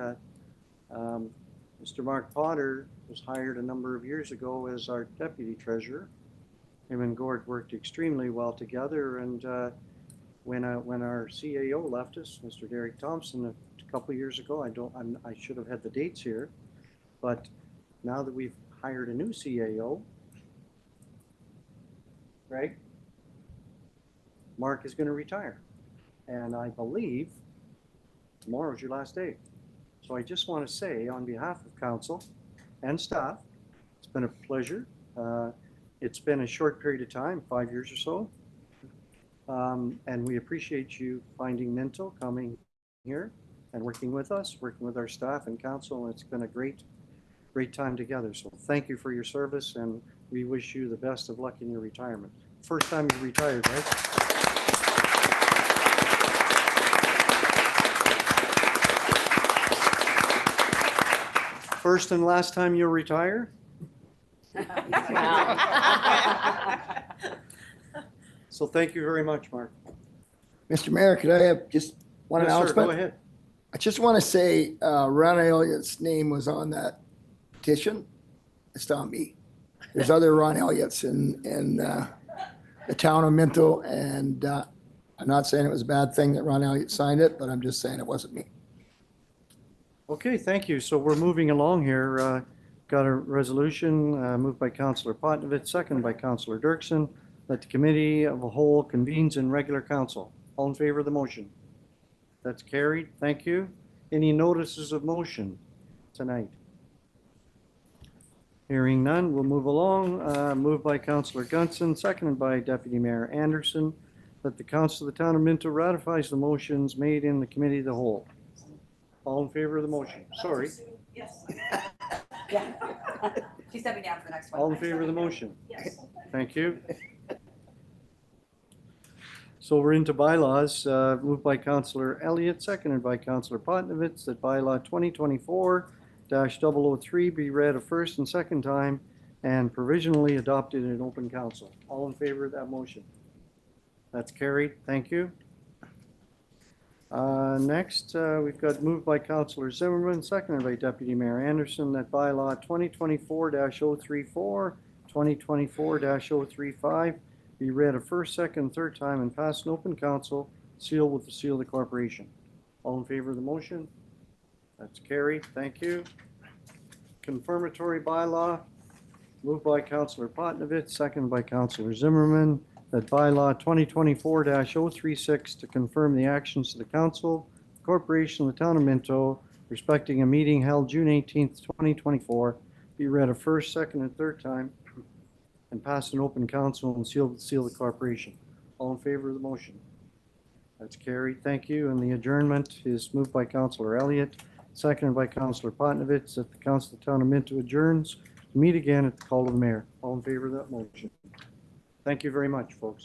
Mr. Mark Potter was hired a number of years ago as our deputy treasurer. Him and Gord worked extremely well together, and when our CAO left us, Mr. Derek Thompson, a couple of years ago, I should have had the dates here, but now that we've hired a new CAO, right? Mark is going to retire, and I believe tomorrow's your last day. So I just want to say, on behalf of council and staff, it's been a pleasure. It's been a short period of time, 5 years or so. And we appreciate you finding Minto, coming here and working with us, working with our staff and council. It's been a great time together. So thank you for your service, and we wish you the best of luck in your retirement. First time you retired, right? First and last time you'll retire? So thank you very much, Mark. Mr. Mayor, could I have just one Yes, sir, announcement? go ahead. I just want to say Ron Elliott's name was on that petition. It's not me. There's other Ron Elliots in the town of Minto, and I'm not saying it was a bad thing that Ron Elliott signed it, but I'm just saying it wasn't me. Okay, thank you. So we're moving along here. Got a resolution moved by Councillor Potnovich, seconded by Councillor Dirksen, that the committee of a whole convenes in regular council. All in favor of the motion? That's carried. Thank you. Any notices of motion tonight? Hearing none, we'll move along. Moved by Councillor Gunson, seconded by Deputy Mayor Anderson, that the council of the town of Minto ratifies the motions made in the committee of the whole. All in favor of the motion? Sorry. Yes. Yeah. She's stepping down for the next one. All in favor of the motion? Yes. Thank you. So we're into bylaws, moved by Councillor Elliott, seconded by Councillor Potnovich, that bylaw 2024-003 be read a first and second time and provisionally adopted in open council. All in favor of that motion? That's carried. Thank you. Next, we've got moved by Councillor Zimmerman, seconded by Deputy Mayor Anderson, that bylaw 2024-034, 2024-035 be read a first, second, third time and passed in open council, sealed with the seal of the corporation. All in favor of the motion? That's carried. Thank you. Confirmatory bylaw, moved by Councillor Potnovich, seconded by Councillor Zimmerman, that bylaw 2024-036 to confirm the actions of the council, corporation of the town of Minto respecting a meeting held June 18th, 2024, be read a first, second, and third time and passed in open council and sealed with the seal of the corporation. All in favor of the motion? That's carried. Thank you. And the adjournment is moved by Councillor Elliott, seconded by Councillor Potnovich, that the council of the town of Minto adjourns to meet again at the call of the mayor. All in favor of that motion? Thank you very much, folks.